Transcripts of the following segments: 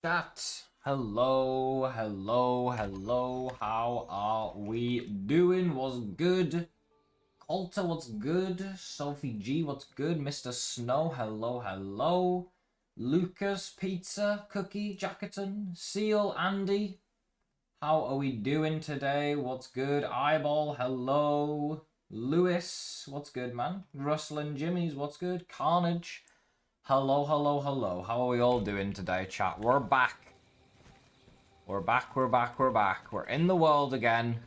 Chat. Hello, hello, hello. How are we doing? What's good? Coulter, what's good? Sophie G, what's good? Mr. Snow, hello, hello. Lucas, Pizza, Cookie, Jackerton, Seal, Andy. How are we doing today? What's good? Eyeball, hello. Lewis, what's good, man? Russell and Jimmy's, what's good? Carnage. Hello, hello, hello. How are we all doing today, chat? We're back. We're back, we're back, we're back. We're in the world again.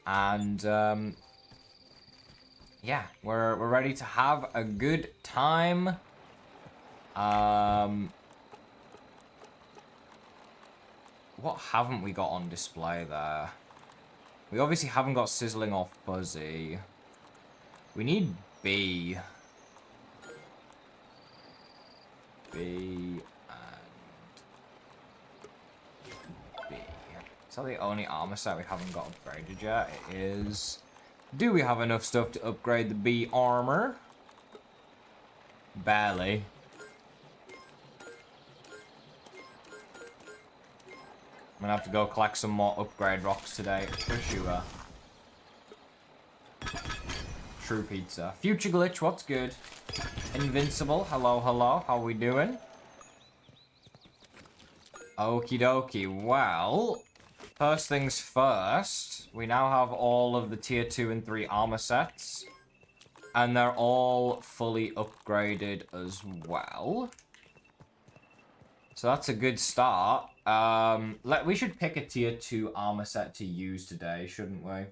And, yeah, we're ready to have a good time. What haven't we got on display there? We obviously haven't got Sizzling or Fuzzy. We need B. B and B. Is that the only armor set we haven't got upgraded yet? It is. Do we have enough stuff to upgrade the B armor? Barely. I'm gonna have to go collect some more upgrade rocks today, for sure. True Pizza. Future Glitch, what's good? Invincible, hello, hello. How we doing? Okie dokie. Well, first things first. We now have all of the tier 2 and 3 armor sets. And they're all fully upgraded as well. So that's a good start. We should pick a tier 2 armor set to use today, shouldn't we?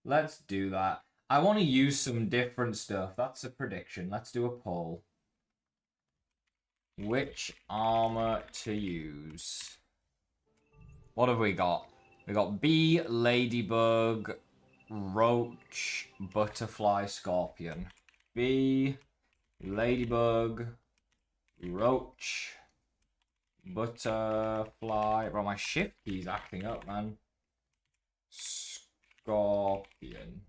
Let's do that. I want to use some different stuff. That's a prediction. Let's do a poll. Which armor to use? What have we got? We got bee, ladybug, roach, butterfly, scorpion. Bee, ladybug, roach, butterfly. Bro, my shift key's acting up, man. Scorpion.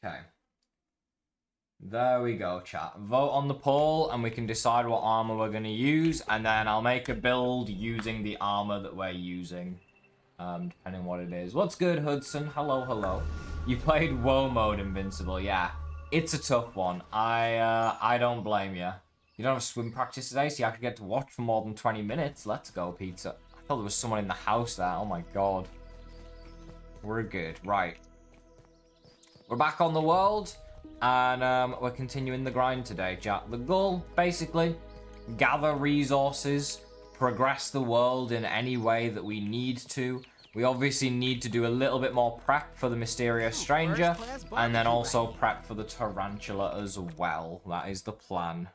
Okay. There we go, chat. Vote on the poll, and we can decide what armor we're going to use, and then I'll make a build using the armor that we're using, depending on what it is. What's good, Hudson? Hello, hello. You played WoW mode Invincible, yeah. It's a tough one. I don't blame you. You don't have swim practice today, so you actually get to watch for more than 20 minutes. Let's go, Pizza. I thought there was someone in the house there. Oh my god. We're good. Right. We're back on the world. And we're continuing the grind today, chat. The goal, basically, gather resources, progress the world in any way that we need to. We obviously need to do a little bit more prep for the mysterious stranger, and then also prep for the tarantula as well. That is the plan.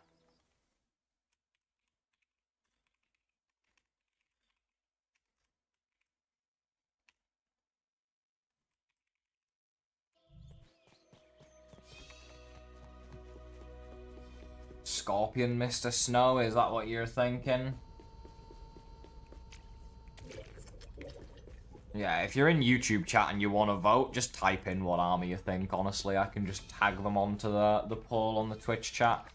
Scorpion, Mr. Snow, is that what you're thinking? Yeah, if you're in YouTube chat and you want to vote, just type in what armor you think, honestly. I can just tag them onto the poll on the Twitch chat.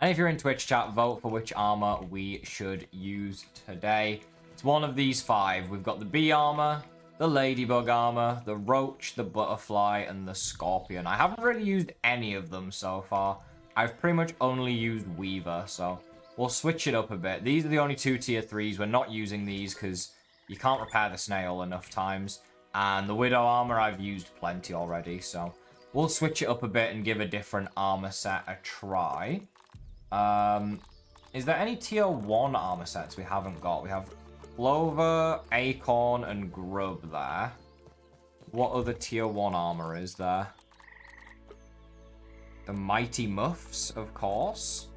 And if you're in Twitch chat, vote for which armor we should use today. It's one of these 5. We've got the bee armor, the ladybug armor, the roach, the butterfly, and the scorpion. I haven't really used any of them so far. I've pretty much only used Weaver, so we'll switch it up a bit. These are the only 2 tier 3s. We're not using these because you can't repair the snail enough times. And the Widow armor I've used plenty already, so we'll switch it up a bit and give a different armor set a try. Is there any tier 1 armor sets we haven't got? We have Clover, Acorn, and Grub there. What other tier 1 armor is there? The Mighty Muffs, of course.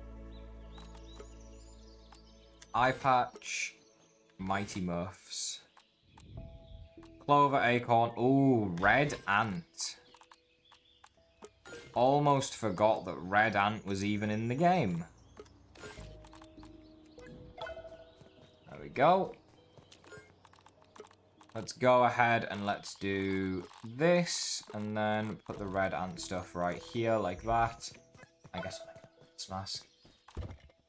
Eye Patch, Mighty Muffs. Clover, Acorn. Ooh, Red Ant. Almost forgot that Red Ant was even in the game. There we go. Let's go ahead and let's do this, and then put the Red Ant stuff right here, like that. I guess I'll make a mask.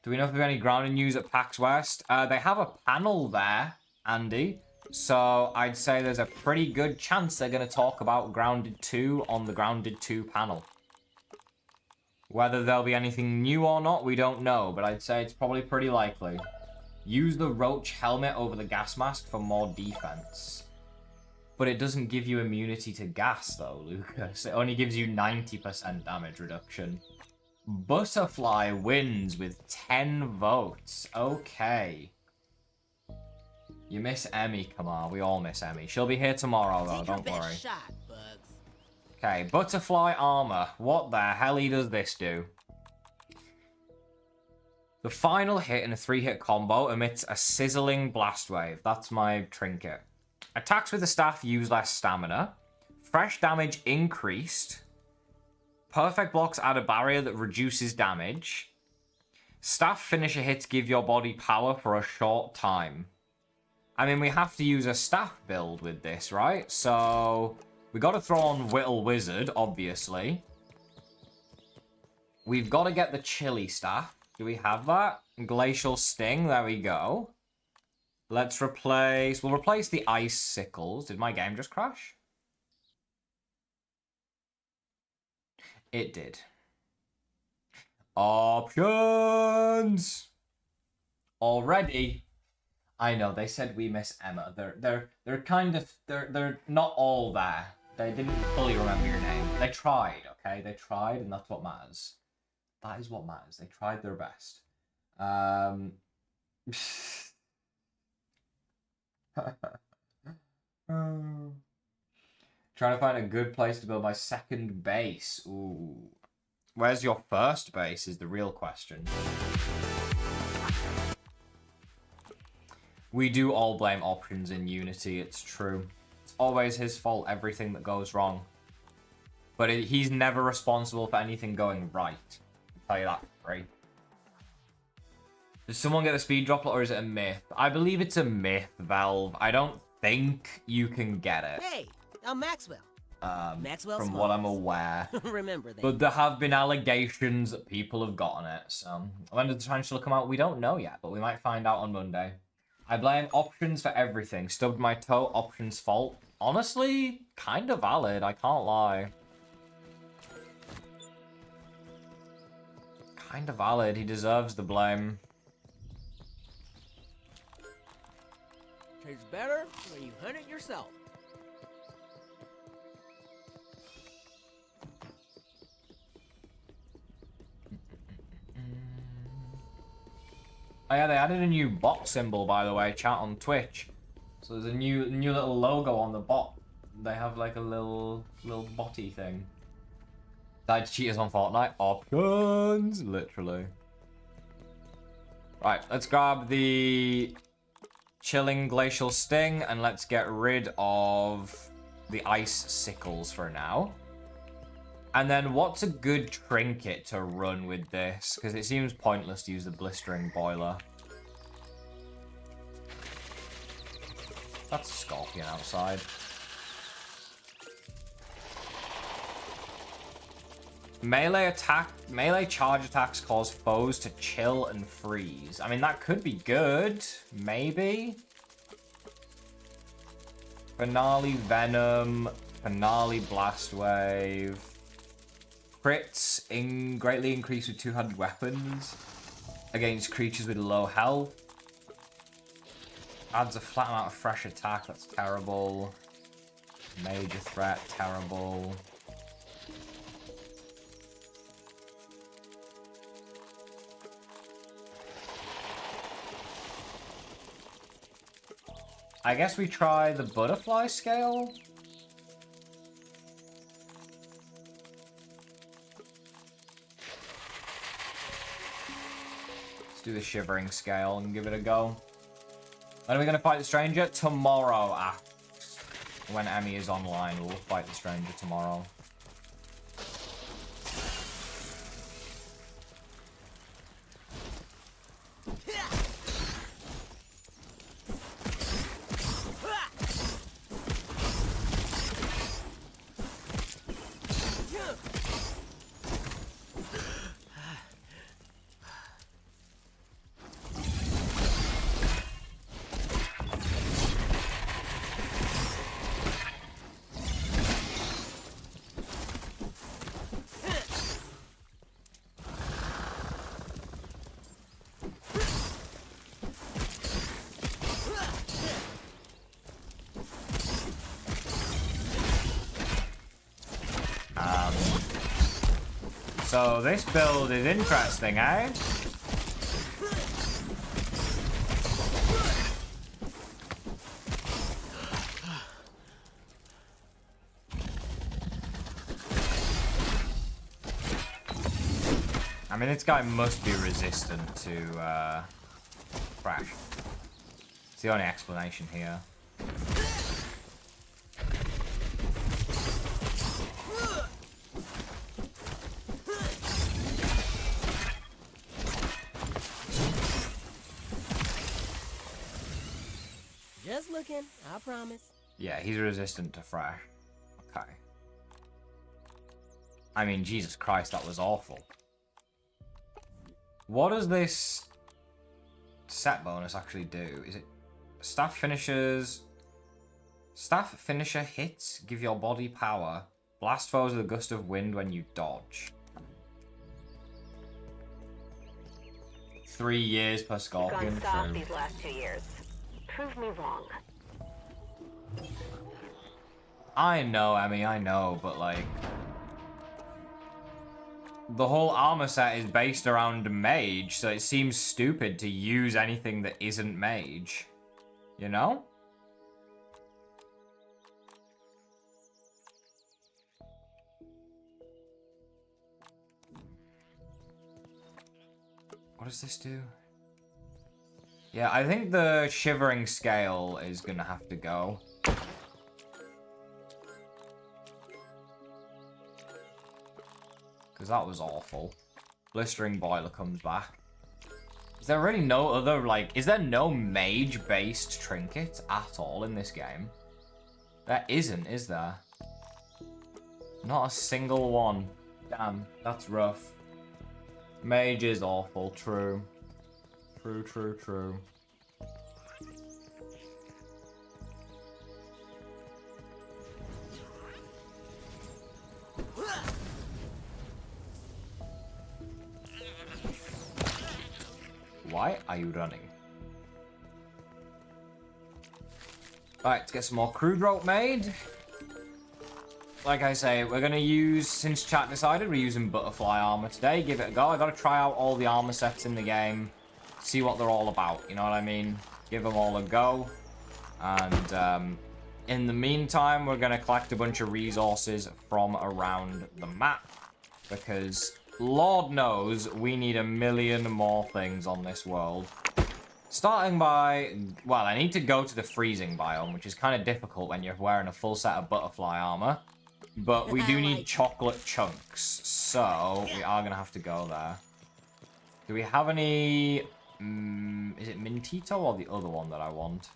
Do we know if there's any grounding news at PAX West? They have a panel there, Andy. So I'd say there's a pretty good chance they're going to talk about Grounded 2 on the Grounded 2 panel. Whether there'll be anything new or not, we don't know, but I'd say it's probably pretty likely. Use the roach helmet over the gas mask for more defense. But it doesn't give you immunity to gas, though, Lucas. It only gives you 90% damage reduction. Butterfly wins with 10 votes. Okay. You miss Emmy, come on. We all miss Emmy. She'll be here tomorrow, though. Don't worry. Okay, Butterfly Armor. What the hell does this do? The final hit in a 3-hit combo emits a sizzling blast wave. That's my trinket. Attacks with the staff use less stamina. Fresh damage increased. Perfect blocks add a barrier that reduces damage. Staff finisher hits give your body power for a short time. I mean, we have to use a staff build with this, right? So we got to throw on Whittle Wizard, obviously. We've got to get the Chili Staff. Do we have that? Glacial Sting, there we go. Let's replace... We'll replace the Ice Sickles. Did my game just crash? It did. Options! Already. I know, they said we miss Emma. They're kind of... They're not all there. They didn't fully remember your name. They tried, okay? They tried, and that's what matters. That is what matters. They tried their best. Trying to find a good place to build my second base. Ooh. Where's your first base is the real question. We do all blame options in Unity, it's true. It's always his fault, everything that goes wrong. But he's never responsible for anything going right. I'll tell you that for free. Does someone get a speed droplet or is it a myth? I believe it's a myth, Valve. I don't think you can get it. Hey, I'm Maxwell. Maxwell from Smalls. what I'm aware. Remember that. But there have been allegations that people have gotten it. So when does the tarantula come out? We don't know yet, but we might find out on Monday. I blame options for everything. Stubbed my toe, options fault. Honestly, kind of valid. I can't lie. Kind of valid. He deserves the blame. Tastes better when you hunt it yourself. Oh yeah, they added a new bot symbol, by the way, chat on Twitch. So there's a new little logo on the bot. They have like a little botty thing. Died to cheaters on Fortnite. Options, literally. Right, let's grab the Chilling Glacial Sting and let's get rid of the Ice Sickles for now. And then what's a good trinket to run with this? Because it seems pointless to use the Blistering Boiler. That's a Scorpion outside. Melee charge attacks cause foes to chill and freeze. I mean, that could be good. Maybe. Finale Venom. Finale Blast Wave. Crits greatly increased with 200 weapons against creatures with low health. Adds a flat amount of fresh attack, that's terrible. Major threat, terrible. I guess we try the butterfly scale. Do the shivering scale and give it a go. When are we going to fight the stranger? Tomorrow, when Emmy is online, we'll fight the stranger tomorrow. So this build is interesting, eh? I mean, this guy must be resistant to crash. It's the only explanation here. Just looking, I promise. Yeah, he's resistant to fresh. Okay. I mean, Jesus Christ, that was awful. What does this set bonus actually do? Is it staff finishers? Staff finisher hits give your body power. Blast foes with a gust of wind when you dodge. 3 years per Scorpion. Gone soft these last 2 years. Prove me wrong. I know, Emmy, I know, but like... The whole armor set is based around mage, so it seems stupid to use anything that isn't mage. You know? What does this do? Yeah, I think the shivering scale is gonna have to go. Because that was awful. Blistering boiler comes back. Is there really no other, like, is there no mage-based trinket at all in this game? There isn't, is there? Not a single one. Damn, that's rough. Mage is awful, true. True, true, true. Why are you running? Alright, let's get some more crude rope made. Like I say, we're gonna use, since chat decided, we're using butterfly armor today. Give it a go. I gotta try out all the armor sets in the game. See what they're all about, you know what I mean? Give them all a go. And in the meantime, we're gonna collect a bunch of resources from around the map. Because Lord knows we need a million more things on this world. Starting by, well, I need to go to the freezing biome, which is kind of difficult when you're wearing a full set of butterfly armor. But we do need chocolate chunks, so we are going to have to go there. Do we have any... is it Mintito or the other one that I want?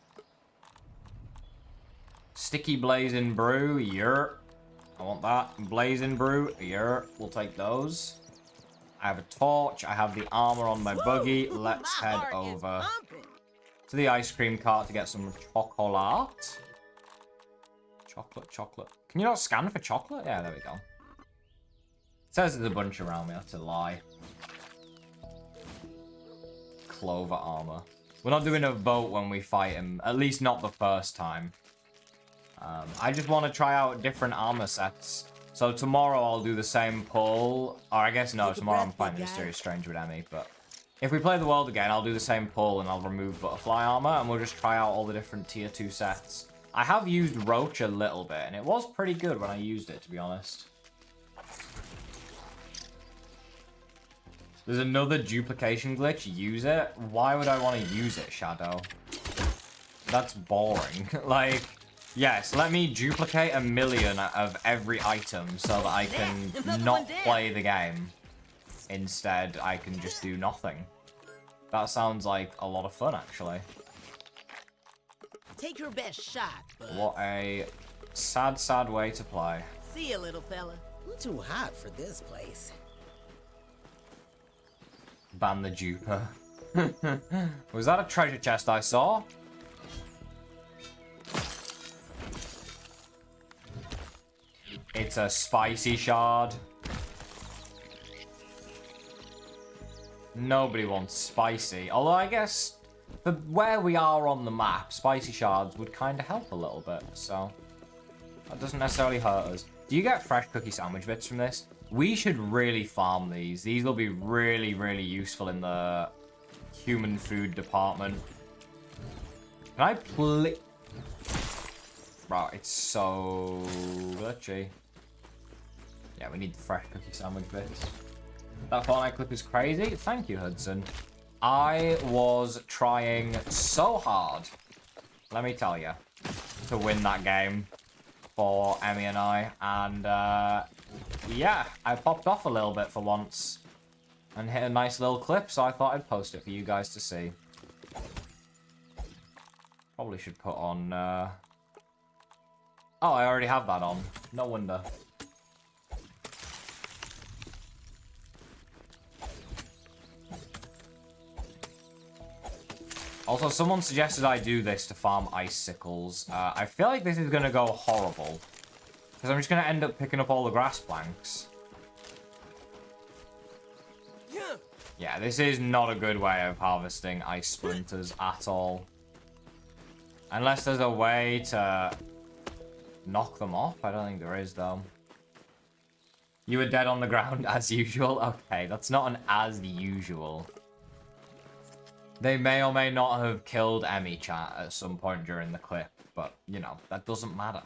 Sticky Blazing Brew, yer. I want that. Blazing Brew, yer. We'll take those. I have a torch. I have the armor on my buggy. Let's head over to the ice cream cart to get some chocolate. Chocolate. Can you not scan for chocolate? Yeah, there we go. It says there's a bunch around me. That's a lie. Clover armor. We're not doing a vote when we fight him. At least not the first time. I just want to try out different armor sets. So tomorrow I'll do the same pull. Or I guess no, tomorrow I'm fighting Mysterious Stranger with Emmy. But if we play the world again, I'll do the same pull and I'll remove butterfly armor. And we'll just try out all the different tier 2 sets. I have used Roach a little bit, and it was pretty good when I used it, to be honest. There's another duplication glitch. Use it? Why would I want to use it, Shadow? That's boring. Like, yes, let me duplicate 1 million of every item so that I can not play the game. Instead, I can just do nothing. That sounds like a lot of fun, actually. Take your best shot, bud. What a sad, sad way to play. See ya, little fella. I'm too hot for this place. Ban the duper. Was that a treasure chest I saw? It's a spicy shard. Nobody wants spicy. Although I guess for where we are on the map, spicy shards would kind of help a little bit. So that doesn't necessarily hurt us. Do you get fresh cookie sandwich bits from this? We should really farm these. These will be really, really useful in the human food department. Can I please... Bro, it's so glitchy. Yeah, we need the fresh cookie sandwich bits. That Fortnite clip is crazy. Thank you, Hudson. I was trying so hard, let me tell you, to win that game for Emmy and I. And, yeah, I popped off a little bit for once and hit a nice little clip, so I thought I'd post it for you guys to see. Probably should put on, Oh, I already have that on. No wonder. Also, someone suggested I do this to farm icicles. I feel like this is going to go horrible. Because I'm just going to end up picking up all the grass planks. Yeah, this is not a good way of harvesting ice splinters at all. Unless there's a way to knock them off. I don't think there is, though. You were dead on the ground as usual? Okay, that's not an as usual. They may or may not have killed Emmy chat at some point during the clip, but, you know, that doesn't matter.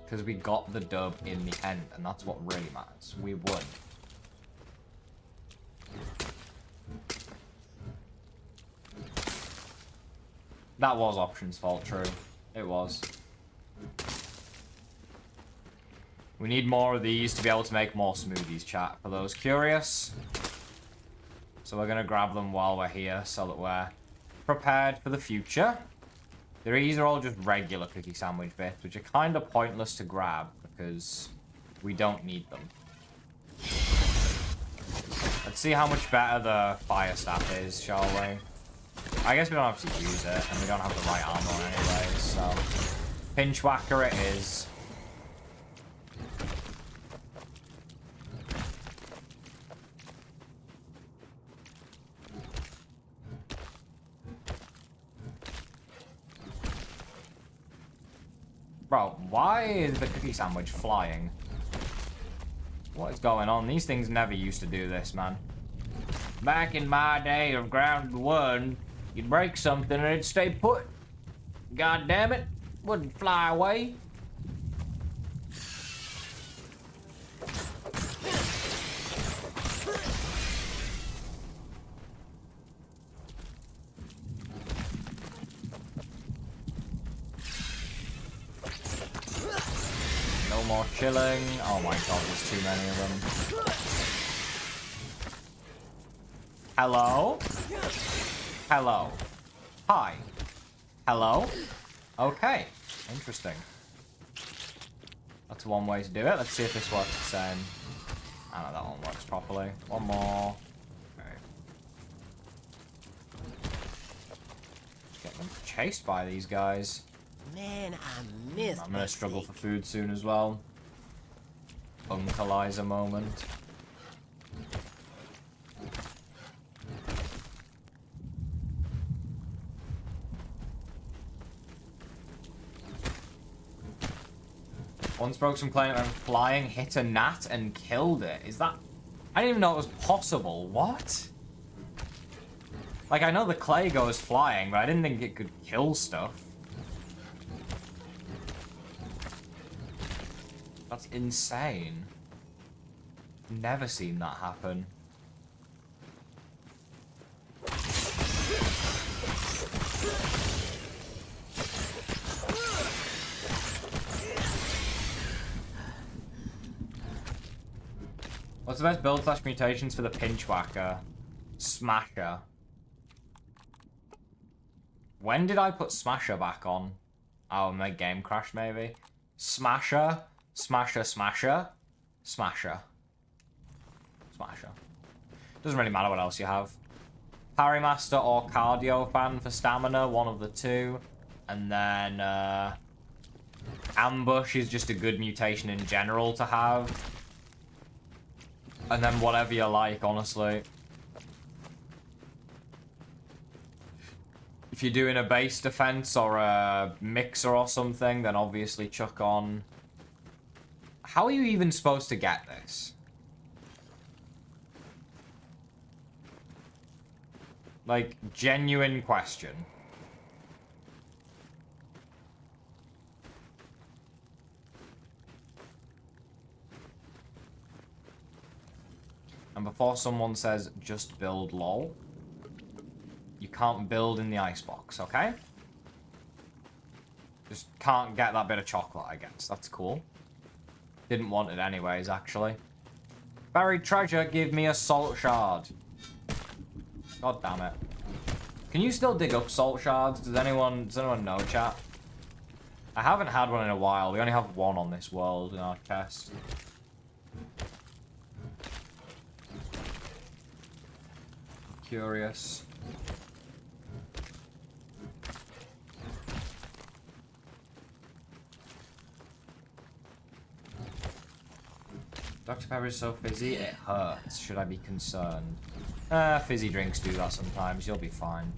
Because we got the dub in the end, and that's what really matters. We won. That was Option's fault, true. It was. We need more of these to be able to make more smoothies, chat, for those curious. So we're going to grab them while we're here so that we're prepared for the future. These are all just regular cookie sandwich bits, which are kind of pointless to grab because we don't need them. Let's see how much better the fire staff is, shall we? I guess we don't have to use it, and we don't have the right armor anyway, so... Pinch whacker it is. Bro, why is the cookie sandwich flying? What is going on? These things never used to do this, man. Back in my day of ground one, you'd break something and it'd stay put. God damn it. Wouldn't fly away. No more chilling. Oh my god, there's too many of them. Hello? Hello. Hi. Hello? Okay. Interesting. That's one way to do it. Let's see if this works the same. I know that one works properly. One more. Okay. Getting chased by these guys. Man, I miss I'm gonna struggle for food soon as well. Uncleizer moment. Once broke some plane and flying, hit a gnat and killed it. Is that... I didn't even know it was possible. What? Like, I know the clay goes flying, but I didn't think it could kill stuff. That's insane. Never seen that happen. What's the best build / mutations for the pinch whacker? Smasher. When did I put Smasher back on? Oh, my game crashed maybe. Smasher. Smasher, Smasher. Smasher. Smasher. Doesn't really matter what else you have. Parry Master or Cardio Fan for stamina, one of the two. And then, Ambush is just a good mutation in general to have. And then whatever you like, honestly. If you're doing a base defense or a mixer or something, then obviously chuck on How are you even supposed to get this? Like, genuine question. And before someone says, just build lol, you can't build in the icebox, okay? Just can't get that bit of chocolate, I guess. That's cool. Didn't want it anyways, actually. Buried treasure, give me a salt shard. God damn it. Can you still dig up salt shards? Does anyone know, chat? I haven't had one in a while. We only have one on this world in our chest. Curious. Dr. Pepper is so fizzy, it hurts. Should I be concerned? Fizzy drinks do that sometimes. You'll be fine.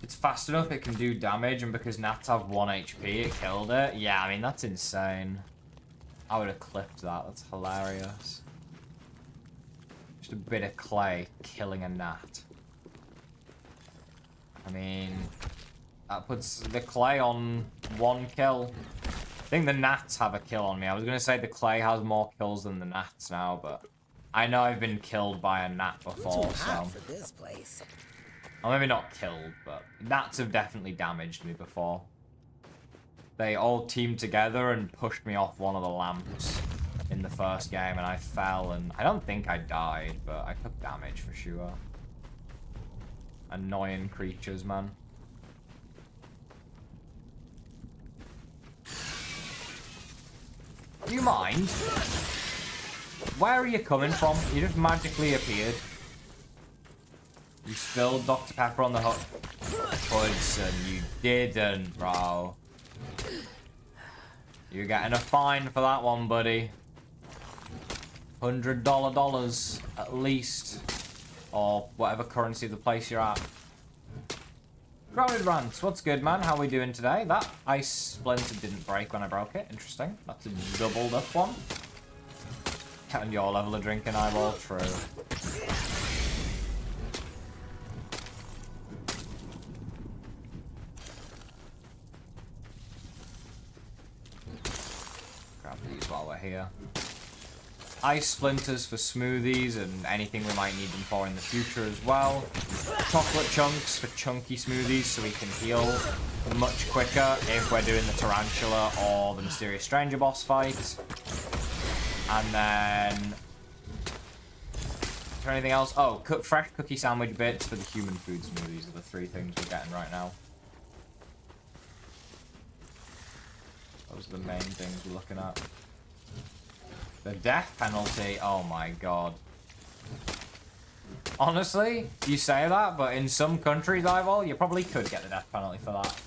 It's fast enough, it can do damage, and because gnats have 1 HP, it killed it. Yeah, I mean, that's insane. I would have clipped that. That's hilarious. Just a bit of clay killing a gnat. I mean, that puts the clay on 1 kill. I think the gnats have a kill on me. I was going to say the clay has more kills than the gnats now, but I know I've been killed by a gnat before, Too so... hot for this place. Well, maybe not killed, but gnats have definitely damaged me before. They all teamed together and pushed me off one of the lamps in the first game, and I fell, and I don't think I died, but I took damage for sure. Annoying creatures, man. Do you mind? Where are you coming from? You just magically appeared. You spilled Dr. Pepper on the Hudson. You didn't, bro. You're getting a fine for that one, buddy. $100 at least. Or whatever currency of the place you're at. Crowded Rants, what's good, man? How are we doing today? That ice splinter didn't break when I broke it. Interesting. That's a doubled up one. And your level of drinking eyeball, true. Grab these while we're here. Ice splinters for smoothies and anything we might need them for in the future as well. Chocolate chunks for chunky smoothies so we can heal much quicker if we're doing the tarantula or the mysterious stranger boss fight. And then... is there anything else? Oh, fresh cookie sandwich bits for the human food smoothies are the 3 things we're getting right now. Those are the main things we're looking at. The death penalty, oh my god. Honestly, you say that, but in some countries, Ivol, you probably could get the death penalty for that.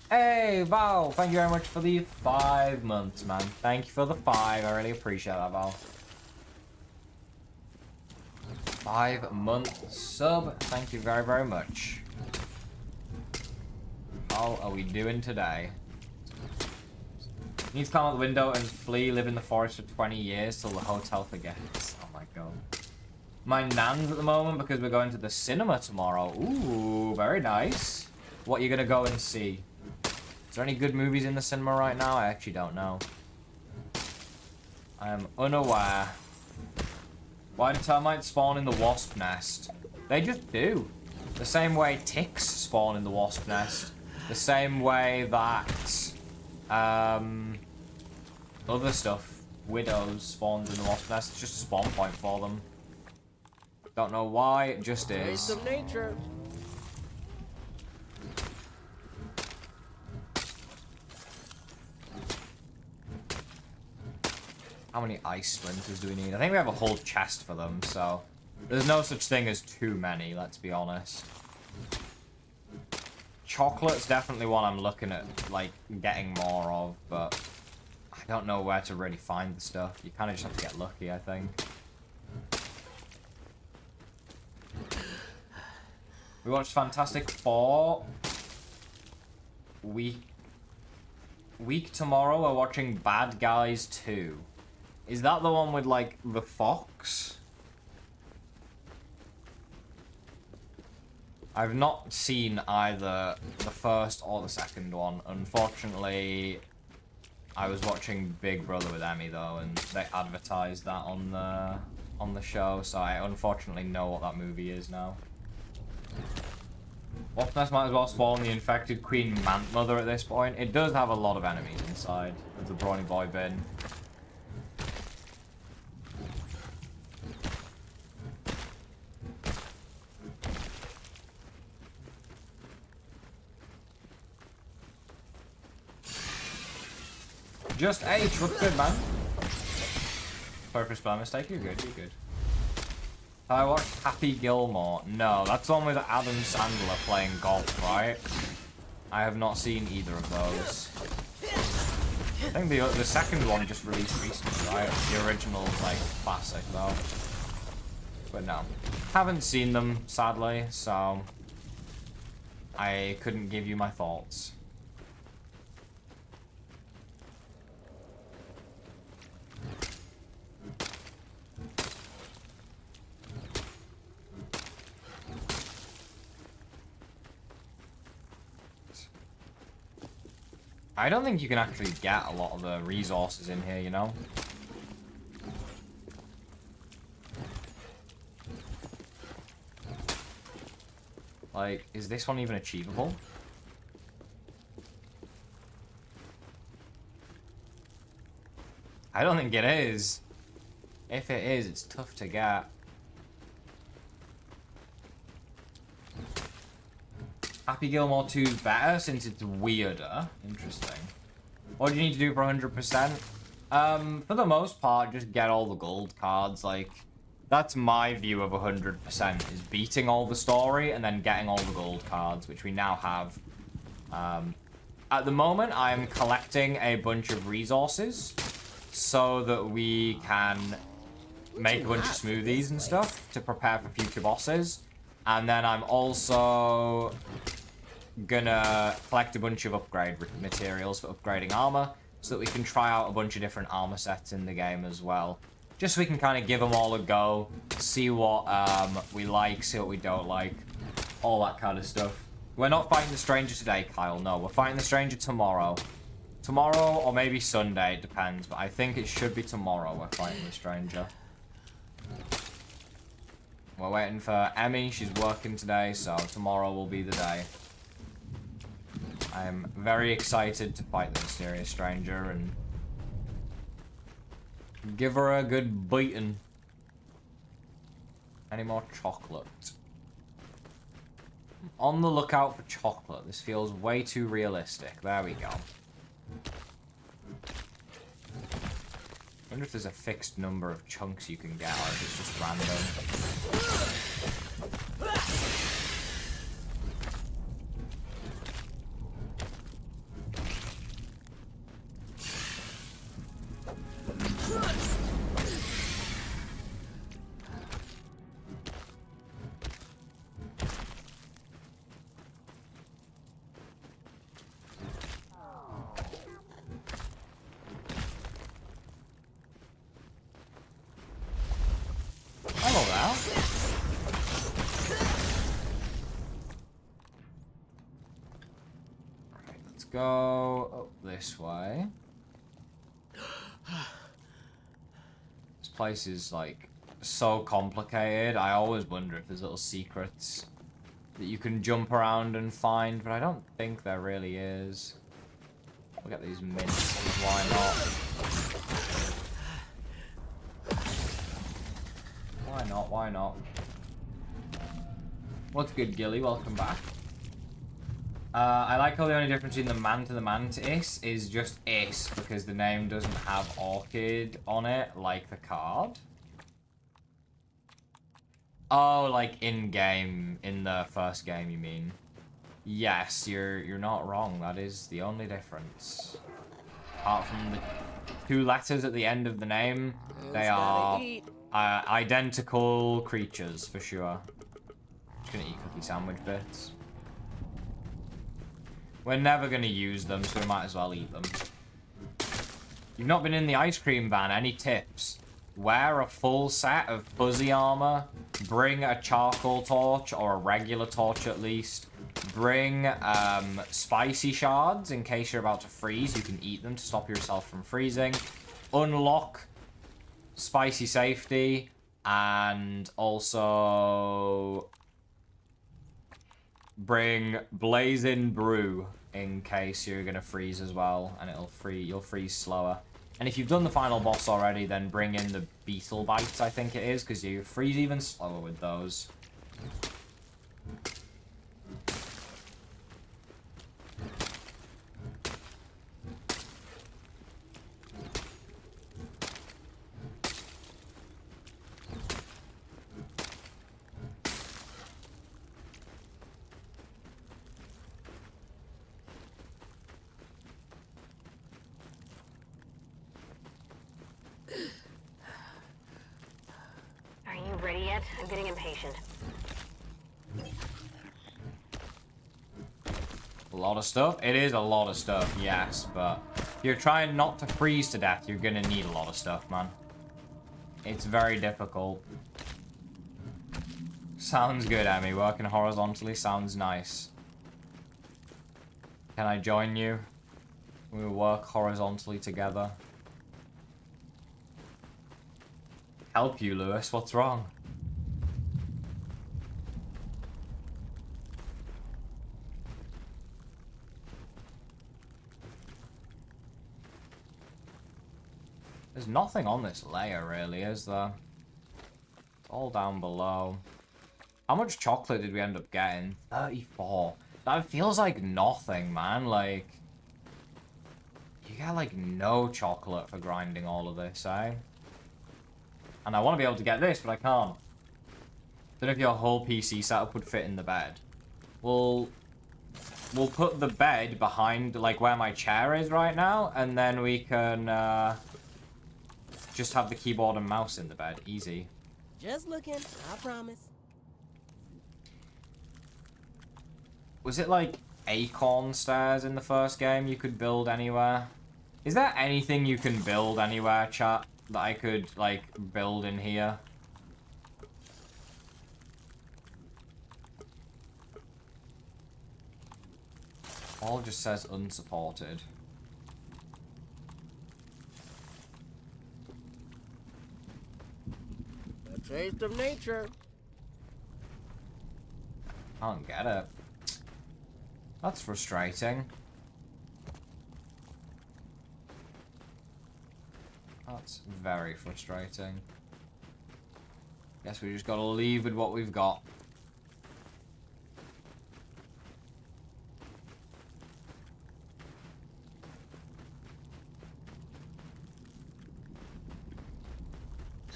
Hey, Val, thank you very much for the 5 months, man. Thank you for the 5, I really appreciate that, Val. 5-month sub, thank you very, very much. How are we doing today? Need to climb out the window and flee, live in the forest for 20 years till the hotel forgets. Oh my god. My nan's at the moment because we're going to the cinema tomorrow. Ooh, very nice. What are you gonna go and see? Is there any good movies in the cinema right now? I actually don't know. I am unaware. Why do termites spawn in the wasp nest? They just do. The same way ticks spawn in the wasp nest. The same way that... other stuff, widows spawned in the wasp nest. It's just a spawn point for them. Don't know why, it just is. Taste of nature. How many ice splinters do we need? I think we have a whole chest for them, so... there's no such thing as too many, let's be honest. Chocolate's definitely one I'm looking at, like, getting more of, but... I don't know where to really find the stuff. You kind of just have to get lucky, I think. We watched Fantastic Four. week tomorrow we're watching Bad Guys 2. Is that the one with, like, the fox? I've not seen either the first or the second one. Unfortunately, I was watching Big Brother with Emmy, though, and they advertised that on the show, so I unfortunately know what that movie is now. What's Nest might as well spawn the infected Queen Mant Mother at this point. It does have a lot of enemies inside of the Brawny Boy bin. Just H, what's good, man? Sorry for spelling mistake, you're good, you're good. Have I watched Happy Gilmore? No, that's the one with Adam Sandler playing golf, right? I have not seen either of those. I think the second one just released recently, right? The original's like classic though. But no. Haven't seen them, sadly, so I couldn't give you my thoughts. I don't think you can actually get a lot of the resources in here, you know? Like, is this one even achievable? I don't think it is. If it is, it's tough to get. Happy Gilmore 2 is better since it's weirder. Interesting. What do you need to do for 100%? For the most part, just get all the gold cards. Like, that's my view of 100%, is beating all the story and then getting all the gold cards, which we now have. At the moment, I'm collecting a bunch of resources so that we can make a bunch of smoothies and stuff to prepare for future bosses. And then I'm also gonna collect a bunch of upgrade materials for upgrading armor so that we can try out a bunch of different armor sets in the game as well. Just so we can kind of give them all a go, see what we like, see what we don't like, all that kind of stuff. We're not fighting the stranger today, Kyle, no. We're fighting the stranger tomorrow. Tomorrow or maybe Sunday, it depends, but I think it should be tomorrow we're fighting the stranger. We're waiting for Emmy, she's working today, so tomorrow will be the day. I'm very excited to fight the mysterious stranger and give her a good beating. Any more chocolate? On the lookout for chocolate. This feels way too realistic. There we go. I wonder if there's a fixed number of chunks you can get, or if it's just random. Go this way. This place is like so complicated. I always wonder if there's little secrets that you can jump around and find, but I don't think there really is. Look at these mints, why not? Why not? Why not? What's good, Gilly? Welcome back. I like how the only difference between the Mant and the Mantis is just Ace, because the name doesn't have Orchid on it, like the card. Oh, like in-game, in the first game, you mean? Yes, you're not wrong. That is the only difference. Apart from the 2 letters at the end of the name, they are identical creatures, for sure. Just gonna eat cookie sandwich bits. We're never going to use them, so we might as well eat them. You've not been in the ice cream van. Any tips? Wear a full set of fuzzy armor. Bring a charcoal torch, or a regular torch at least. Bring spicy shards in case you're about to freeze. You can eat them to stop yourself from freezing. Unlock spicy safety. And also bring blazing brew in case you're gonna freeze as well, and you'll freeze slower. And if you've done the final boss already, then bring in the beetle bites, I think it is, because you freeze even slower with those. Are you ready yet? I'm getting impatient. A lot of stuff? It is a lot of stuff, yes, but if you're trying not to freeze to death, you're gonna need a lot of stuff, man. It's very difficult. Sounds good, Emmy. Working horizontally sounds nice. Can I join you? We work horizontally together. Help you, Lewis. What's wrong? There's nothing on this layer, really, is there? It's all down below. How much chocolate did we end up getting? 34. That feels like nothing, man. Like, you get, like, no chocolate for grinding all of this, eh? And I want to be able to get this, but I can't. Don't know if your whole PC setup would fit in the bed. We'll put the bed behind, like, where my chair is right now, and then we can, just have the keyboard and mouse in the bed. Easy. Just looking, I promise. Was it, like, acorn stairs in the first game you could build anywhere? Is there anything you can build anywhere, chat, that I could, like, build in here? All just says unsupported. A taste of nature. I don't get it. That's frustrating. That's very frustrating. Guess we just gotta leave with what we've got.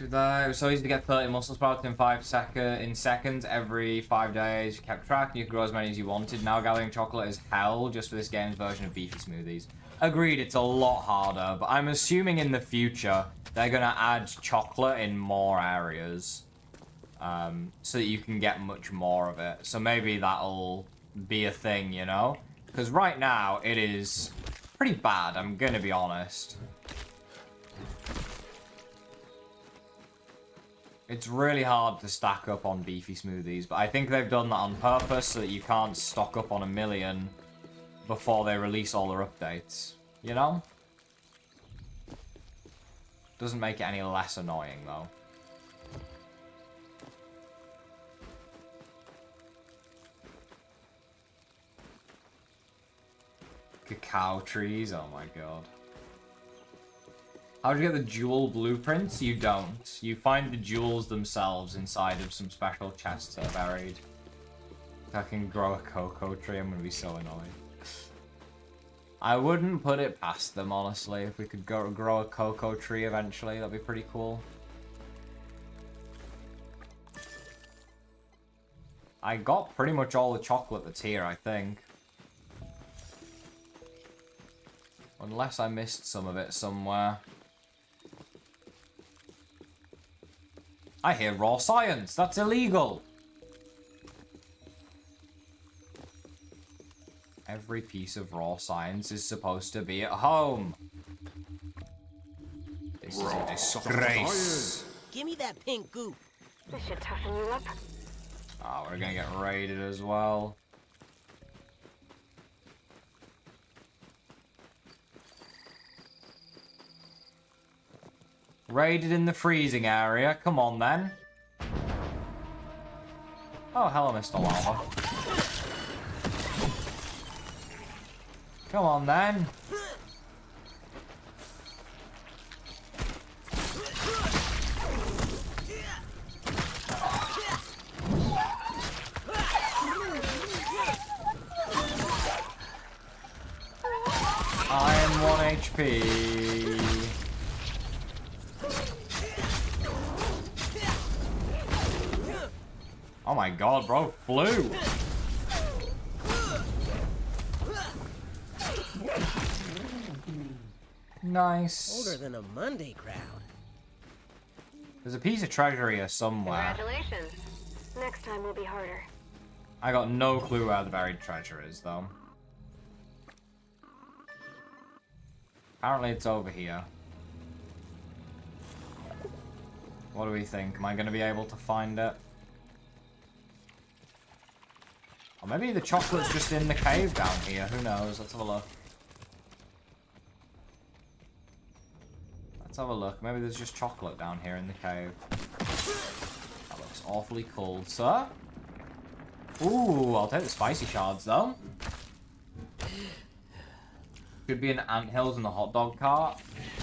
It was so easy to get 30 muscle sprouts in seconds every 5 days. You kept track and you could grow as many as you wanted. Now gathering chocolate is hell just for this game's version of beefy smoothies. Agreed, it's a lot harder, but I'm assuming in the future they're gonna add chocolate in more areas. So that you can get much more of it. So maybe that'll be a thing, you know? Because right now it is pretty bad, I'm gonna be honest. It's really hard to stack up on beefy smoothies, but I think they've done that on purpose so that you can't stock up on 1,000,000 before they release all their updates. You know? Doesn't make it any less annoying, though. Cacao trees, oh my god. How do you get the jewel blueprints? You don't. You find the jewels themselves inside of some special chests that are buried. If I can grow a cocoa tree, I'm gonna be so annoyed. I wouldn't put it past them, honestly. If we could grow a cocoa tree eventually, that'd be pretty cool. I got pretty much all the chocolate that's here, I think. Unless I missed some of it somewhere. I hear raw science. That's illegal. every piece of raw science is supposed to be at home. This is a disgrace. Give me that pink goop. This should toughen you up. Oh, we're gonna get raided as well. Raided in the freezing area. Come on, then. Oh, hello, Mr. Lava. Come on, then. I am 1 HP. Oh my god, bro, flew. Nice. Older than a Monday crowd. There's a piece of treasure here somewhere. Congratulations. Next time will be harder. I got no clue where the buried treasure is, though. Apparently it's over here. What do we think? Am I going to be able to find it? Or maybe the chocolate's just in the cave down here. Who knows? Let's have a look. Let's have a look. Maybe there's just chocolate down here in the cave. That looks awfully cold, sir. Ooh, I'll take the spicy shards, though. Could be an anthills in the hot dog cart.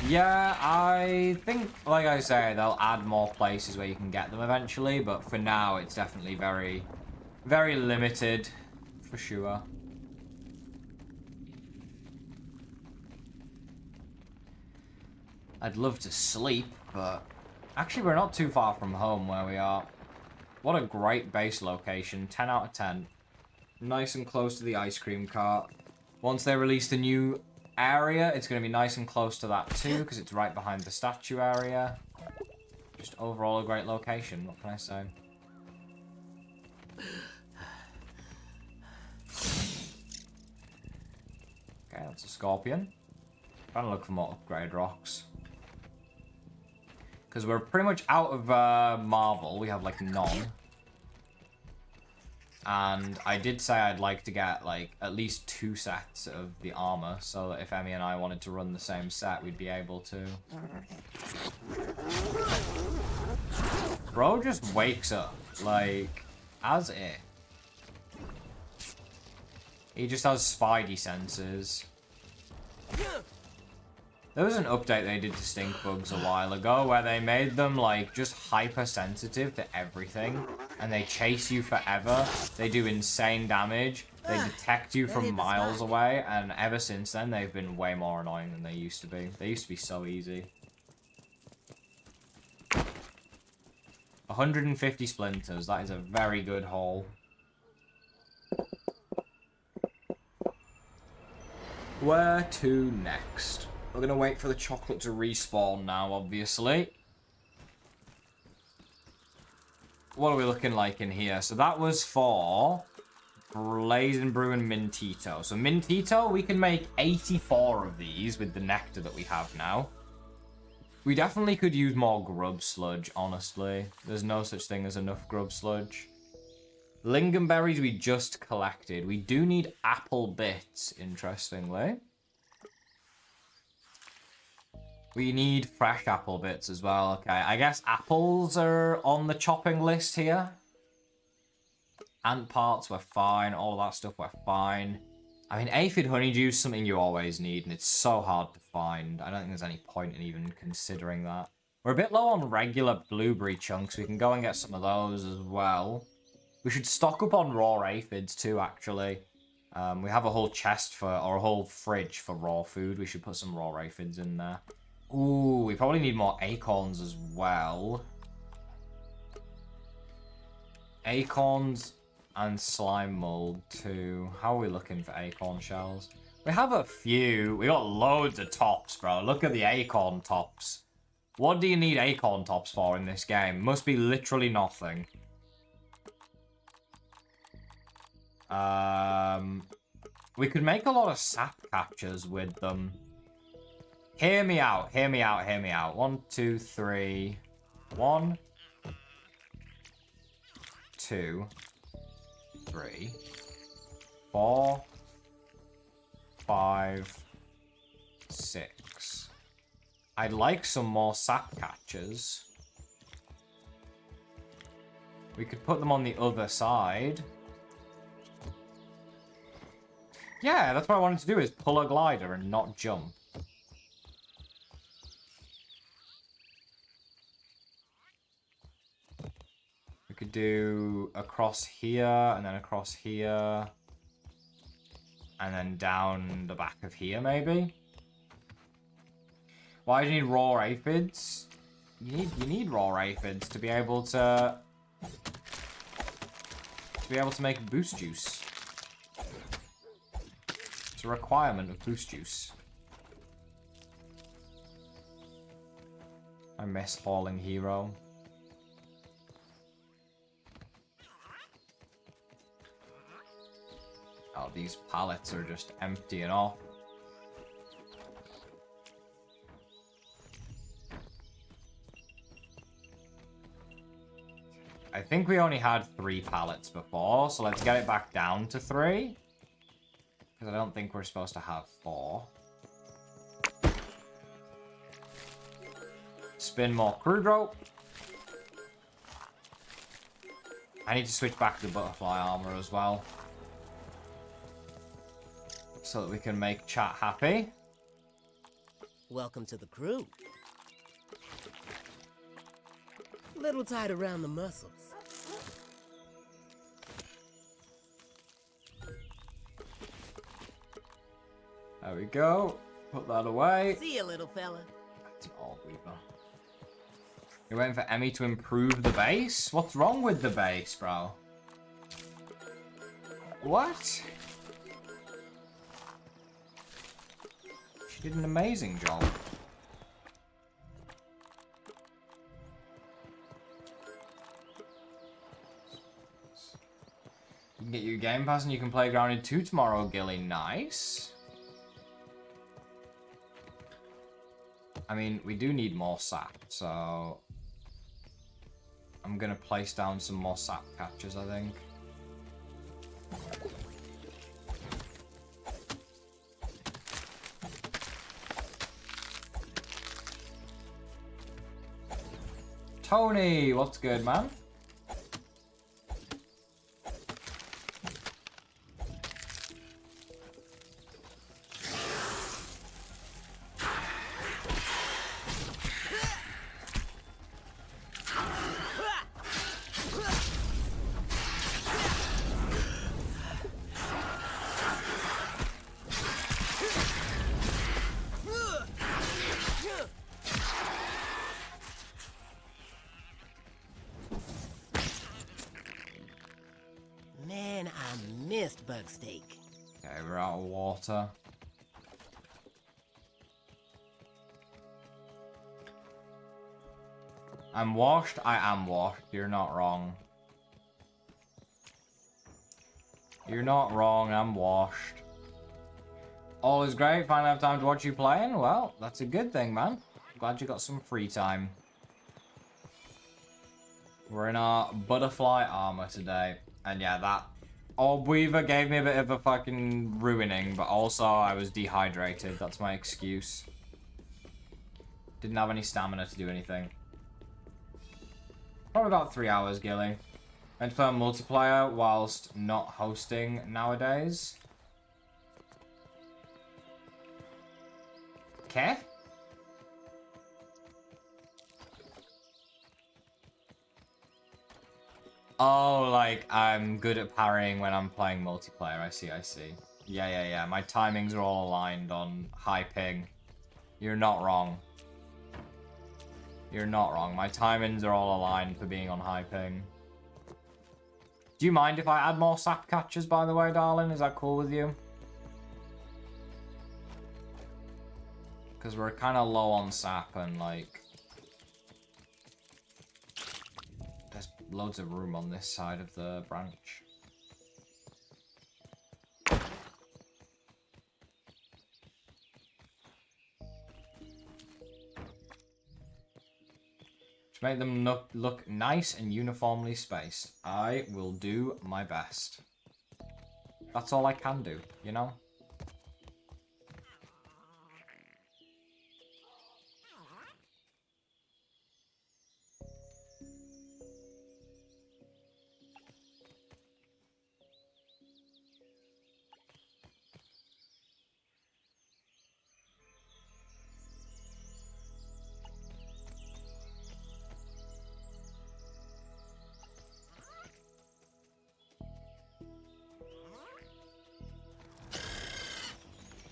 Yeah, I think, like I say, they'll add more places where you can get them eventually, but for now, it's definitely very, very limited, for sure. I'd love to sleep, but actually we're not too far from home where we are. What a great base location, 10 out of 10. Nice and close to the ice cream cart. Once they release the new area, it's going to be nice and close to that too, because it's right behind the statue area. Just overall a great location, what can I say? Okay, that's a scorpion. Trying to look for more upgrade rocks. Because we're pretty much out of marble. We have, like, none. And I did say I'd like to get, like, at least 2 sets of the armor. So that if Emmy and I wanted to run the same set, we'd be able to. Bro just wakes up. Like, as it. He just has spidey senses. There was an update they did to stink bugs a while ago where they made them like just hypersensitive to everything and they chase you forever. They do insane damage. They detect you from miles away, and ever since then they've been way more annoying than they used to be. They used to be so easy. 150 splinters, that is a very good haul. Where to next? We're gonna wait for the chocolate to respawn now, obviously. What are we looking like in here? So that was for Blazing Brew and Mintito. So Mintito, we can make 84 of these with the nectar that we have now. We definitely could use more grub sludge, honestly. There's no such thing as enough grub sludge. Lingonberries we just collected. We do need apple bits, interestingly. We need fresh apple bits as well. Okay, I guess apples are on the chopping list here. Ant parts were fine. All that stuff were fine. I mean, aphid honeydew is something you always need, and it's so hard to find. I don't think there's any point in even considering that. We're a bit low on regular blueberry chunks. We can go and get some of those as well. We should stock up on raw aphids too, actually. We have a whole chest for, or a whole fridge for raw food. We should put some raw aphids in there. Ooh, we probably need more acorns as well. Acorns and slime mold too. How are we looking for acorn shells? We have a few. We got loads of tops, bro. Look at the acorn tops. What do you need acorn tops for in this game? Must be literally nothing. We could make a lot of sap captures with them. Hear me out, hear me out, hear me out. 1, 2, 3. 1, 2, 3, 4, 5, 6. I'd like some more sap catchers. We could put them on the other side. Yeah, that's what I wanted to do, is pull a glider and not jump. We could do across here, and then across here. And then down the back of here, maybe? Why do you need raw aphids? You need raw aphids to be able to make boost juice. It's a requirement of boost juice. I miss hauling hero. Oh, these pallets are just emptying off. I think we only had 3 pallets before, so let's get it back down to 3. Because I don't think we're supposed to have 4. Spin more crude rope. I need to switch back to the butterfly armor as well. So that we can make chat happy. Welcome to the crew. Little tight around the muscles. There we go. Put that away. See you, little fella. That's an old weaver. You're waiting for Emmy to improve the base? What's wrong with the base, bro? What? She did an amazing job. You can get your Game Pass and you can play Grounded 2 tomorrow, Gilly. Nice. I mean, we do need more sap, so I'm gonna place down some more sap catchers, I think. Tony, what's good, man? Man, I missed bug steak. Okay, we're out of water. I'm washed? I am washed. You're not wrong. You're not wrong, I'm washed. All is great, finally have time to watch you playing? Well, that's a good thing, man. Glad you got some free time. We're in our butterfly armor today. And yeah, that Orb Weaver gave me a bit of a fucking ruining, but also I was dehydrated. That's my excuse. Didn't have any stamina to do anything. Probably about 3 hours, Gilly. Meant to play on multiplayer whilst not hosting nowadays. Okay. Oh, like, I'm good at parrying when I'm playing multiplayer. I see, I see. Yeah. My timings are all aligned on high ping. You're not wrong. You're not wrong. My timings are all aligned for being on high ping. Do you mind if I add more sap catchers, by the way, darling? Is that cool with you? Because we're kind of low on sap and, like... There's loads of room on this side of the branch. make them look nice and uniformly spaced. I will do my best. That's all I can do, you know?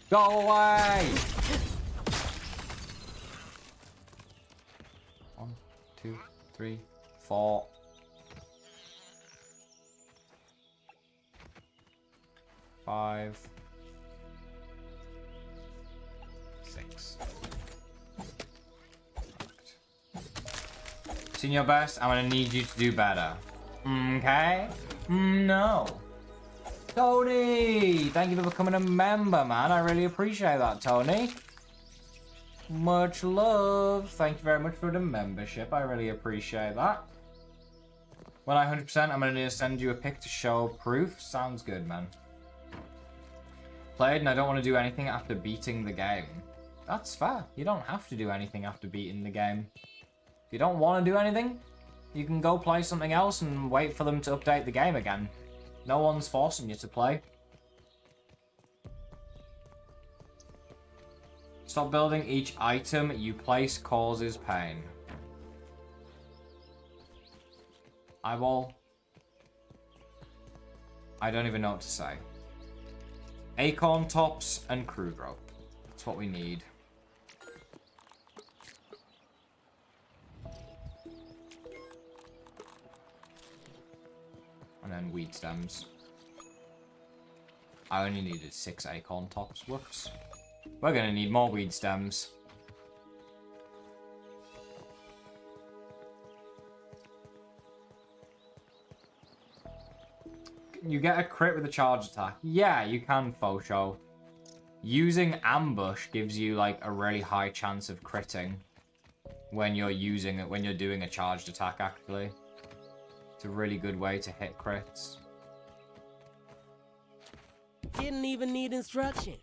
Go away! 1, 2, 3, 4. 5. 6. Seen your best, I'm gonna need you to do better. Okay? No. Tony! Thank you for becoming a member, man. I really appreciate that, Tony. Much love. Thank you very much for the membership. I really appreciate that. When I 100%, I'm going to need to send you a pic to show proof. Sounds good, man. Played and I don't want to do anything after beating the game. That's fair. You don't have to do anything after beating the game. If you don't want to do anything, you can go play something else and wait for them to update the game again. No one's forcing you to play. Stop building. Each item you place causes pain. Eyeball. I don't even know what to say. Acorn tops and crude rope. That's what we need. And then weed stems. I only needed 6 acorn tops. Whoops. We're gonna need more weed stems. You get a crit with a charge attack. Yeah, you can, Fosho. Using ambush gives you like a really high chance of critting when you're using it, when you're doing a charged attack actually. It's a really good way to hit crits. Didn't even need instructions.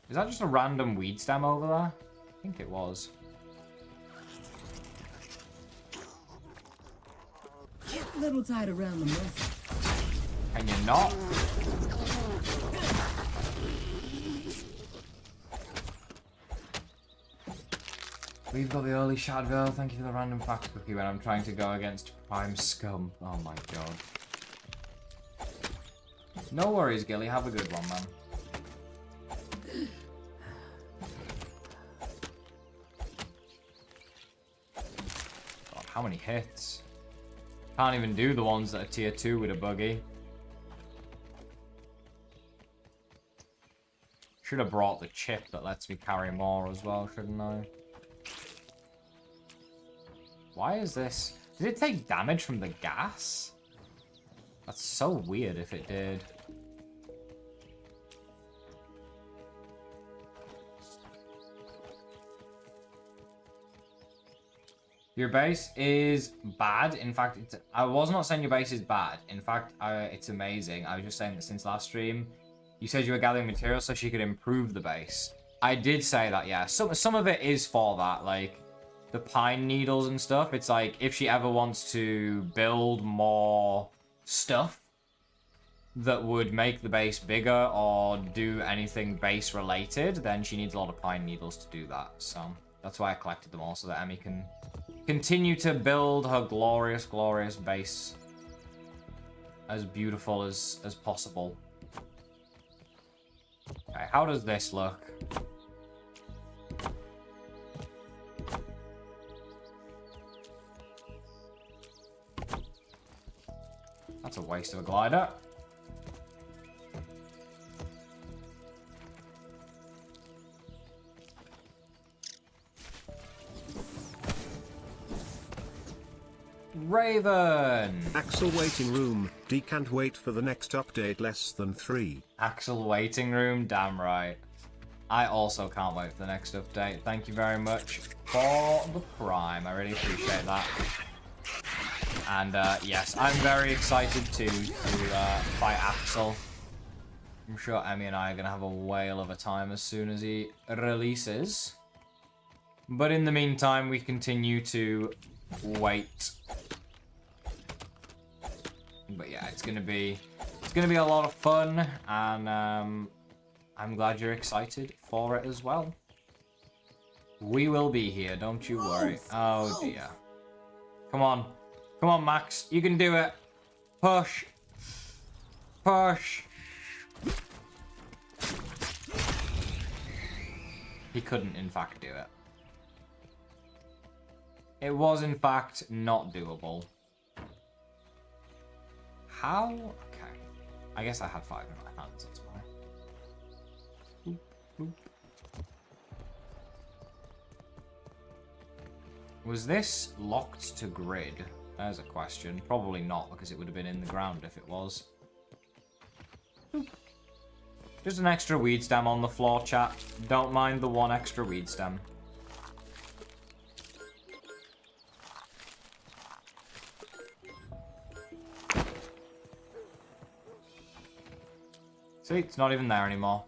Is that just a random weed stem over there? I think it was. A little tight around the muscle. Can you not? We've got the early shadow. Thank you for the random fact cookie when I'm trying to go against Prime Scum. Oh my god. No worries, Gilly. Have a good one, man. God, how many hits? Can't even do the ones that are tier 2 with a buggy. Should have brought the chip that lets me carry more as well, shouldn't I? Why is this? Did it take damage from the gas? That's so weird if it did. Your base is bad. In fact, I was not saying your base is bad. In fact, it's amazing. I was just saying that since last stream, you said you were gathering materials so she could improve the base. I did say that, yeah. Some of it is for that, like the pine needles and stuff. It's like if she ever wants to build more stuff that would make the base bigger or do anything base related, then she needs a lot of pine needles to do that. So that's why I collected them all, so that Emmy can continue to build her glorious, glorious base as beautiful as possible. Okay, how does this look? That's a waste of a glider. Raven. Axel waiting room. D can't wait for the next update less than 3. Axel waiting room, damn right. I also can't wait for the next update. Thank you very much for the prime. I really appreciate that. And yes, I'm very excited to fight Axel. I'm sure Emmy and I are going to have a whale of a time as soon as he releases. But in the meantime, we continue to wait. But yeah, it's gonna be a lot of fun, and I'm glad you're excited for it as well. We will be here, don't you worry. Oh dear. Come on, Max, you can do it. Push, push. He couldn't, in fact, do it. It was, in fact, not doable. How? Okay. I guess I had 5 in my hands, that's why. Boop, boop. Was this locked to grid? There's a question. Probably not, because it would have been in the ground if it was. Boop. Just an extra weed stem on the floor, chat. Don't mind the one extra weed stem. See, it's not even there anymore.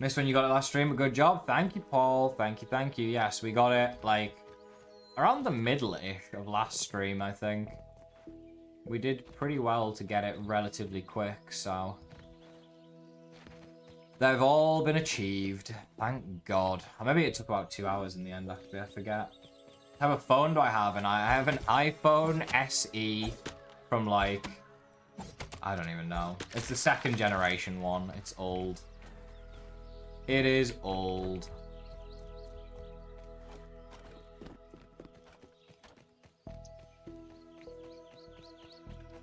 Missed when you got it last stream, but good job. Thank you, Paul. Thank you, thank you. Yes, we got it, like, around the middle-ish of last stream, I think. We did pretty well to get it relatively quick, so... They've all been achieved. Thank God. Or maybe it took about 2 hours in the end, actually, I forget. What type of phone do I have? And I have an iPhone SE from, like... I don't even know. It's the 2nd generation one. It's old. It is old.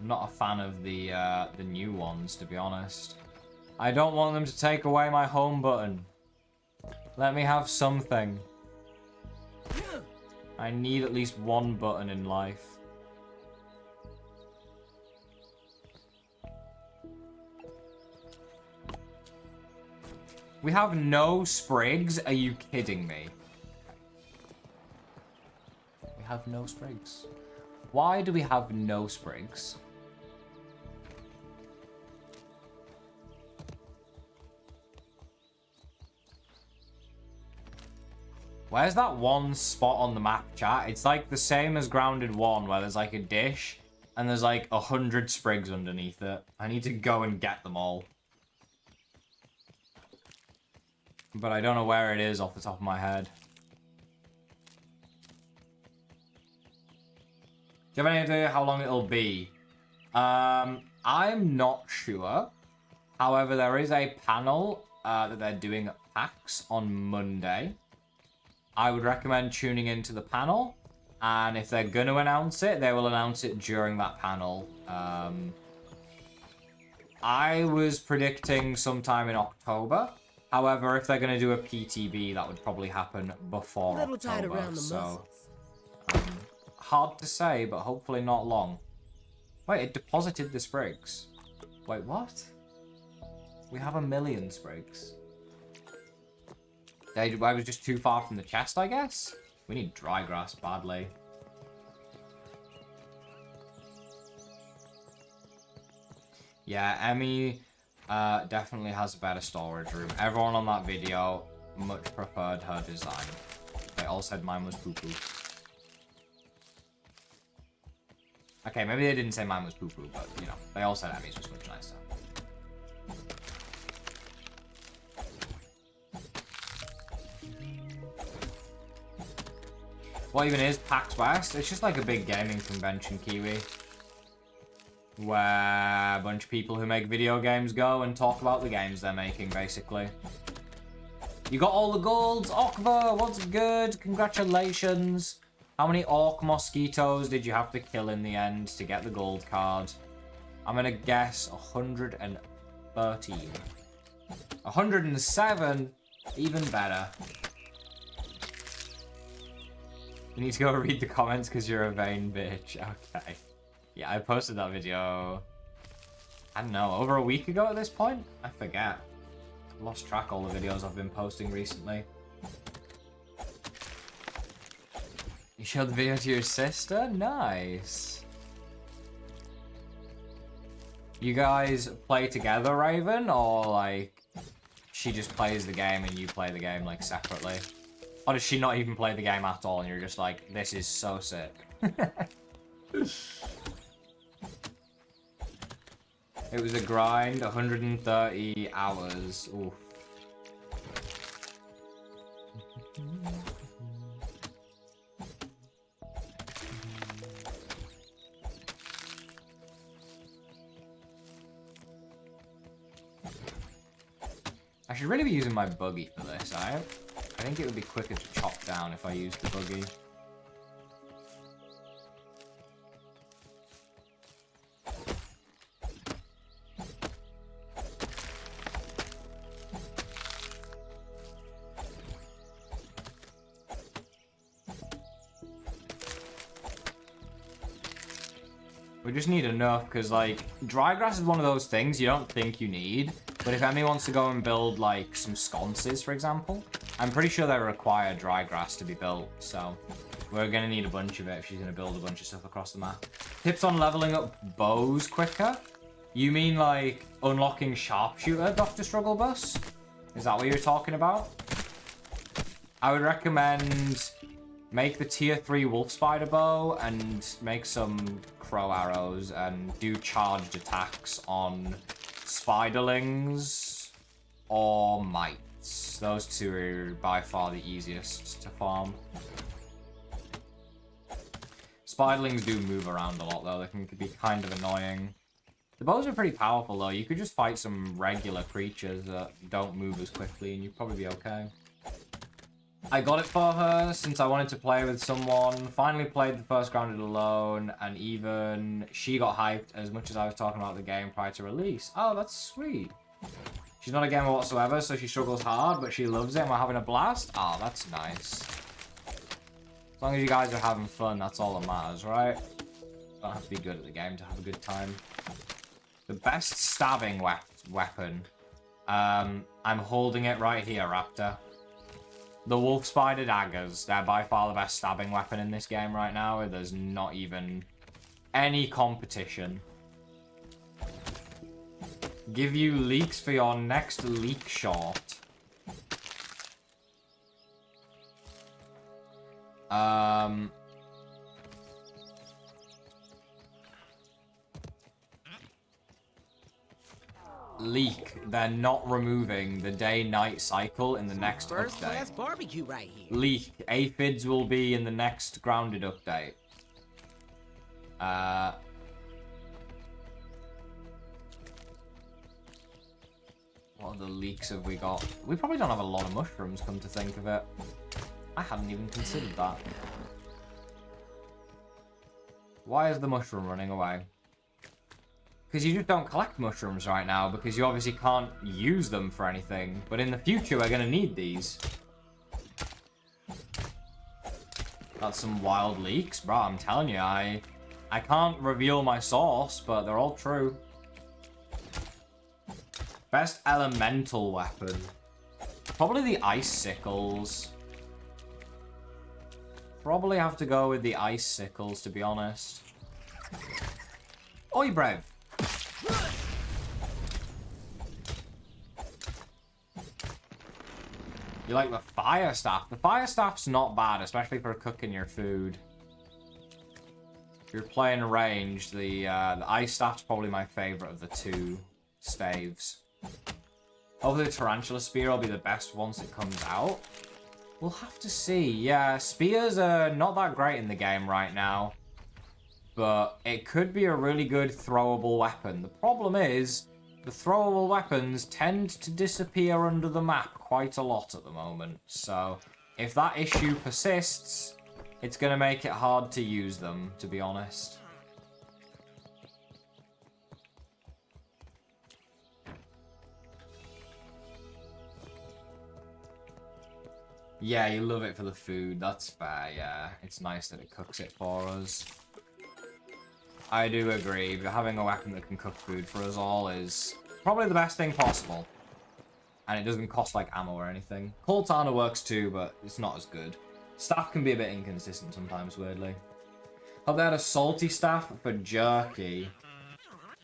I'm not a fan of the new ones, to be honest. I don't want them to take away my home button. Let me have something. I need at least one button in life. We have no sprigs? Are you kidding me? We have no sprigs. Why do we have no sprigs? Where's that one spot on the map, chat? It's like the same as Grounded 1, where there's like a dish, and there's like 100 sprigs underneath it. I need to go and get them all. But I don't know where it is off the top of my head. Do you have any idea how long it'll be? I'm not sure. However, there is a panel that they're doing at PAX on Monday. I would recommend tuning into the panel. And if they're going to announce it, they will announce it during that panel. I was predicting sometime in October. However, if they're going to do a PTB, that would probably happen before Little tight October. around the So, muscles. hard to say, but hopefully not long. Wait, it deposited the sprigs. Wait, what? We have 1 million sprigs. I was just too far from the chest, I guess? We need dry grass badly. Yeah, Emmy definitely has a better storage room. Everyone on that video much preferred her design. They all said mine was poo-poo. Okay, maybe they didn't say mine was poo-poo, but, you know, they all said Emmy's was much nicer. What even is PAX West? It's just like a big gaming convention, Kiwi. Where a bunch of people who make video games go and talk about the games they're making, basically. You got all the golds, Okva, what's good? Congratulations. How many orc mosquitoes did you have to kill in the end to get the gold card? I'm gonna guess 113. 107? Even better. You need to go read the comments because you're a vain bitch. Okay. Yeah, I posted that video, I don't know, over a week ago at this point? I forget. I've lost track all the videos I've been posting recently. You showed the video to your sister? Nice. You guys play together, Raven? Or, like, she just plays the game and you play the game, like, separately? Or does she not even play the game at all and you're just like, this is so sick? It was a grind, 130 hours. Oof. I should really be using my buggy for this. I think it would be quicker to chop down if I used the buggy. We just need enough, because, like, dry grass is one of those things you don't think you need. But if Emmy wants to go and build, like, some sconces, for example, I'm pretty sure they require dry grass to be built. So we're going to need a bunch of it if she's going to build a bunch of stuff across the map. Tips on leveling up bows quicker? You mean, like, unlocking sharpshooter, Dr. Strugglebus? Is that what you're talking about? I would recommend make the tier 3 wolf spider bow and make some crow arrows and do charged attacks on spiderlings or mites. Those two are by far the easiest to farm. Spiderlings do move around a lot though, they can be kind of annoying. The bows are pretty powerful though, you could just fight some regular creatures that don't move as quickly and you'd probably be okay. I got it for her since I wanted to play with someone. Finally played the first grounded alone, and even she got hyped as much as I was talking about the game prior to release. Oh, that's sweet. She's not a gamer whatsoever, so she struggles hard, but she loves it and we're having a blast. Oh, that's nice. As long as you guys are having fun, that's all that matters, right? Don't have to be good at the game to have a good time. The best stabbing weapon. I'm holding it right here, Raptor. The wolf spider daggers, they're by far the best stabbing weapon in this game right now. There's not even any competition. Give you leaks for your next leak short. Leak. They're not removing the day-night cycle in the next First update. class barbecue right here. Leak. Aphids will be in the next grounded update. What other leaks have we got? We probably don't have a lot of mushrooms, come to think of it. I hadn't even considered that. Why is the mushroom running away? Because you just don't collect mushrooms right now, because you obviously can't use them for anything. But in the future, we're going to need these. That's some wild leaks. Bro, I'm telling you, I can't reveal my source, but they're all true. Best elemental weapon. Probably the icicles. Probably have to go with the icicles, to be honest. Oi, Brev. You like the fire staff? The fire staff's not bad, especially for cooking your food. If you're playing ranged, the ice staff's probably my favorite of the two staves. Hopefully the tarantula spear will be the best once it comes out. We'll have to see. Yeah, spears are not that great in the game right now. But it could be a really good throwable weapon. The problem is, the throwable weapons tend to disappear under the map quite a lot at the moment. So, if that issue persists, it's going to make it hard to use them, to be honest. Yeah, you love it for the food. That's fair, yeah. It's nice that it cooks it for us. I do agree. Having a weapon that can cook food for us all is probably the best thing possible. And it doesn't cost, like, ammo or anything. Cortana works too, but it's not as good. Staff can be a bit inconsistent sometimes, weirdly. Hope they had a salty staff for jerky.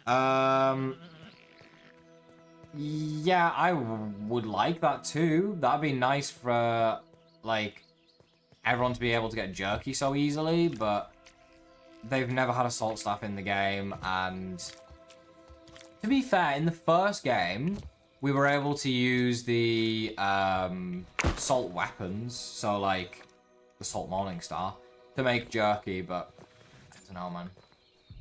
Yeah, I would like that too. That'd be nice for, like, everyone to be able to get jerky so easily, but they've never had a salt staff in the game, and to be fair, in the first game, we were able to use the salt weapons, so like the Salt Morning Star, to make jerky, but I don't know, man.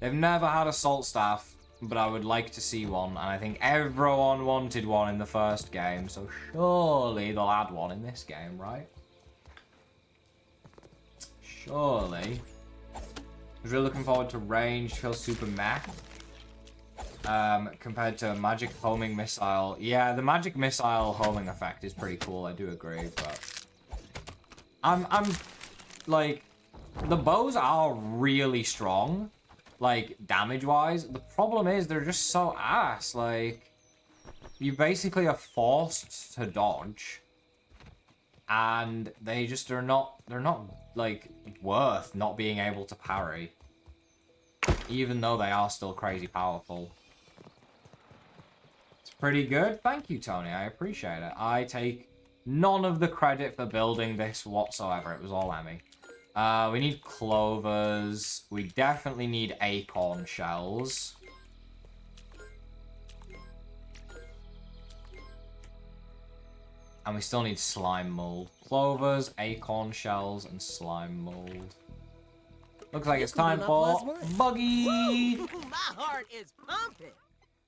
They've never had a salt staff, but I would like to see one, and I think everyone wanted one in the first game, so surely they'll add one in this game, right? Surely. I was really looking forward to range, feels super meh. Compared to a magic homing missile. Yeah, the magic missile homing effect is pretty cool, I do agree, but I'm like, the bows are really strong, like, damage-wise. The problem is they're just so ass, like, you basically are forced to dodge, and they just are not, they're not, like, worth not being able to parry, even though they are still crazy powerful. Pretty good. Thank you, Tony. I appreciate it. I take none of the credit for building this whatsoever. It was all Emmy. We need clovers. We definitely need acorn shells. And we still need slime mold. Clovers, acorn shells, and slime mold. Looks like it's time for Buggy! My heart is pumping.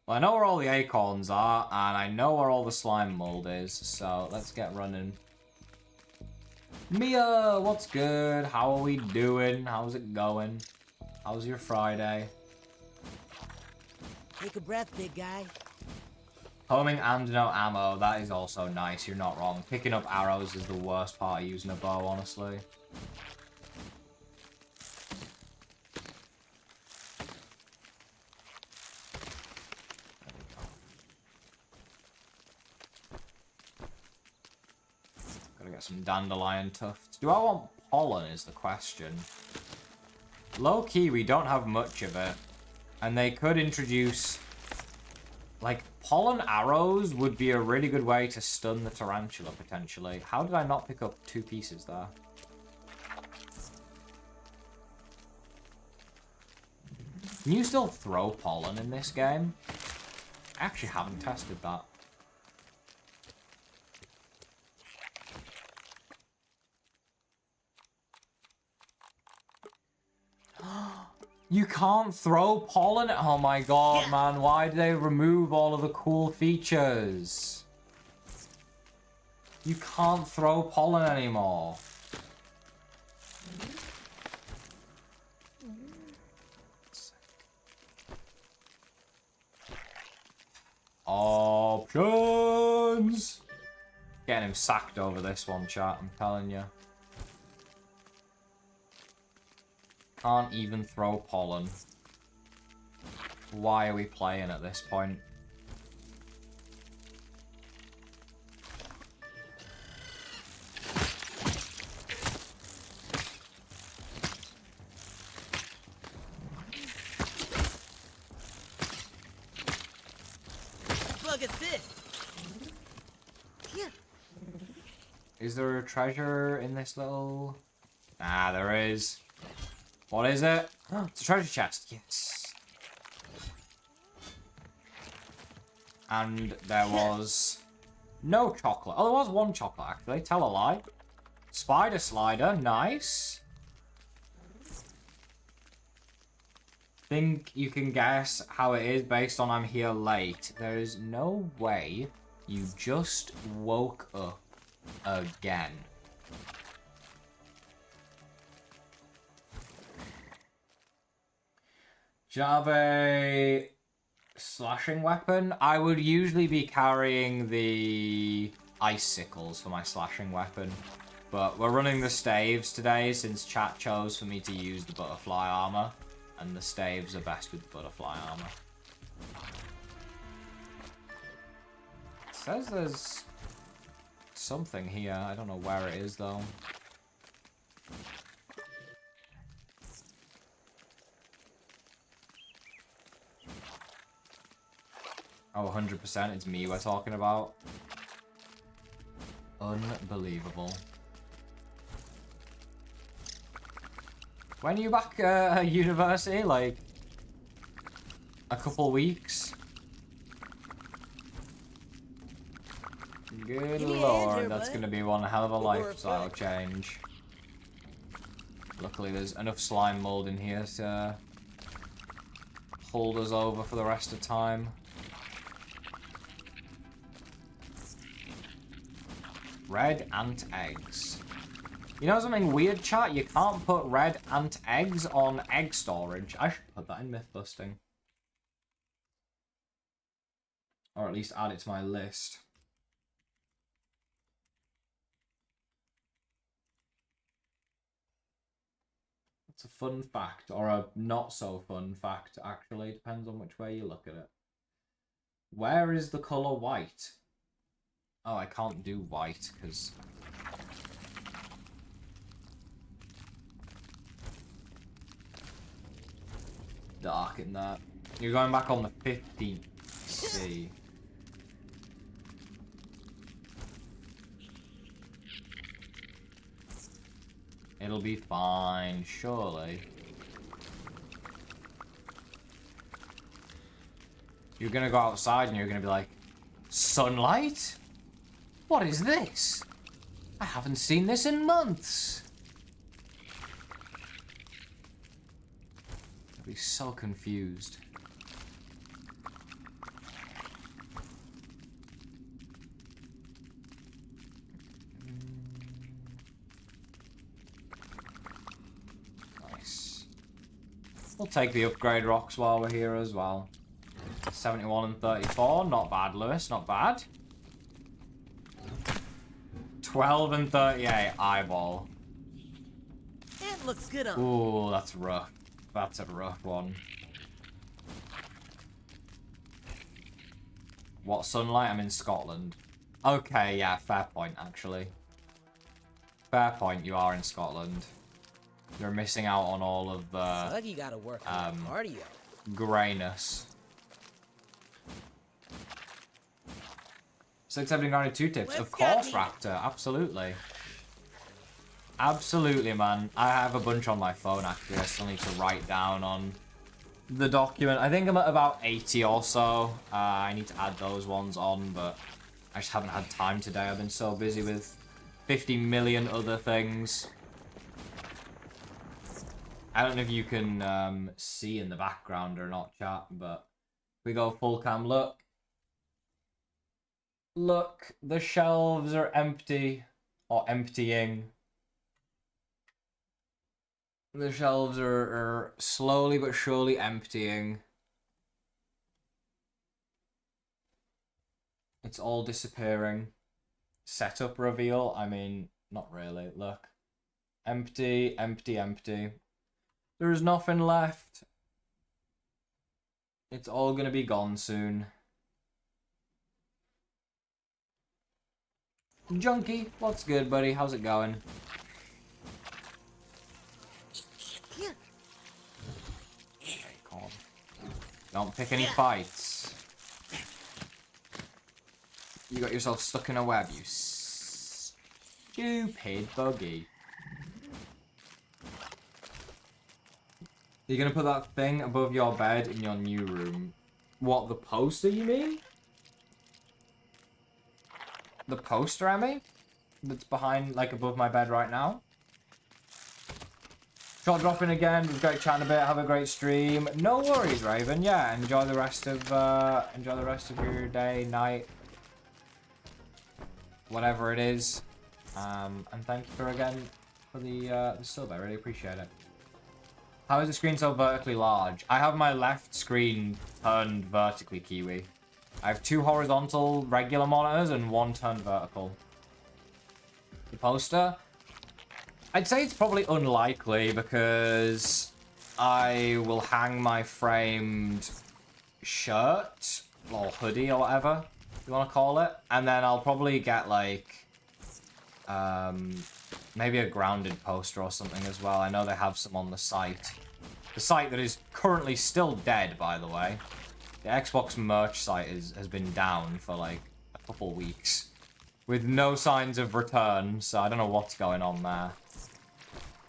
Well, I know where all the acorns are, and I know where all the slime mold is, so let's get running. Mia, what's good? How are we doing? How's it going? How's your Friday? Take a breath, big guy. Homing and no ammo, that is also nice, you're not wrong. Picking up arrows is the worst part of using a bow, honestly. Gotta get some dandelion tufts. Do I want pollen is the question. Low-key, we don't have much of it. And they could introduce... like, pollen arrows would be a really good way to stun the tarantula, potentially. How did I not pick up 2 pieces there? Can you still throw pollen in this game? I actually haven't tested that. You can't throw pollen? Oh my god, man. Why did they remove all of the cool features? You can't throw pollen anymore. Options! Getting him sacked over this one, chat, I'm telling you. Can't even throw pollen. Why are we playing at this point? Bug assist. Is there a treasure in this little... Ah, there is. What is it? Oh, it's a treasure chest. Yes. And there was no chocolate. Oh, there was one chocolate, actually. Tell a lie. Spider slider. Nice. Think you can guess how it is based on I'm here late. There is no way you just woke up again. Do you have a slashing weapon? I would usually be carrying the icicles for my slashing weapon. But we're running the staves today since chat chose for me to use the butterfly armor. And the staves are best with butterfly armor. It says there's something here. I don't know where it is though. Oh, 100% it's me we're talking about. Unbelievable. When are you back at university? Like, a couple weeks? Good Give me a hand lord, here, that's bud. gonna be one hell of a Before it lifestyle breaks. change. Luckily there's enough slime mold in here to hold us over for the rest of time. Red ant eggs. You know something weird, chat? You can't put red ant eggs on egg storage. I should put that in myth busting. Or at least add it to my list. It's a fun fact, or a not so fun fact, actually. Depends on which way you look at it. Where is the colour white? Oh, I can't do white, because... dark in that. You're going back on the 15th. See. It'll be fine, surely. You're gonna go outside and you're gonna be like, sunlight? What is this? I haven't seen this in months. I'll be so confused. Nice. We'll take the upgrade rocks while we're here as well. 71 and 34, not bad, Lewis, not bad. 12 and 38, eyeball. It looks good on. Ooh, that's rough. That's a rough one. What sunlight? I'm in Scotland. Okay, yeah, fair point, actually. Fair point, you are in Scotland. You're missing out on all of the Slug, you gotta work on that cardio. greyness. 670 grounded 2 tips. Of course, Raptor. Absolutely. Absolutely, man. I have a bunch on my phone, actually. I still need to write down on the document. I think I'm at about 80 or so. I need to add those ones on, but I just haven't had time today. I've been so busy with 50 million other things. I don't know if you can see in the background or not, chat, but if we go full cam, look. Look, the shelves are empty, or emptying. The shelves are slowly but surely emptying. It's all disappearing. Setup reveal, I mean, not really, look. Empty, empty, empty. There's nothing left. It's all gonna be gone soon. Junkie, what's good, buddy? How's it going? Okay, calm. Don't pick any fights. You got yourself stuck in a web, you stupid buggy. You're gonna put that thing above your bed in your new room. What, the poster, you mean? The poster, Emmy? That's behind, like, above my bed right now? Shot dropping again. We've got chatting a bit. Have a great stream. No worries, Raven. Yeah, enjoy the rest of your day, night, whatever it is. And thank you for the sub. I really appreciate it. How is the screen so vertically large? I have my left screen turned vertically, Kiwi. I have 2 horizontal regular monitors and 1 turned vertical. The poster? I'd say it's probably unlikely because I will hang my framed shirt or hoodie or whatever you want to call it, and then I'll probably get like maybe a grounded poster or something as well. I know they have some on the site. The site that is currently still dead, by the way. The Xbox merch site has been down for like a couple weeks with no signs of return, so I don't know what's going on there.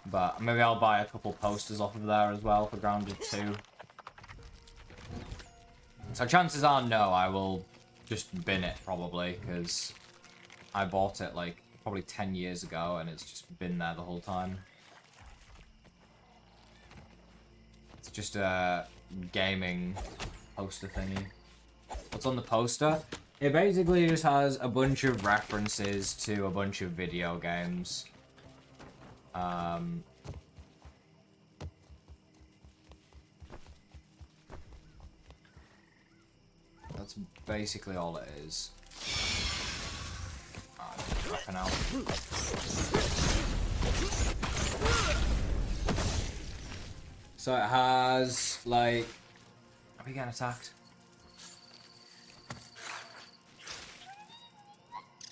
But maybe I'll buy a couple posters off of there as well for Grounded 2. So chances are no, I will just bin it probably, because I bought it like probably 10 years ago and it's just been there the whole time. It's just a gaming poster thingy. What's on the poster? It basically just has a bunch of references to a bunch of video games. That's basically all it is. Fucking hell. So it has, like... Are we getting attacked?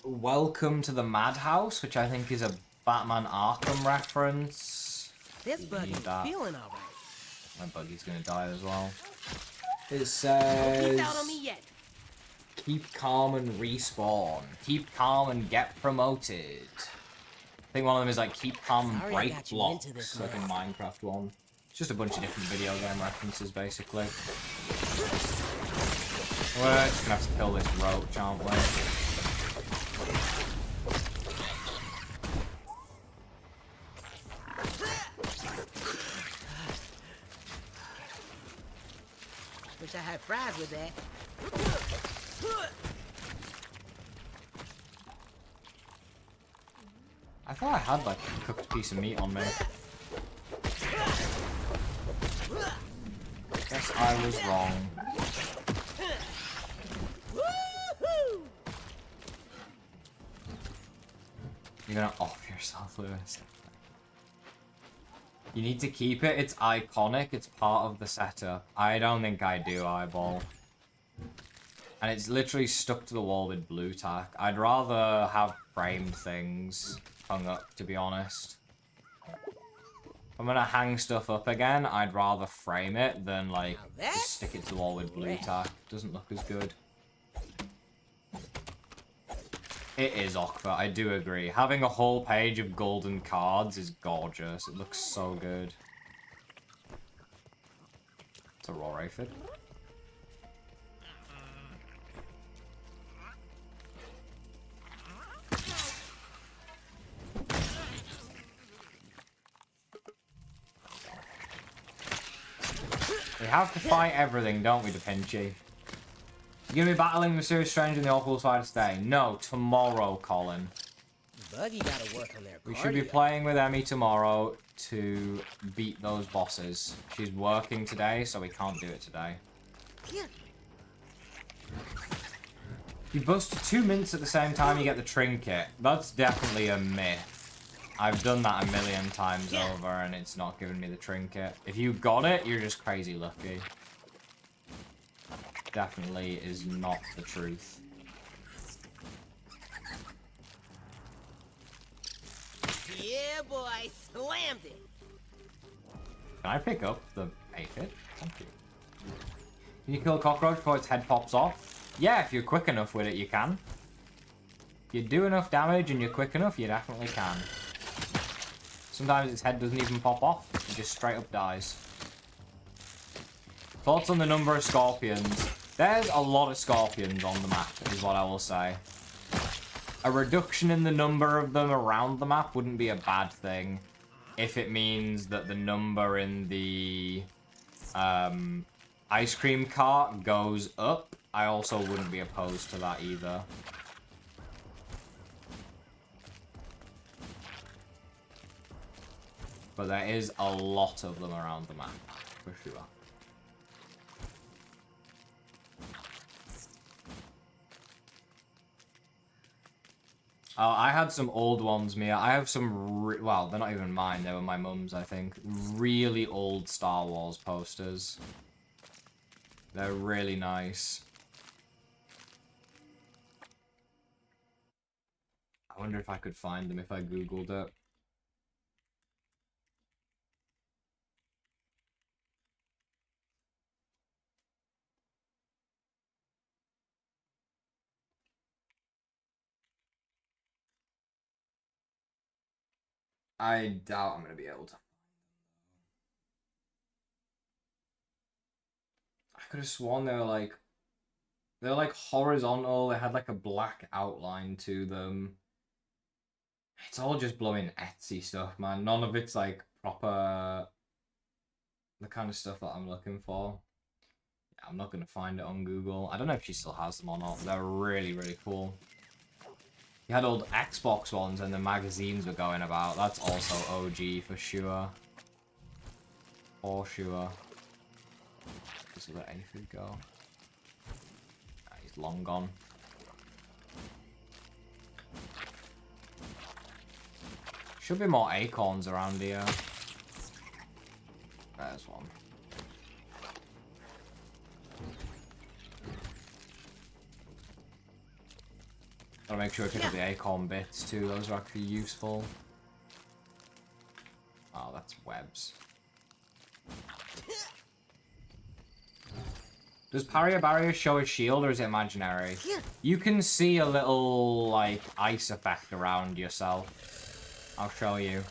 Welcome to the Madhouse, which I think is a Batman Arkham reference. This buggy's feeling alright. My buggy's gonna die as well. It He's says... out on me yet. Keep calm and respawn. Keep calm and get promoted. I think one of them is like keep calm and Sorry I break got you blocks, into this like a Minecraft one. It's just a bunch of different video game references, basically. We're just gonna have to kill this roach, aren't we? Wish I had fries with that. I thought I had like a cooked piece of meat on me. Guess I was wrong. You're gonna off yourself, Lewis. You need to keep it. It's iconic. It's part of the setup. I don't think I do, Eyeball. And it's literally stuck to the wall with blue tack. I'd rather have framed things hung up, to be honest. If I'm gonna hang stuff up again, I'd rather frame it than, like, just stick it to the wall with blue tack. Doesn't look as good. It is Okva, I do agree. Having a whole page of golden cards is gorgeous. It looks so good. It's a raw aphid. We have to fight everything, don't we, Da Pinchy? You're gonna be battling Mysterious Stranger in the Awful Side today? No, tomorrow, Colin. Buggy gotta work on their cardio. We should be playing with Emmy tomorrow to beat those bosses. She's working today, so we can't do it today. Yeah. You bust 2 mints at the same time you get the trinket. That's definitely a myth. I've done that a million times over and it's not giving me the trinket. If you got it, you're just crazy lucky. Definitely is not the truth. Yeah, boy, slammed it. Can I pick up the aphid? Thank you. Can you kill a cockroach before its head pops off? Yeah, if you're quick enough with it, you can. If you do enough damage and you're quick enough, you definitely can. Sometimes its head doesn't even pop off. It just straight up dies. Thoughts on the number of scorpions? There's a lot of scorpions on the map, is what I will say. A reduction in the number of them around the map wouldn't be a bad thing if it means that the number in the ice cream cart goes up. I also wouldn't be opposed to that either. But there is a lot of them around the map, for sure. Oh, I had some old ones, Mia. I have some, well, they're not even mine. They were my mum's, I think. Really old Star Wars posters. They're really nice. I wonder if I could find them if I Googled it. I doubt I'm going to be able to. I could have sworn they were like horizontal. They had like a black outline to them. It's all just blowing Etsy stuff, man. None of it's like proper, the kind of stuff that I'm looking for. Yeah, I'm not going to find it on Google. I don't know if she still has them or not. They're really, really cool. You had old Xbox ones and the magazines were going about. That's also OG for sure. For sure. Just let any food go. Nah, he's long gone. Should be more acorns around here. There's one. Gotta make sure I pick up the acorn bits too, those are actually useful. Oh, that's webs. Does Barrier Barrier show a shield or is it imaginary? You can see a little, like, ice effect around yourself. I'll show you.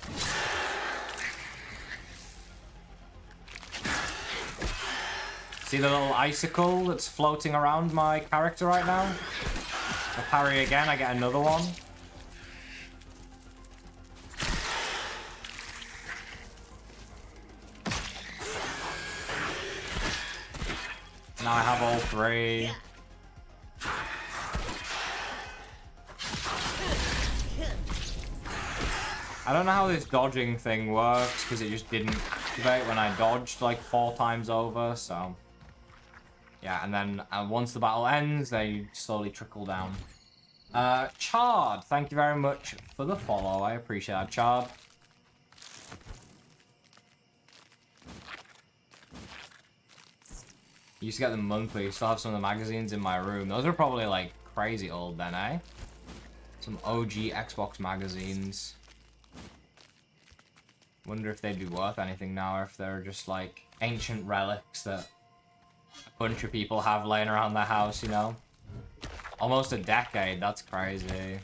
See the little icicle that's floating around my character right now? I parry again, I get another one. Now I have all three. I don't know how this dodging thing works, because it just didn't activate when I dodged like 4 times over, so... Yeah, and then once the battle ends, they slowly trickle down. Chard, thank you very much for the follow. I appreciate that, Chard. Used to get them monthly. Still have some of the magazines in my room. Those are probably like crazy old then, eh? Some OG Xbox magazines. Wonder if they'd be worth anything now, or if they're just like ancient relics that a bunch of people have laying around their house, you know? Almost a decade, that's crazy.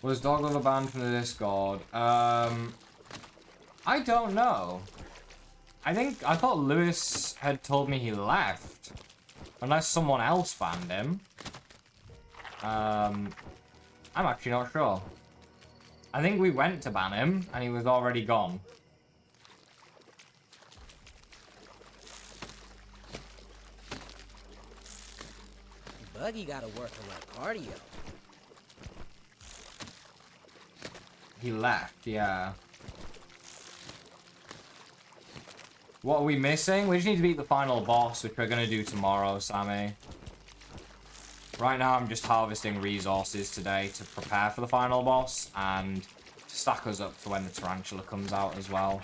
Was Doglover banned from the Discord? I don't know. I thought Lewis had told me he left. Unless someone else banned him. I'm actually not sure. I think we went to ban him, and he was already gone. Buggy gotta work on that cardio. He left, yeah. What are we missing? We just need to beat the final boss, which we're going to do tomorrow, Sammy. Right now, I'm just harvesting resources today to prepare for the final boss, and to stack us up for when the tarantula comes out as well.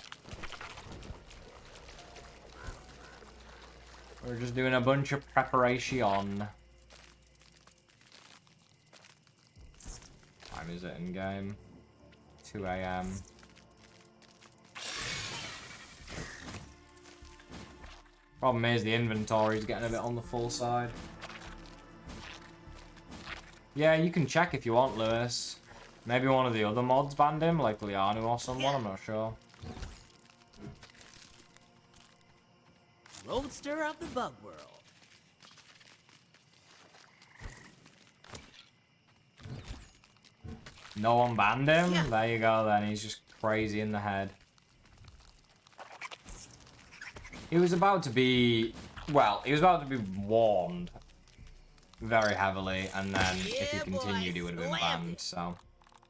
We're just doing a bunch of preparation. What time is it in game? 2 AM. Problem is the inventory is getting a bit on the full side. Yeah, you can check if you want, Lewis. Maybe one of the other mods banned him, like Lianu or someone, I'm not sure. Roadster of the bug world. No one banned him? Yeah. There you go then, he's just crazy in the head. He was about to be... Well, he was about to be warned very heavily, and then if he continued, he would have been banned, so...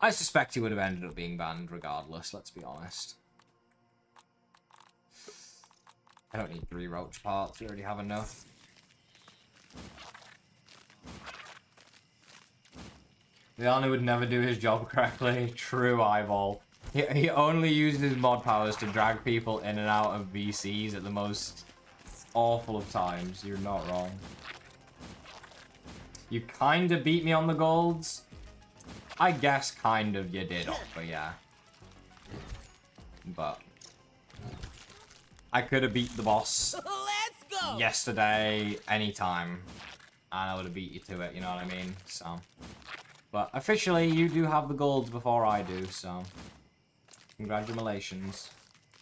I suspect he would have ended up being banned regardless, let's be honest. I don't need 3 roach parts, we already have enough. The Arnie would never do his job correctly. True, eyeball. He only uses his mod powers to drag people in and out of VCs at the most awful of times. You're not wrong. You kind of beat me on the golds. I guess kind of you did, but yeah. But I could have beat the boss Let's go! yesterday, anytime. And I would have beat you to it, you know what I mean? So... But officially, you do have the golds before I do, so... Congratulations.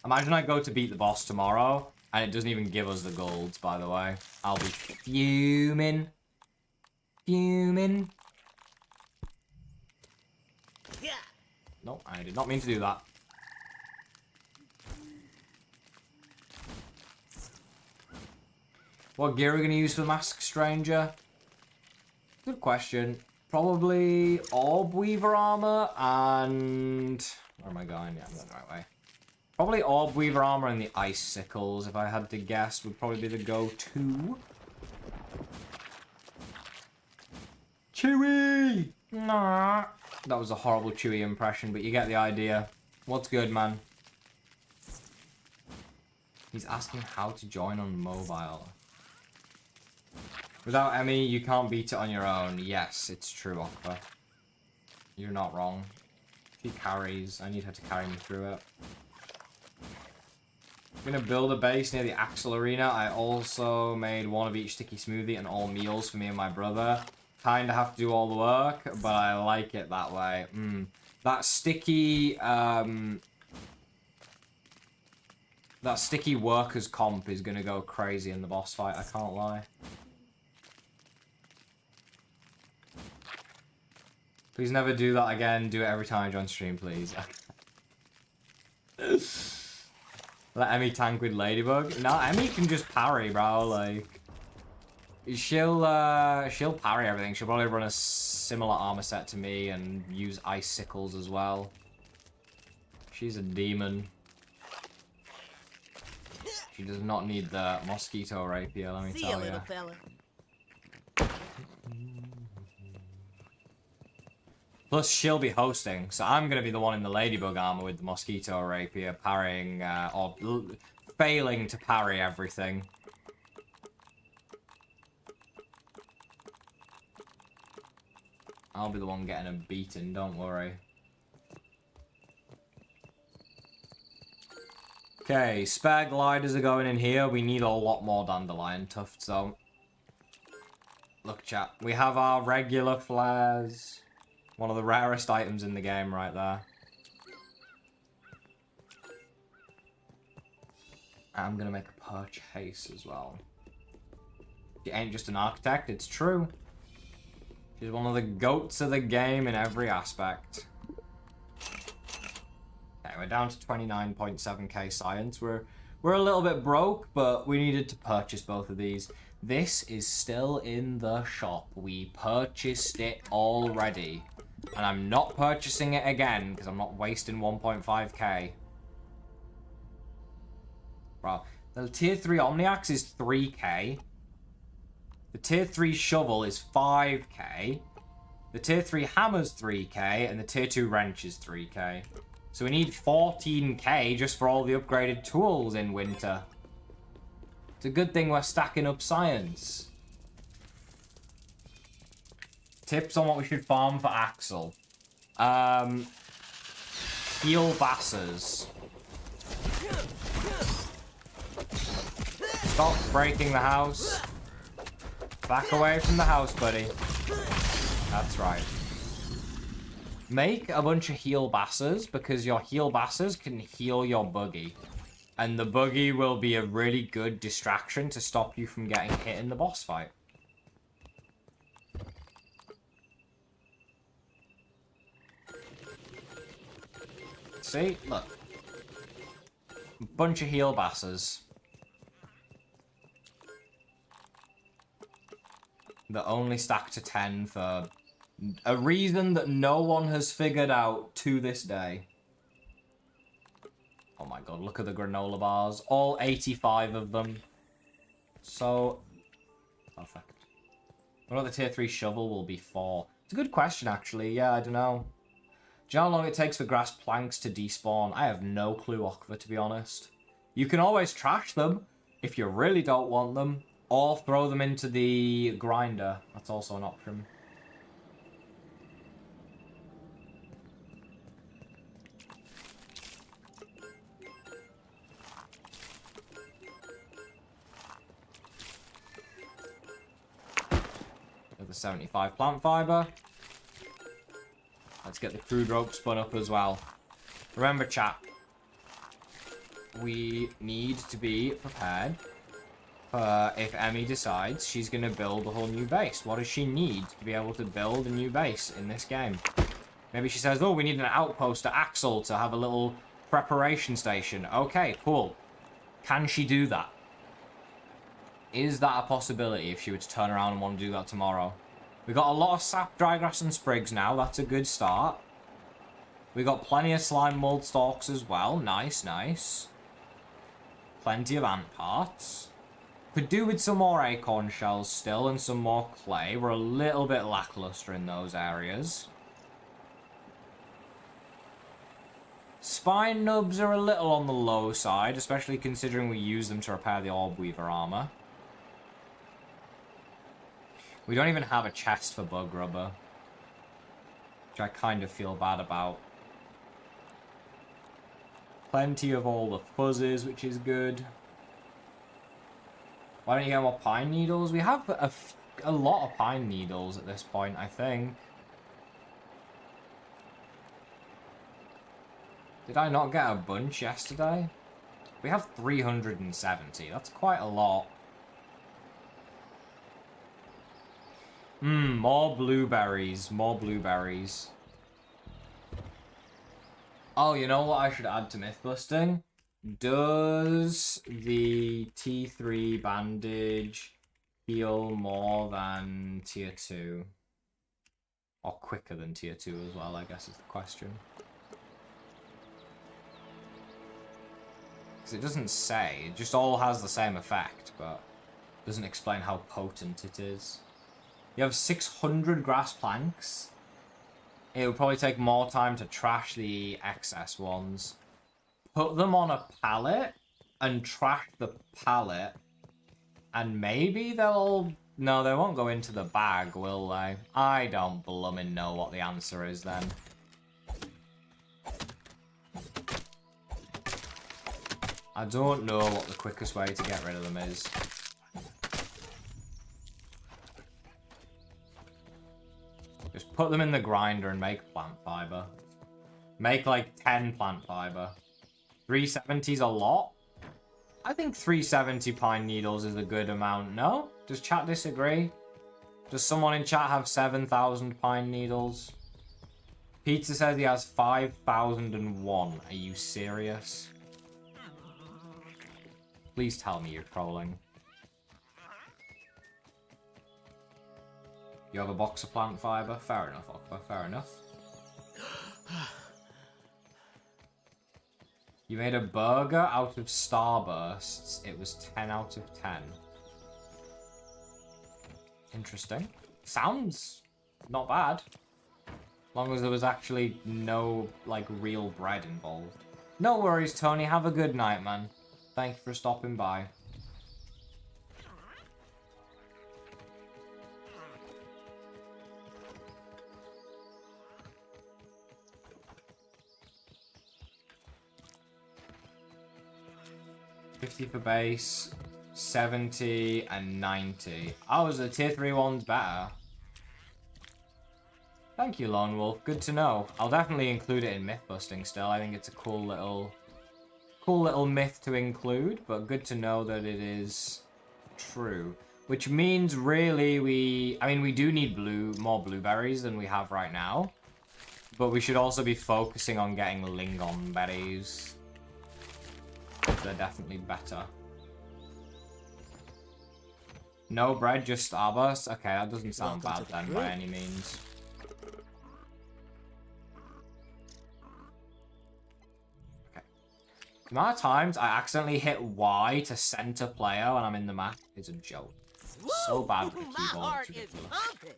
Imagine I go to beat the boss tomorrow, and it doesn't even give us the golds, by the way. I'll be fuming. Fuming. Nope, I did not mean to do that. What gear are we going to use for the Masked Stranger? Good question. Probably Orb Weaver armor and... Where am I going? Yeah, I'm going the right way. Probably Orb Weaver armor and the Icicles, if I had to guess, would probably be the go-to. Chewie! Nah. That was a horrible Chewie impression, but you get the idea. What's good, man? He's asking how to join on mobile. Without Emmy, you can't beat it on your own. Yes, it's true, Aqua. You're not wrong. She carries. I need her to carry me through it. I'm gonna build a base near the Axel Arena. I also made one of each sticky smoothie and all meals for me and my brother. Kinda have to do all the work, but I like it that way. That sticky, that sticky workers comp is gonna go crazy in the boss fight, I can't lie. Please never do that again. Do it every time I join stream, please. Let Emmy tank with Ladybug. No, Emmy can just parry, bro. Like, she'll parry everything. She'll probably run a similar armor set to me and use icicles as well. She's a demon. She does not need the mosquito rapier, let me See tell you, you. little fella. Plus, she'll be hosting, so I'm going to be the one in the Ladybug armor with the Mosquito Rapier parrying, or failing to parry everything. I'll be the one getting him beaten, don't worry. Okay, spare gliders are going in here. We need a lot more dandelion tufts, though. Look, chat, we have our regular flares. One of the rarest items in the game right there. I'm gonna make a perch haste as well. She ain't just an architect, it's true. She's one of the goats of the game in every aspect. Okay, we're down to 29.7k science. We're a little bit broke, but we needed to purchase both of these. This is still in the shop. We purchased it already. And I'm not purchasing it again, because I'm not wasting 1.5k. Bro, the tier 3 Omniax is 3k. The tier 3 shovel is 5k. The tier 3 hammer's 3k, and the tier 2 wrench is 3k. So we need 14k just for all the upgraded tools in winter. It's a good thing we're stacking up science. Tips on what we should farm for Axel. Heal basses. Stop breaking the house. Back away from the house, buddy. That's right. Make a bunch of heal basses, because your heal basses can heal your buggy. And the buggy will be a really good distraction to stop you from getting hit in the boss fight. See? Look. Bunch of heal basses. that only stack to 10 for a reason that no one has figured out to this day. Oh my god, look at the granola bars. All 85 of them. So perfect. What about the tier 3 shovel will be for? It's a good question, actually. Yeah, I don't know. Do you know how long it takes for grass planks to despawn? I have no clue, Okva, to be honest. You can always trash them if you really don't want them, or throw them into the grinder. That's also an option. The 75 plant fiber. Let's get the crude rope spun up as well. Remember, chat, we need to be prepared for if Emmy decides she's going to build a whole new base. What does she need to be able to build a new base in this game? Maybe she says, oh, we need an outpost at Axel to have a little preparation station. Okay, cool. Can she do that? Is that a possibility if she were to turn around and want to do that tomorrow? We got a lot of sap, drygrass, and sprigs now. That's a good start. We got plenty of slime mold stalks as well. Nice, nice. Plenty of ant parts. Could do with some more acorn shells still and some more clay. We're a little bit lackluster in those areas. Spine nubs are a little on the low side, especially considering we use them to repair the orb weaver armor. We don't even have a chest for bug rubber, which I kind of feel bad about. Plenty of all the fuzzes, which is good. Why don't you get more pine needles? We have a lot of pine needles at this point, I think. Did I not get a bunch yesterday? We have 370. That's quite a lot. More blueberries. More blueberries. Oh, you know what I should add to myth busting? Does the T3 bandage heal more than tier 2? Or quicker than tier 2 as well, I guess is the question. Because it doesn't say. It just all has the same effect, but doesn't explain how potent it is. You have 600 grass planks. It would probably take more time to trash the excess ones. Put them on a pallet and trash the pallet. And maybe they'll... No, they won't go into the bag, will they? I don't bloomin' know what the answer is then. I don't know what the quickest way to get rid of them is. Just put them in the grinder and make plant fiber. Make like 10 plant fiber. 370's a lot. I think 370 pine needles is a good amount. No? Does chat disagree? Does someone in chat have 7,000 pine needles? Pizza says he has 5,001. Are you serious? Please tell me you're trolling. You have a box of plant fiber? Fair enough, Okpa, fair enough. You made a burger out of starbursts. It was 10 out of 10. Interesting. Sounds not bad. As long as there was actually no, like, real bread involved. No worries, Tony. Have a good night, man. Thank you for stopping by. $50 for base, 70 and 90. Oh, so the tier 3 one's better. Thank you, Lone Wolf. Good to know. I'll definitely include it in myth busting still. I think it's a cool little myth to include, but good to know that it is true. Which means really we do need more blueberries than we have right now. But we should also be focusing on getting lingon berries. They're definitely better. No bread, just Starburst? Okay, that doesn't sound Welcome bad to the then group. by any means. Okay. The amount of times I accidentally hit Y to center player when I'm in the map is a joke. So bad with the My keyboard, heart it's is ridiculous. pumping.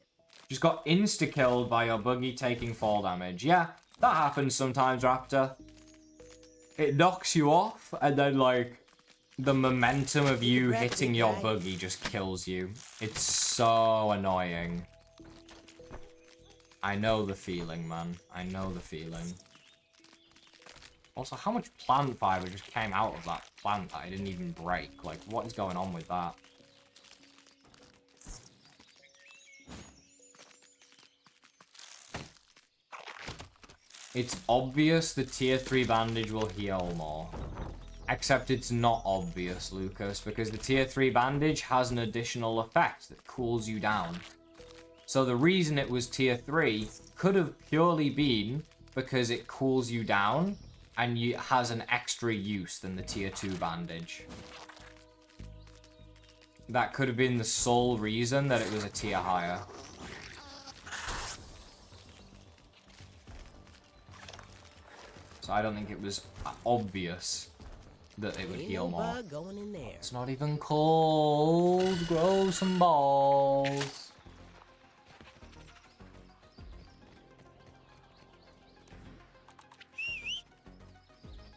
Just got insta-killed by your buggy taking fall damage. Yeah, that happens sometimes, Raptor. It knocks you off, and then, like, the momentum of you wreck, hitting big your guy. buggy just kills you. It's so annoying. I know the feeling, man. I know the feeling. Also, how much plant fiber just came out of that plant that I didn't even break? Like, what is going on with that? It's obvious the tier 3 bandage will heal more. Except it's not obvious, Lucas, because the tier 3 bandage has an additional effect that cools you down. So the reason it was tier 3 could have purely been because it cools you down and it has an extra use than the tier 2 bandage. That could have been the sole reason that it was a tier higher. So I don't think it was obvious that it would Ain't heal no more. bug going in there. It's not even cold. Grow some balls.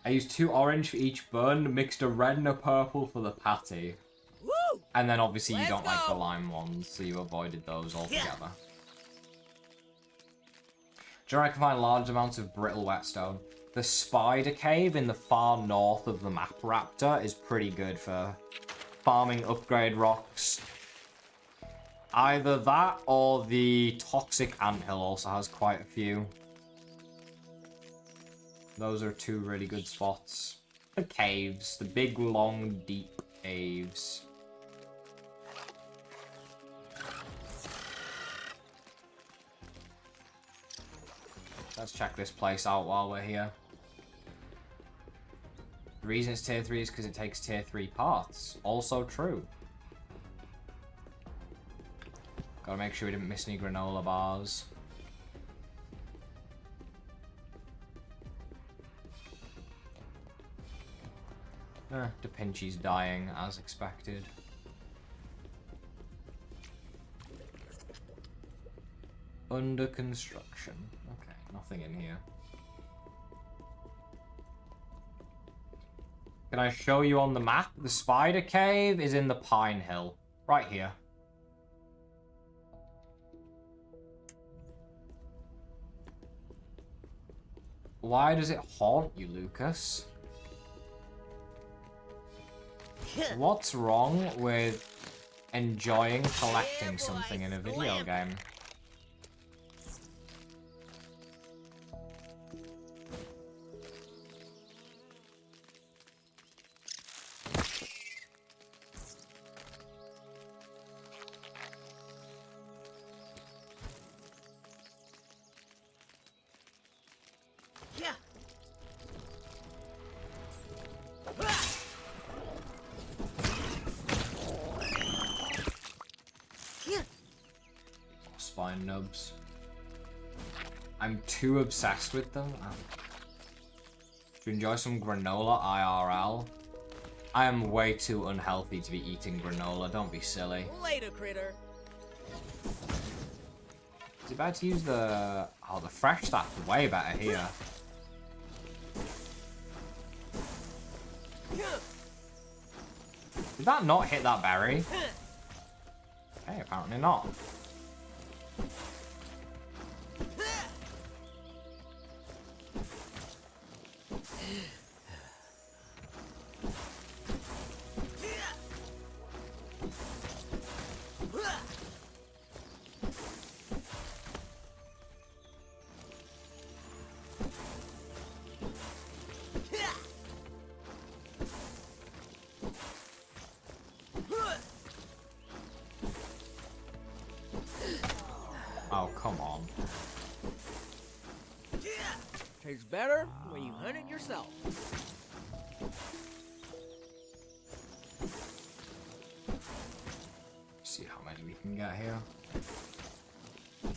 I used 2 orange for each bun, mixed a red and a purple for the patty. Woo! And then obviously you Let's don't like the go. lime ones, so you avoided those altogether. Do you know where I can find large amounts of brittle whetstone? The spider cave in the far north of the map, Raptor, is pretty good for farming upgrade rocks. Either that or the toxic anthill also has quite a few. Those are 2 really good spots. The caves, the big, long, deep caves. Let's check this place out while we're here. The reason it's tier 3 is because it takes tier 3 paths. Also true. Gotta make sure we didn't miss any granola bars. Da Pinchy's dying, as expected. Under construction. Okay, nothing in here. Can I show you on the map? The spider cave is in the Pine Hill. Right here. Why does it haunt you, Lucas? What's wrong with enjoying collecting something in a video game? Yeah. Spine nubs. I'm too obsessed with them. To enjoy some granola IRL. I am way too unhealthy to be eating granola. Don't be silly. Later, critter. Is it better to use the... Oh, the fresh stuff is way better here. Did that not hit that berry? Okay, apparently not. Oh, come on. Tastes better when you hunt it yourself. can get here. There's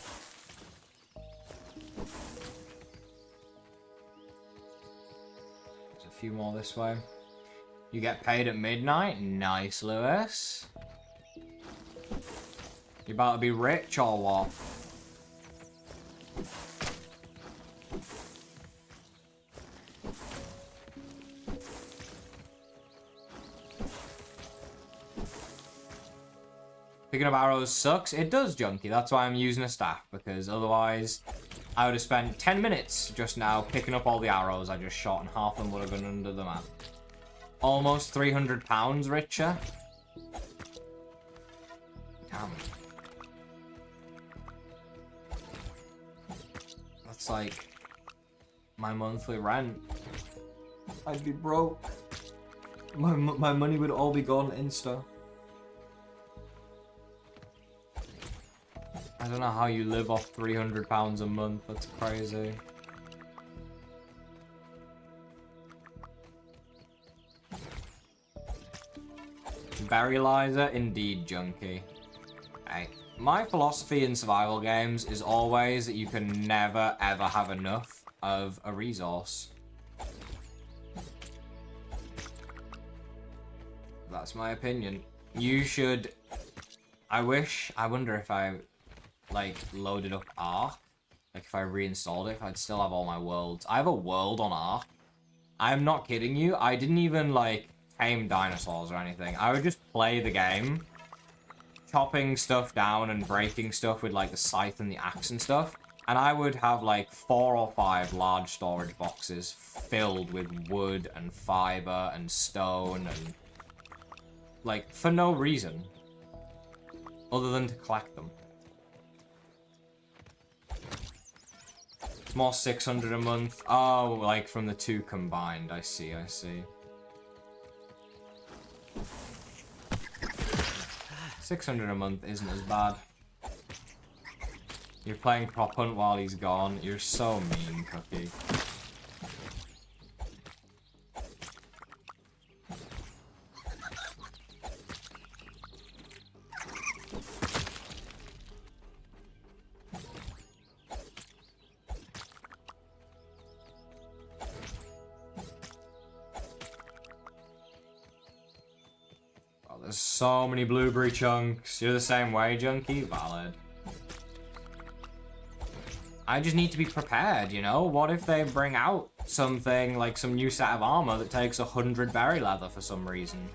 a few more this way. You get paid at midnight? Nice, Lewis. You about to be rich or what? Picking up arrows sucks. It does, Junkie. That's why I'm using a staff, because otherwise I would have spent 10 minutes just now picking up all the arrows I just shot, and half of them would have gone under the map. Almost 300 pounds richer. Damn. That's like my monthly rent. I'd be broke. My money would all be gone insta. I don't know how you live off 300 pounds a month. That's crazy. Berrylizer, indeed, Junkie. Hey, my philosophy in survival games is always that you can never ever have enough of a resource. That's my opinion. You should... I wonder if I, like, loaded up Ark. Like, if I reinstalled it, if I'd still have all my worlds. I have a world on Ark. I'm not kidding you. I didn't even, like, tame dinosaurs or anything. I would just play the game, chopping stuff down and breaking stuff with, like, the scythe and the axe and stuff. And I would have, like, 4 or 5 large storage boxes filled with wood and fiber and stone and... like, for no reason. Other than to collect them. More 600 a month. Oh, like from the two combined. I see, I see. 600 a month isn't as bad. You're playing Prop Hunt while he's gone. You're so mean, Cookie. There's so many blueberry chunks. You're the same way, Junkie? Valid. I just need to be prepared, you know? What if they bring out something, like some new set of armor that takes 100 berry leather for some reason?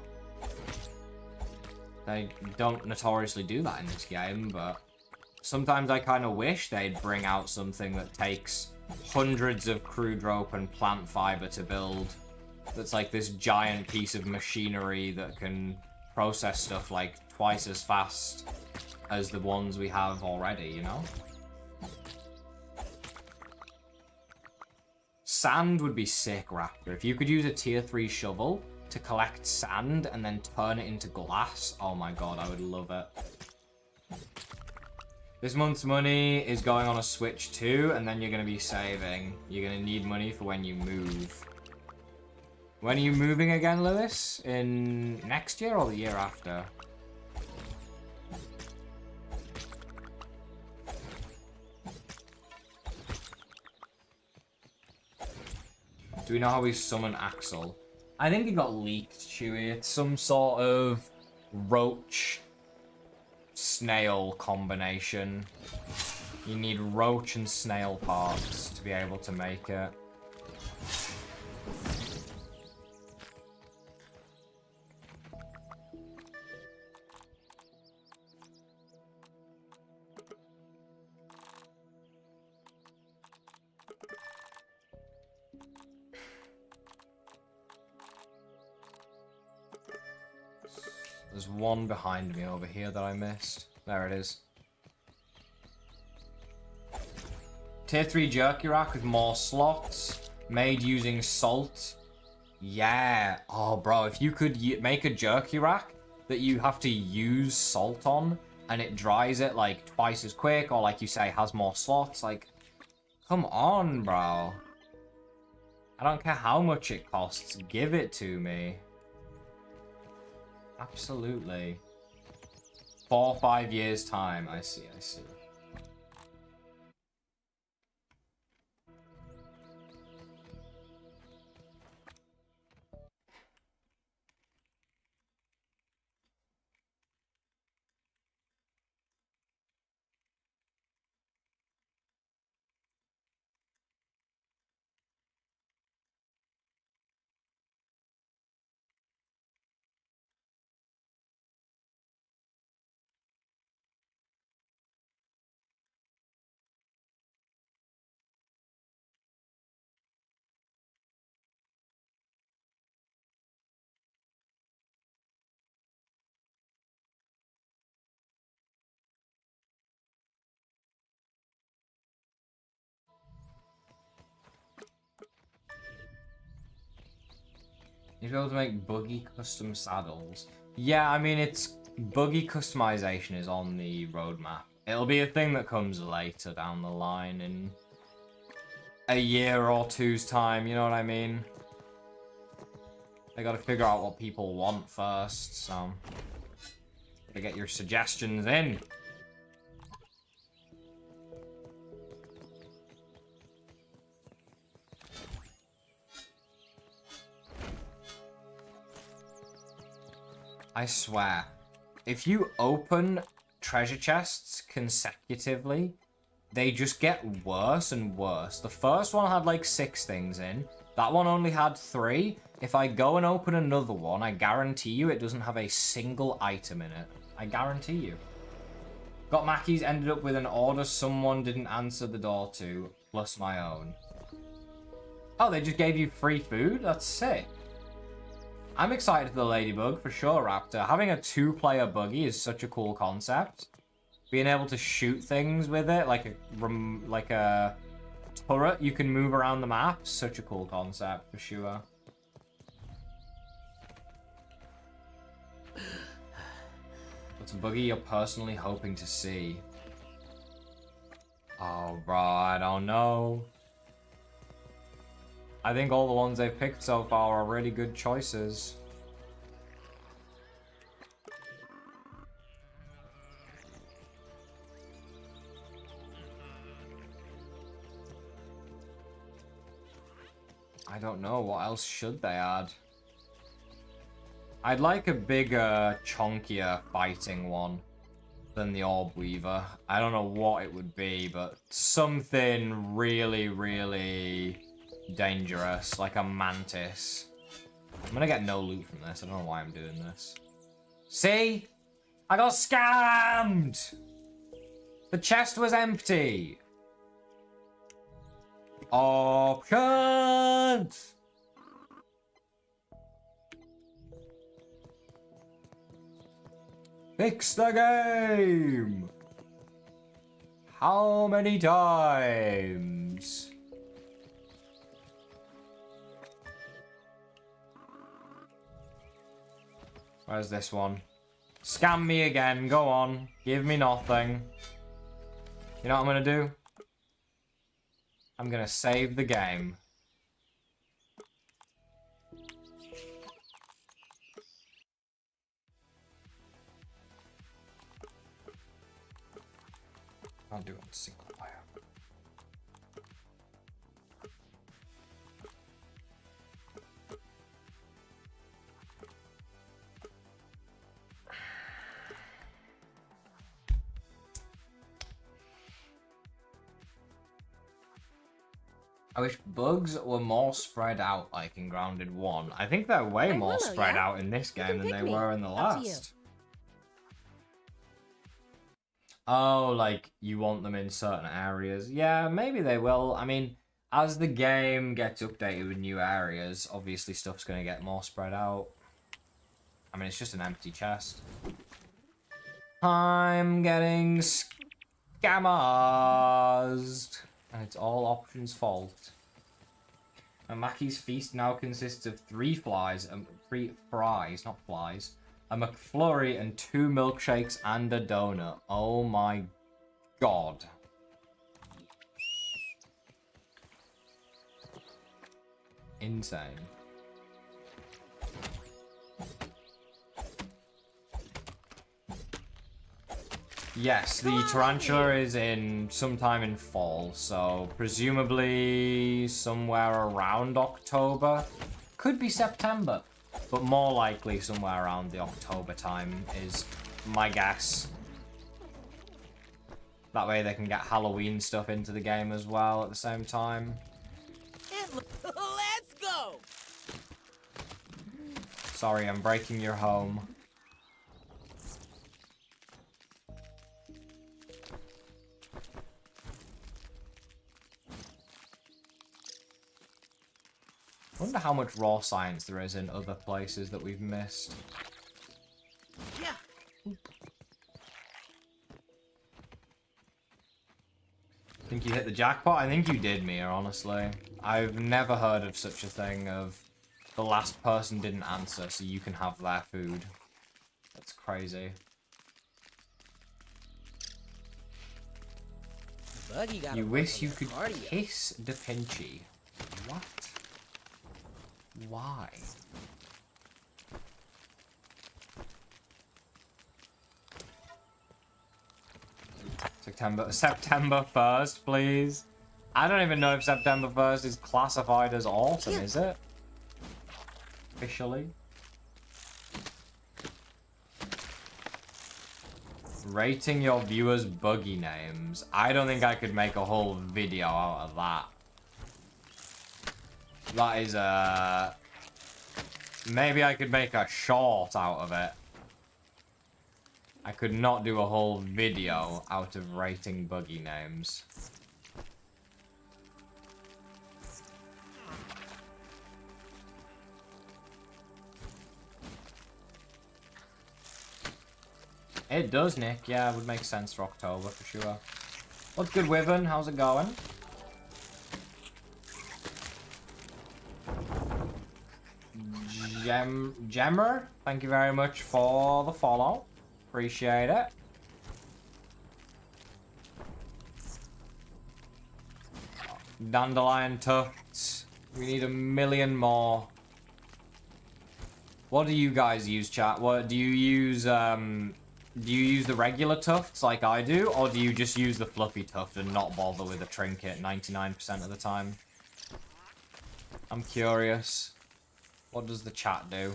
They don't notoriously do that in this game, but sometimes I kind of wish they'd bring out something that takes hundreds of crude rope and plant fiber to build. That's like this giant piece of machinery that can process stuff like twice as fast as the ones we have already, you know? Sand would be sick, Raptor. If you could use a tier 3 shovel to collect sand and then turn it into glass, oh my god, I would love it. This month's money is going on a Switch too, and then you're going to be saving. You're going to need money for when you move. When are you moving again, Lewis? In next year or the year after? Do we know how we summon Axel? I think it got leaked, Chewie. It's some sort of roach snail combination. You need roach and snail parts to be able to make it. There's one behind me over here that I missed. There it is. Tier 3 jerky rack with more slots. Made using salt. Yeah. Oh, bro, if you could make a jerky rack that you have to use salt on and it dries it like twice as quick, or like you say, has more slots, like, come on, bro. I don't care how much it costs. Give it to me. Absolutely. 4 or 5 years time. I see, I see. You'd be able to make buggy custom saddles. Yeah, I mean, it's buggy customization is on the roadmap. It'll be a thing that comes later down the line in a year or two's time, you know what I mean? They gotta figure out what people want first, so... Gotta get your suggestions in. I swear, if you open treasure chests consecutively, they just get worse and worse. The first one had like 6 things in. That one only had 3. If I go and open another one, I guarantee you it doesn't have a single item in it. I guarantee you. Got Mackey's, ended up with an order someone didn't answer the door to, plus my own. Oh, they just gave you free food? That's sick. I'm excited for the Ladybug, for sure, Raptor. Having a 2-player buggy is such a cool concept. Being able to shoot things with it, like a turret you can move around the map, such a cool concept, for sure. What's a buggy you're personally hoping to see? Oh, bro, I don't know. I think all the ones they've picked so far are really good choices. I don't know, what else should they add? I'd like a bigger, chunkier fighting one than the Orb Weaver. I don't know what it would be, but something really, really dangerous, like a mantis. I'm gonna get no loot from this. I don't know why I'm doing this. See? I got scammed! The chest was empty! Options! Fix the game! How many times? Where's this one? Scam me again, go on. Give me nothing. You know what I'm gonna do? I'm gonna save the game. I'll do it on single player. I wish bugs were more spread out like in Grounded 1. I think they're way more spread out in this game than they were in the last. Oh, like, you want them in certain areas. Yeah, maybe they will. I mean, as the game gets updated with new areas, obviously stuff's going to get more spread out. I mean, it's just an empty chest. I'm getting scammers. And it's all Option's fault. And Mackey's feast now consists of 3 fries, 3 fries, not flies. A McFlurry and 2 milkshakes and a donut. Oh my god. Insane. Yes, the tarantula is in sometime in fall, so presumably somewhere around October. Could be September, but more likely somewhere around the October time is my guess. That way they can get Halloween stuff into the game as well at the same time. Let's go! Sorry, I'm breaking your home. I wonder how much raw science there is in other places that we've missed. Yeah. Think you hit the jackpot? I think you did, Mia, honestly. I've never heard of such a thing of the last person didn't answer, so you can have their food. That's crazy. Buggy got You wish you could kiss Da Vinci. What? Why? September 1st, please. I don't even know if September 1st is classified as autumn, is it? Officially. Rating your viewers' buggy names. I don't think I could make a whole video out of that. That is a... Maybe I could make a short out of it. I could not do a whole video out of rating buggy names. It does, Nick. Yeah, it would make sense for October for sure. What's good, Wyvern? How's it going? Gemmer, thank you very much for the follow. Appreciate it. Dandelion tufts. We need 1 million more. What do you guys use, chat? What do you use? Do you use the regular tufts like I do, or do you just use the fluffy tuft and not bother with a trinket 99% of the time? I'm curious. What does the chat do?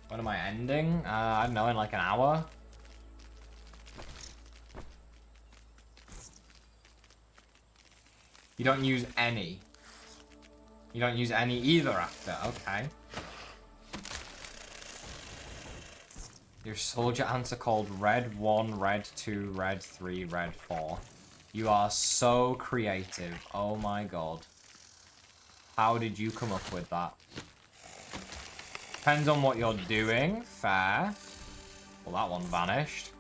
When am I ending? I don't know, in like an hour? You don't use any. You don't use any either after, okay. Your soldier ants are called Red 1, Red 2, Red 3, Red 4. You are so creative. Oh my god. How did you come up with that? Depends on what you're doing. Fair. Well, that one vanished.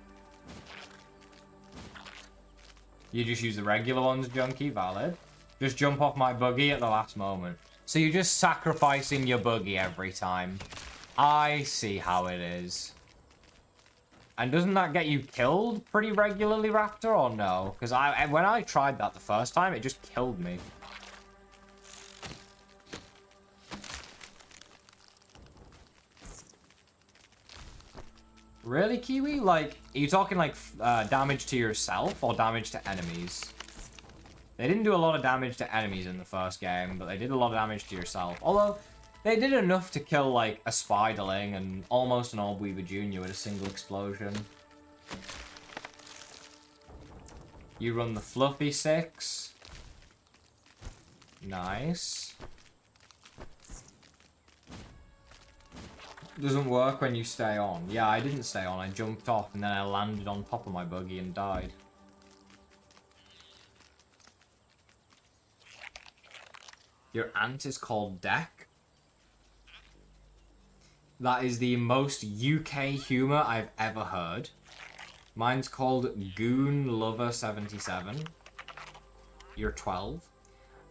You just use the regular ones, Junkie. Valid. Just jump off my buggy at the last moment. So you're just sacrificing your buggy every time. I see how it is. And doesn't that get you killed pretty regularly, Raptor, or no? Because when I tried that the first time, it just killed me. Really, Kiwi? Like, are you talking like damage to yourself or damage to enemies? They didn't do a lot of damage to enemies in the first game, but they did a lot of damage to yourself. Although, they did enough to kill, like, a Spiderling and almost an Orb-Weaver Jr. with a single explosion. You run the Fluffy 6. Nice. Doesn't work when you stay on. Yeah, I didn't stay on. I jumped off and then I landed on top of my buggy and died. Your ant is called Deck. That is the most UK humour I've ever heard. Mine's called Goon Lover 77. You're 12.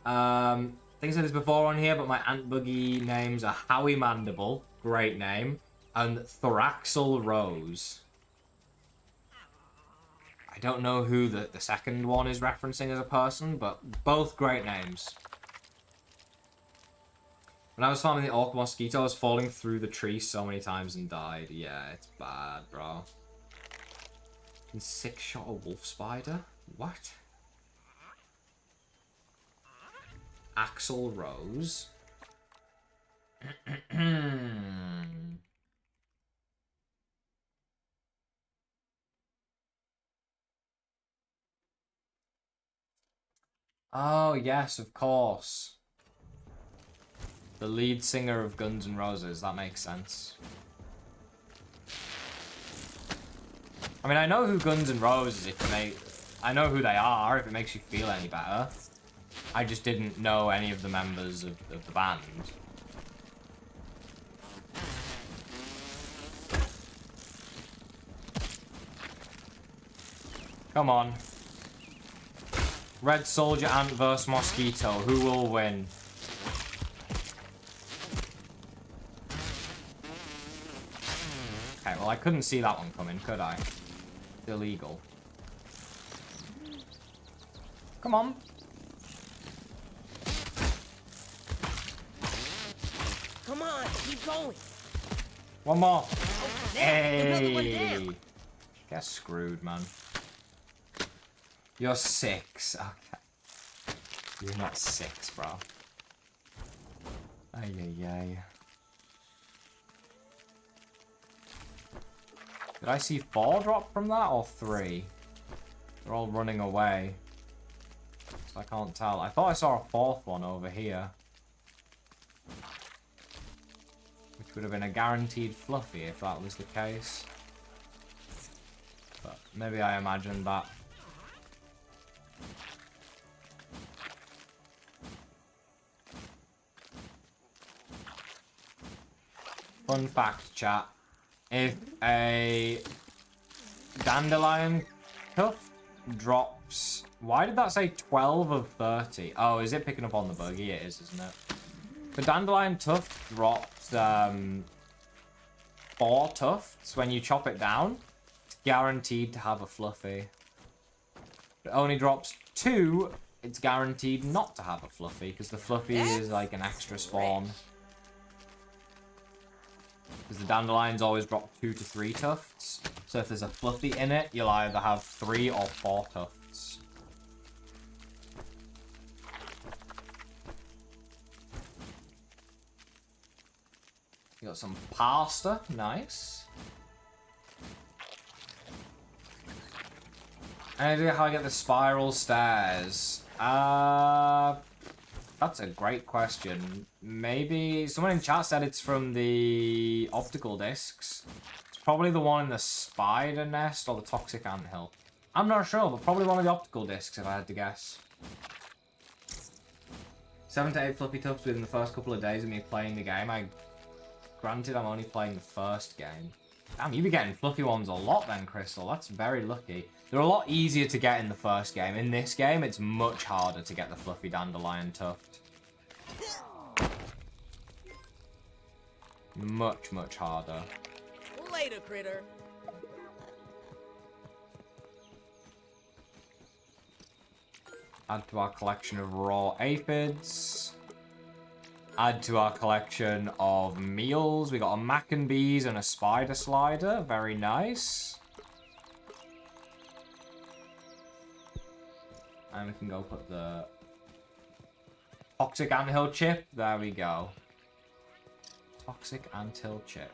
I think I said this before on here, but my ant buggy names are Howie Mandible, great name, and Thoraxal Rose. I don't know who the second one is referencing as a person, but both great names. When I was farming the orc mosquito, I was falling through the tree so many times and died. Yeah, it's bad, bro. And 6-shot a wolf spider? What? Axel Rose. Oh, yes, of course. The lead singer of Guns N' Roses. That makes sense. I mean, I know who Guns N' Roses I know who they are, if it makes you feel any better. I just didn't know any of the members of the band. Come on. Red Soldier Ant vs Mosquito. Who will win? Okay, well I couldn't see that one coming, could I? It's illegal. Come on. Come on, keep going. One more. Another one Hey. down. Get screwed, man. You're 6. Okay. You're not 6, bro. Ay, ay, ay. Did I see 4 drop from that, or 3? They're all running away. So I can't tell. I thought I saw a 4th one over here. Which would have been a guaranteed fluffy if that was the case. But maybe I imagined that. Fun fact, chat. If a dandelion tuft drops... Why did that say 12 of 30? Oh, is it picking up on the buggy? It is, isn't it? The dandelion tuft drops 4 tufts. When you chop it down, it's guaranteed to have a fluffy. If it only drops 2, it's guaranteed not to have a fluffy, because the fluffy is like an extra spawn. Because the dandelions always drop 2 to 3 tufts. So if there's a fluffy in it, you'll either have 3 or 4 tufts. You got some pasta, nice. Any idea how I get the spiral stairs? That's a great question. Maybe someone in chat said it's from the optical discs. It's probably the one in the spider nest or the toxic anthill. I'm not sure, but probably one of the optical discs if I had to guess. 7 to 8 fluffy tufts within the first couple of days of me playing the game. Granted, I'm only playing the first game. Damn, you be getting fluffy ones a lot then, Crystal. That's very lucky. They're a lot easier to get in the first game. In this game, it's much harder to get the fluffy dandelion tuft. Much, much harder. Later, critter. Add to our collection of raw aphids. Add to our collection of meals. We got a mac and bees and a spider slider. Very nice. And we can go put the toxic anthill chip. There we go. Toxic anthill chip.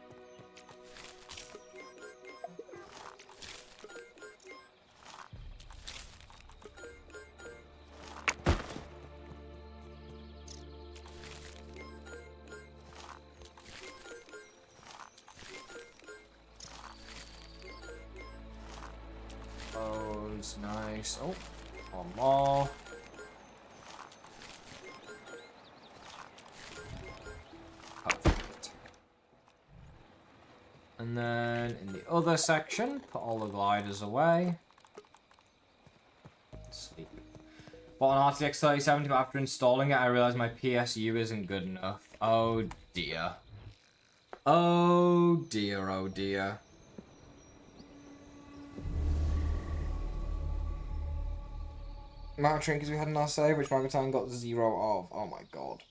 Oh, it's nice. Oh, one more. Perfect. And then in the other section, put all the gliders away. Sleep. Bought an RTX 3070, but after installing it, I realized my PSU isn't good enough. Oh dear. Oh dear, oh dear. Amount of trinkets we had in our save, which Magatan got 0 of. Oh my god.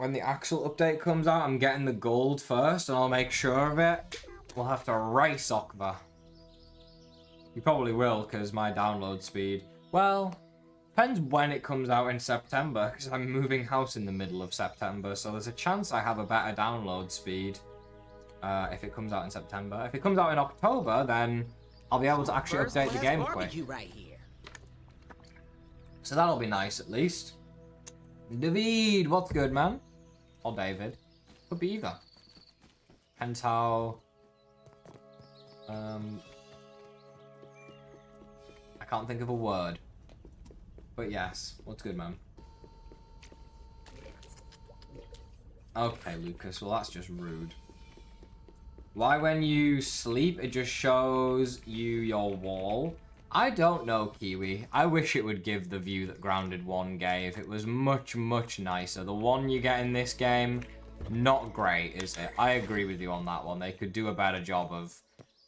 when the actual update comes out, I'm getting the gold first, and I'll make sure of it. We'll have to race Okva. You probably will, because my download speed... Well, depends when it comes out in September, because I'm moving house in the middle of September, so there's a chance I have a better download speed if it comes out in September. If it comes out in October, then I'll be able to actually update the game quick. Right here. So that'll be nice, at least. David, what's good, man? Or David. Could be either. Depends how... I can't think of a word. But yes, what's good, man? Okay, Lucas, well that's just rude. Why when you sleep, it just shows you your wall? I don't know, Kiwi. I wish it would give the view that Grounded 1 gave. It was much, much nicer. The one you get in this game, not great, is it? I agree with you on that one. They could do a better job of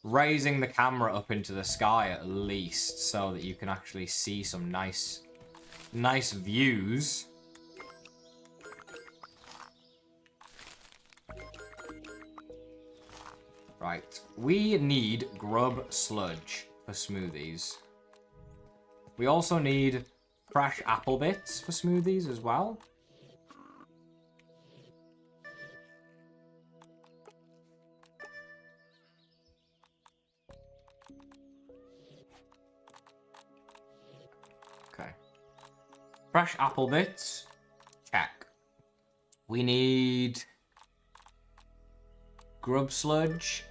raising the camera up into the sky at least, so that you can actually see some nice views. Right, we need grub sludge for smoothies. We also need fresh apple bits for smoothies as well. Okay. Fresh apple bits. Check. We need grub sludge.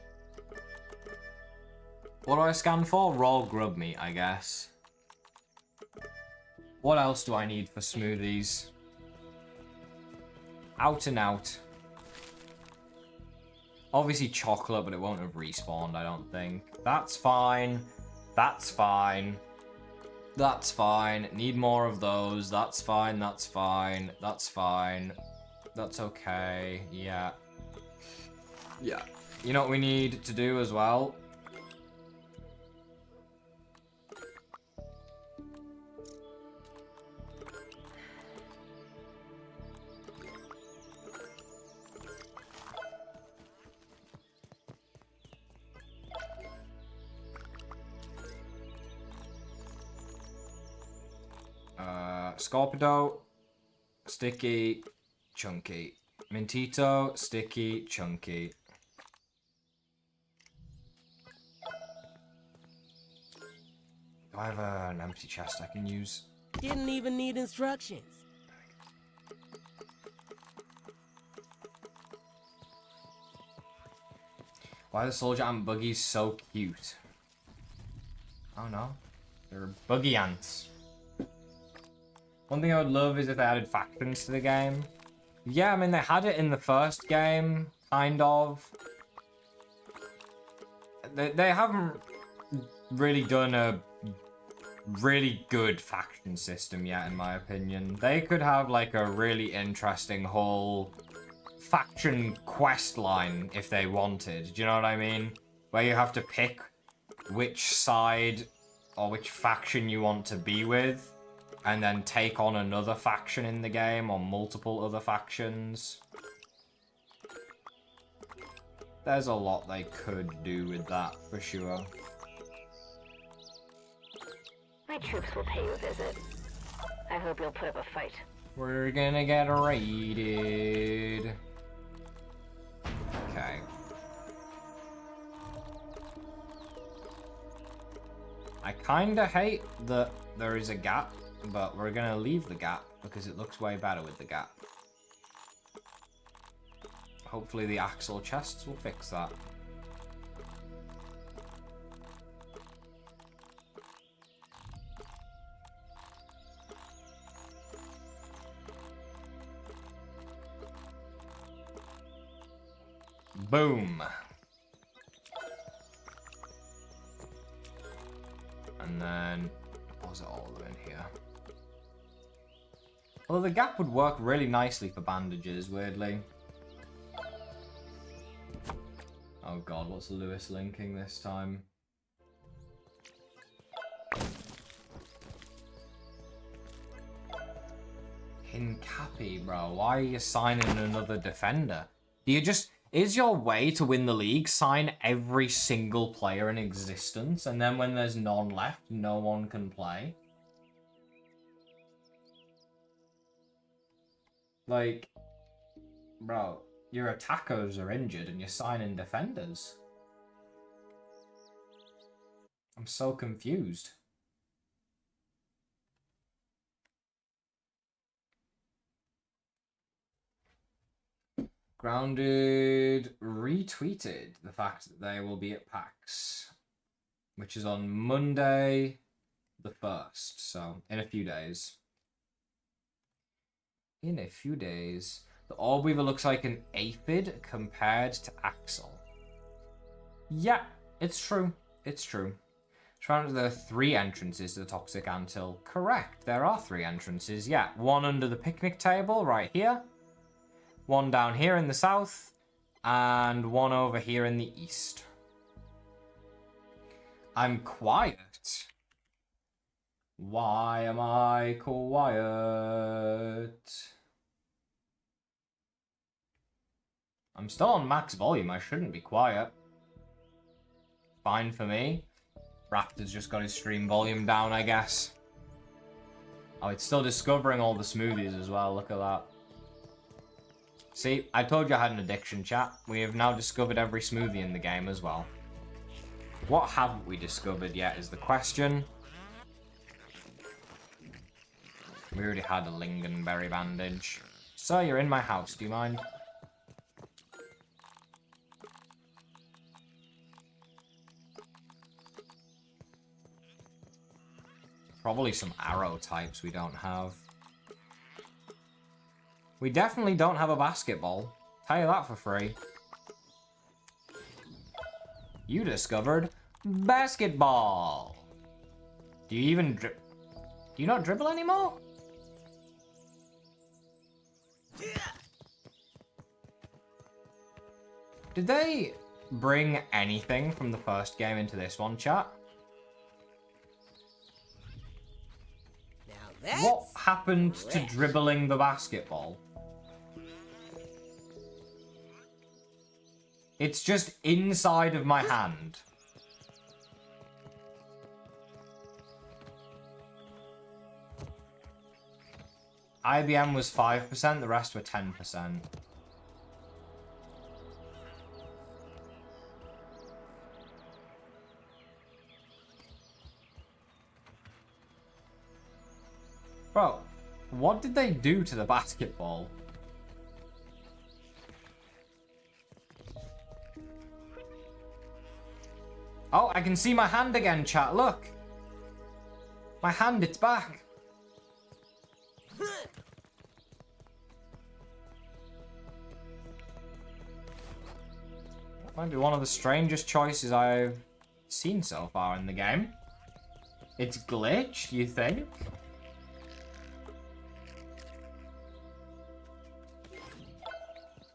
What do I scan for? Raw grub meat, I guess. What else do I need for smoothies? Out and out. Obviously chocolate, but it won't have respawned, I don't think. That's fine. That's fine. That's fine. Need more of those. That's fine. That's fine. That's fine. That's okay. Yeah. Yeah. You know what we need to do as well? Scorpido, sticky, chunky. Mintito, sticky, chunky. Do I have an empty chest I can use? Didn't even need instructions. Why are the soldier ant buggies so cute? Oh no. They're buggy ants. One thing I would love is if they added factions to the game. Yeah, I mean, they had it in the first game, kind of. They haven't really done a really good faction system yet, in my opinion. They could have, like, a really interesting whole faction quest line if they wanted. Do you know what I mean? Where you have to pick which side or which faction you want to be with, and then take on another faction in the game, or multiple other factions. There's a lot they could do with that, for sure. My troops will pay you a visit. I hope you'll put up a fight. We're gonna get raided. Okay. I kinda hate that there is a gap, but we're gonna leave the gap because it looks way better with the gap. Hopefully the axle chests will fix that. Boom. And then deposit all of them in here. Although the gap would work really nicely for bandages, weirdly. Oh god, what's Lewis linking this time? Hincapi, bro. Why are you signing another defender? Do you just... Is your way to win the league sign every single player in existence, and then when there's none left, no one can play? Like, bro, your attackers are injured and you're signing defenders. I'm so confused. Grounded retweeted the fact that they will be at PAX, which is on Monday the 1st, so in a few days. In a few days. The Orb Weaver looks like an aphid compared to Axel. Yeah, it's true. It's true. There are 3 entrances to the Toxic Anthill. Correct, there are 3 entrances. Yeah, one under the picnic table right here. One down here in the south. And one over here in the east. I'm quiet. Why am I quiet? I'm still on max volume. I shouldn't be quiet. Fine for me. Raptor's just got his stream volume down, I guess. Oh, it's still discovering all the smoothies as well. Look at that. See, I told you I had an addiction, chat. We have now discovered every smoothie in the game as well. What haven't we discovered yet is the question. We already had a lingonberry bandage. So, you're in my house. Do you mind? Probably some arrow types we don't have. We definitely don't have a basketball. Tell you that for free. You discovered basketball. Do you even do you not dribble anymore? Did they bring anything from the first game into this one, chat? Now that's What happened to dribbling the basketball? It's just inside of my hand. IBM was 5%, the rest were 10%. Bro, what did they do to the basketball? Oh, I can see my hand again, chat. Look. My hand, it's back. That might be one of the strangest choices I've seen so far in the game. It's glitched, you think?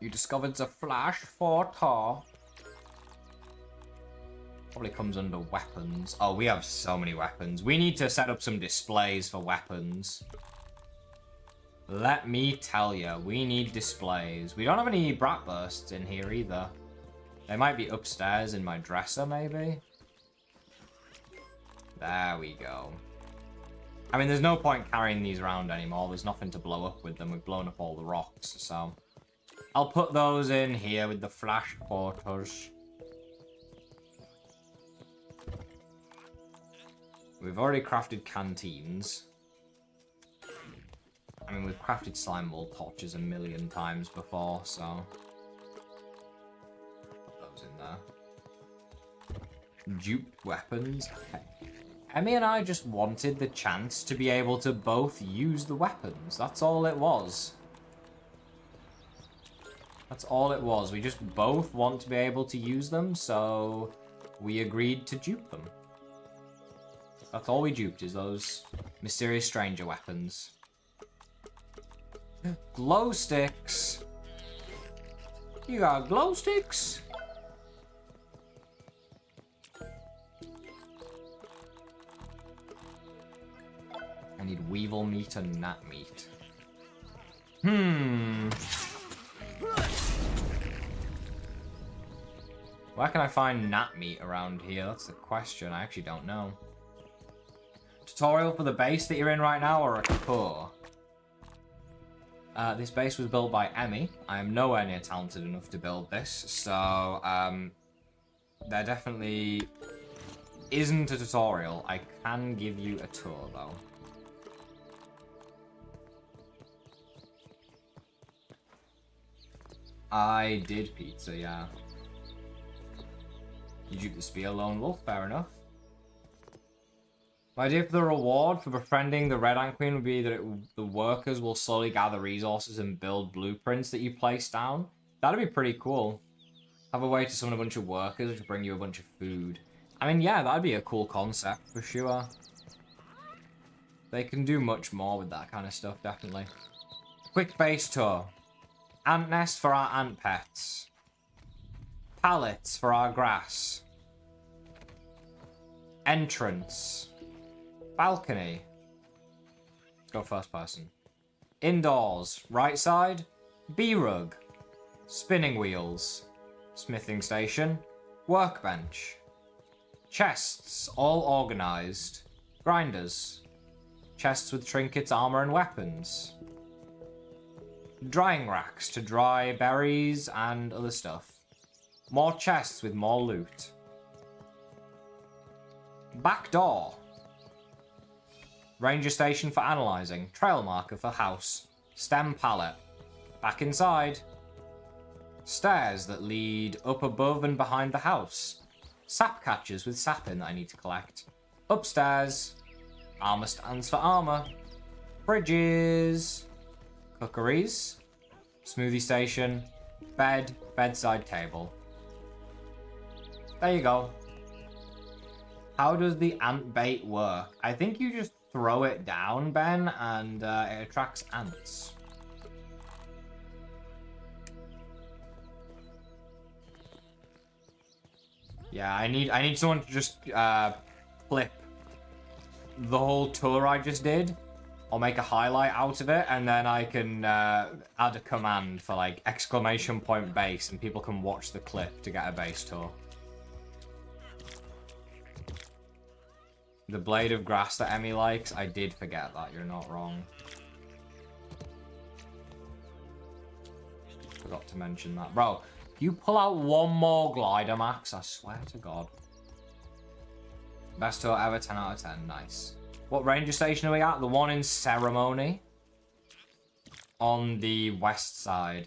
You discovered the flash photo. Probably comes under weapons. Oh, we have so many weapons. We need to set up some displays for weapons. Let me tell you, we need displays. We don't have any brat bursts in here either. They might be upstairs in my dresser, maybe. There we go. I mean, there's no point carrying these around anymore. There's nothing to blow up with them. We've blown up all the rocks, so... I'll put those in here with the flash porters. We've already crafted canteens. I mean, we've crafted slime ball torches a million times before, so... Put those in there. Duped weapons. Okay. Emmy and I just wanted the chance to be able to both use the weapons. That's all it was. That's all it was. We just both want to be able to use them, so we agreed to dupe them. That's all we duped, is those mysterious stranger weapons. Glow sticks. You got glow sticks? I need weevil meat and gnat meat. Where can I find gnat meat around here? That's the question. I actually don't know. Tutorial for the base that you're in right now, or a tour? This base was built by Emmy. I am nowhere near talented enough to build this, so there definitely isn't a tutorial. I can give you a tour, though. I did pizza, yeah. Did you just be a lone wolf? Fair enough. My idea for the reward for befriending the Red Ant Queen would be that the workers will slowly gather resources and build blueprints that you place down. That'd be pretty cool. Have a way to summon a bunch of workers to bring you a bunch of food. I mean, yeah, that'd be a cool concept for sure. They can do much more with that kind of stuff, definitely. Quick base tour. Ant nest for our ant pets. Pallets for our grass. Entrance. Balcony. Let's go first person. Indoors. Right side. B-rug. Spinning wheels. Smithing station. Workbench. Chests. All organized. Grinders. Chests with trinkets, armor, and weapons. Drying racks to dry berries and other stuff. More chests with more loot. Back door. Ranger station for analyzing. Trail marker for house. Stem pallet. Back inside. Stairs that lead up above and behind the house. Sap catchers with sap in that I need to collect. Upstairs. Armor stands for armor. Fridges. Cookeries. Smoothie station. Bed. Bedside table. There you go. How does the ant bait work? I think you just throw it down, Ben, and it attracts ants. Yeah, I need someone to just flip the whole tour I just did, or make a highlight out of it, and then I can add a command for like !base, and people can watch the clip to get a base tour. The blade of grass that Emmy likes, I did forget that. You're not wrong. Forgot to mention that, bro. You pull out one more glider, Max, I swear to God. Best tour ever, 10 out of 10. Nice. What ranger station are we at? The one in Ceremony. On the west side.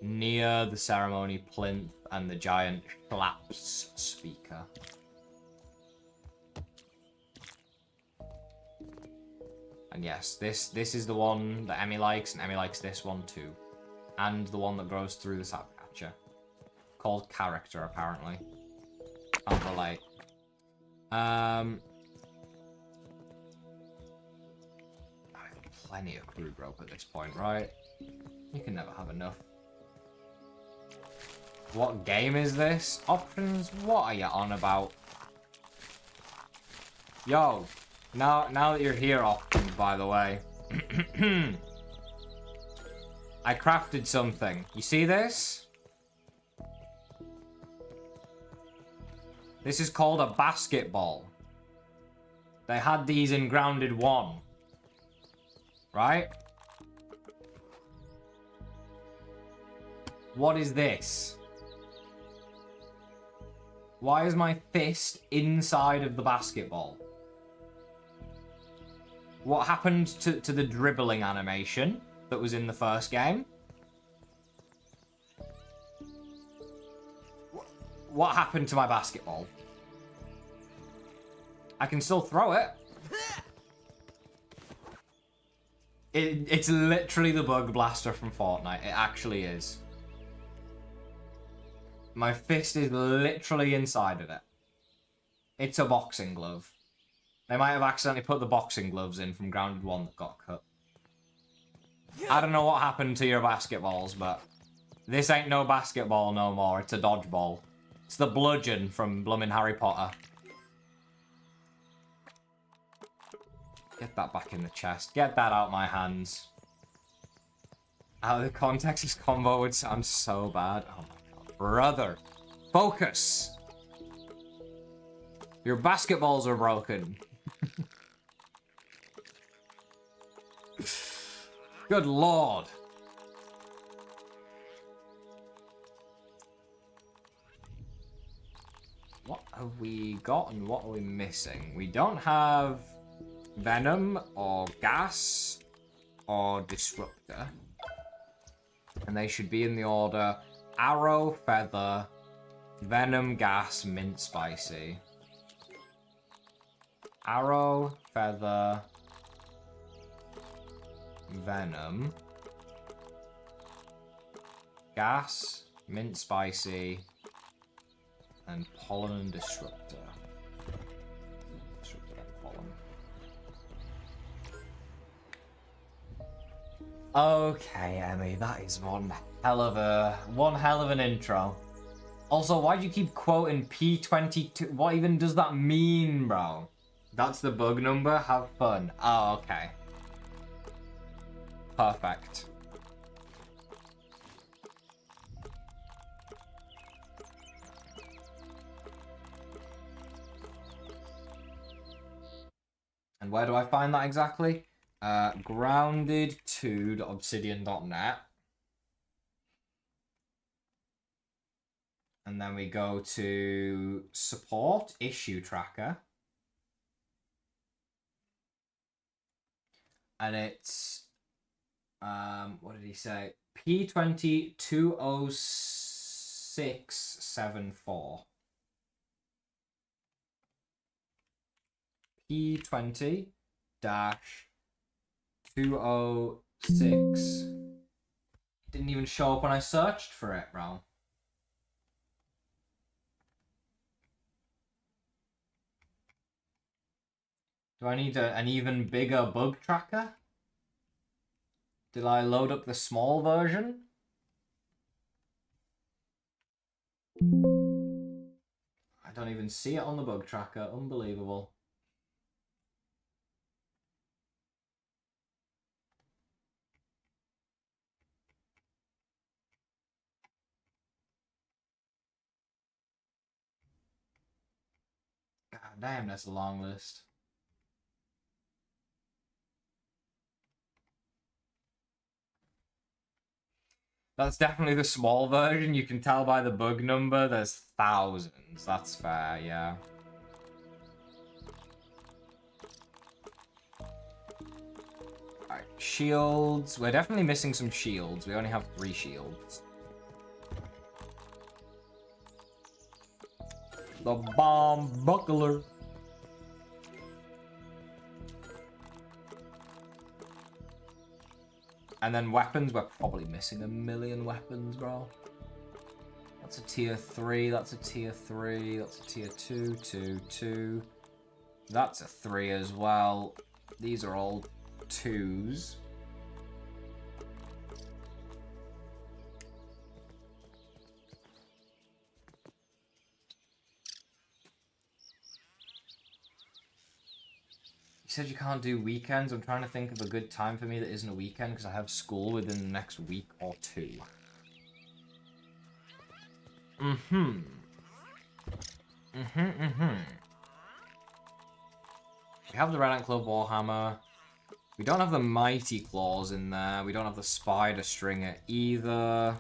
Near the Ceremony plinth and the giant Schlaps speaker. And yes, this is the one that Emmy likes, and Emmy likes this one too. And the one that grows through the sap catcher. Called Character, apparently. Can't relate. I have plenty of crude rope at this point, right? You can never have enough. What game is this? Options? What are you on about? Yo, now that you're here, options, by the way. I crafted something. You see this? This is called a basketball. They had these in Grounded 1. Right? What is this? Why is my fist inside of the basketball? What happened to the dribbling animation that was in the first game? What happened to my basketball? I can still throw it. It's literally the bug blaster from Fortnite. It actually is. My fist is literally inside of it. It's a boxing glove. They might have accidentally put the boxing gloves in from Grounded 1 that got cut. I don't know what happened to your basketballs, but this ain't no basketball no more. It's a dodgeball. It's the bludgeon from bloomin' Harry Potter. Get that back in the chest. Get that out my hands. Out of the context, his combo would sound so bad. Oh my god. Brother. Focus! Your basketballs are broken. Good lord. What have we got and what are we missing? We don't have venom or gas or disruptor. And they should be in the order arrow, feather, venom, gas, mint, spicy. Arrow, feather, venom, gas, mint, spicy, and pollen and disruptor. Disruptor and pollen. Okay, Emmy, that is one hell of an intro. Also, why do you keep quoting P22? What even does that mean, bro? That's the bug number? Have fun. Oh, okay. Perfect. And where do I find that exactly? Grounded2.obsidian.net. And then we go to support issue tracker. And it's, what did he say? P20-20674. P20-206. Didn't even show up when I searched for it, bro. Do I need an even bigger bug tracker? Did I load up the small version? I don't even see it on the bug tracker. Unbelievable. God damn, that's a long list. That's definitely the small version. You can tell by the bug number. There's thousands. That's fair, yeah. Alright, shields. We're definitely missing some shields. We only have 3 shields. The bomb buckler. And then weapons, we're probably missing a million weapons, bro. That's a tier 3, that's a tier 3, that's a tier 2, 2, 2. That's a 3 as well. These are all 2s. You said you can't do weekends. I'm trying to think of a good time for me that isn't a weekend because I have school within the next week or 2. We have the Red Ant Club Warhammer. We don't have the Mighty Claws in there. We don't have the Spider Stringer either.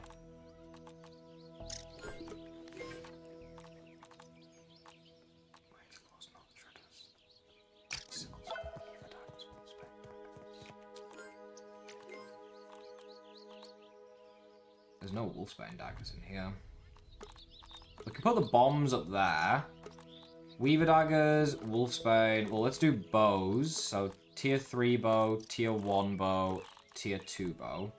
There's no Wolfsbane daggers in here. We can put the bombs up there. Weaver daggers, Wolfsbane. Well, let's do bows. So tier 3 bow, tier 1 bow, tier 2 bow.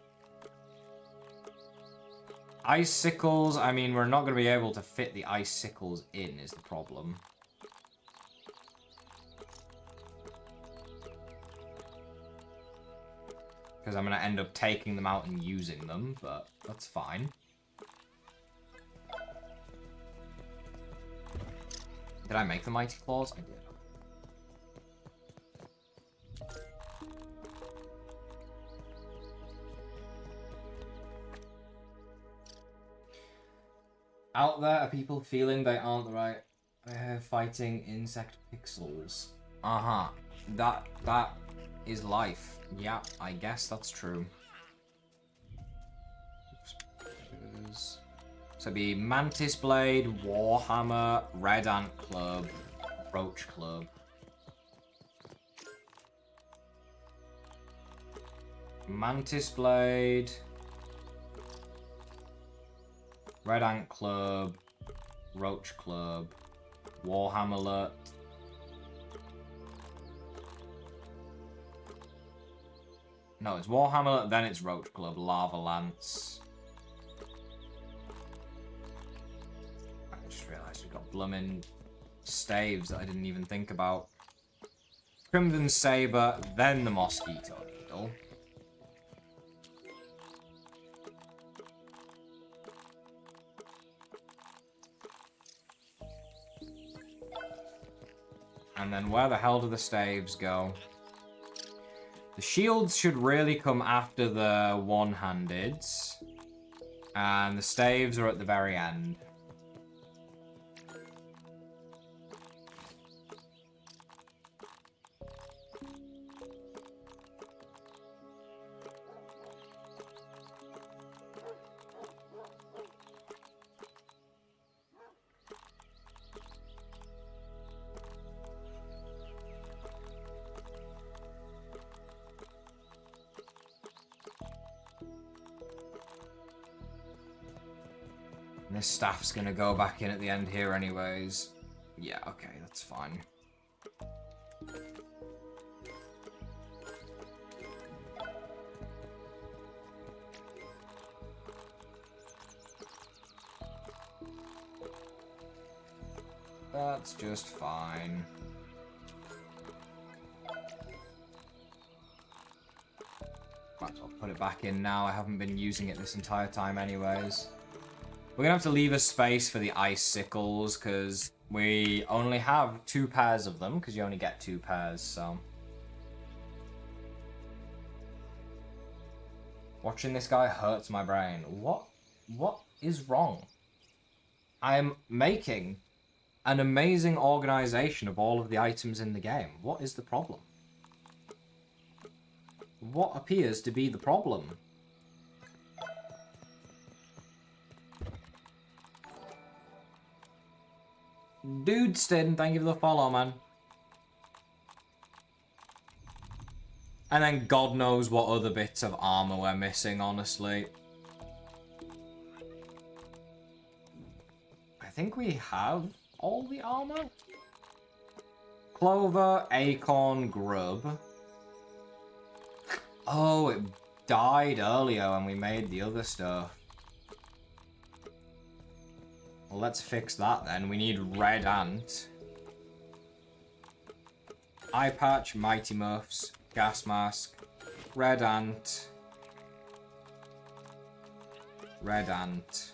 Icicles, I mean, we're not going to be able to fit the icicles in is the problem. Because I'm going to end up taking them out and using them, but that's fine. Did I make the Mighty Claws? I did. Out there are people feeling they aren't the right fighting insect pixels. Uh-huh. That is life. Yeah, I guess that's true. So it'd be Mantis Blade, Warhammer, Red Ant Club, Roach Club. Mantis Blade, Red Ant Club, Roach Club, Warhammer. No, it's Warhammer, then it's Roach Club, Lava Lance. I just realised we got bloomin' staves that I didn't even think about. Crimson Saber, then the Mosquito Needle. And then where the hell do the staves go? The shields should really come after the one-handeds. And the staves are at the very end. This staff's gonna go back in at the end here anyways. Yeah, okay, that's fine. That's just fine. Might as well put it back in now. I haven't been using it this entire time anyways. We're gonna have to leave a space for the icicles because we only have 2 pairs of them because you only get 2 pairs, so. Watching this guy hurts my brain. What is wrong? I'm making an amazing organization of all of the items in the game. What is the problem? What appears to be the problem? Dudeston, thank you for the follow, man. And then God knows what other bits of armor we're missing, honestly. I think we have all the armor. Clover, acorn, grub. Oh, it died earlier when we made the other stuff. Well, let's fix that then. We need red ant. Eye patch, mighty muffs, gas mask, red ant. Red ant.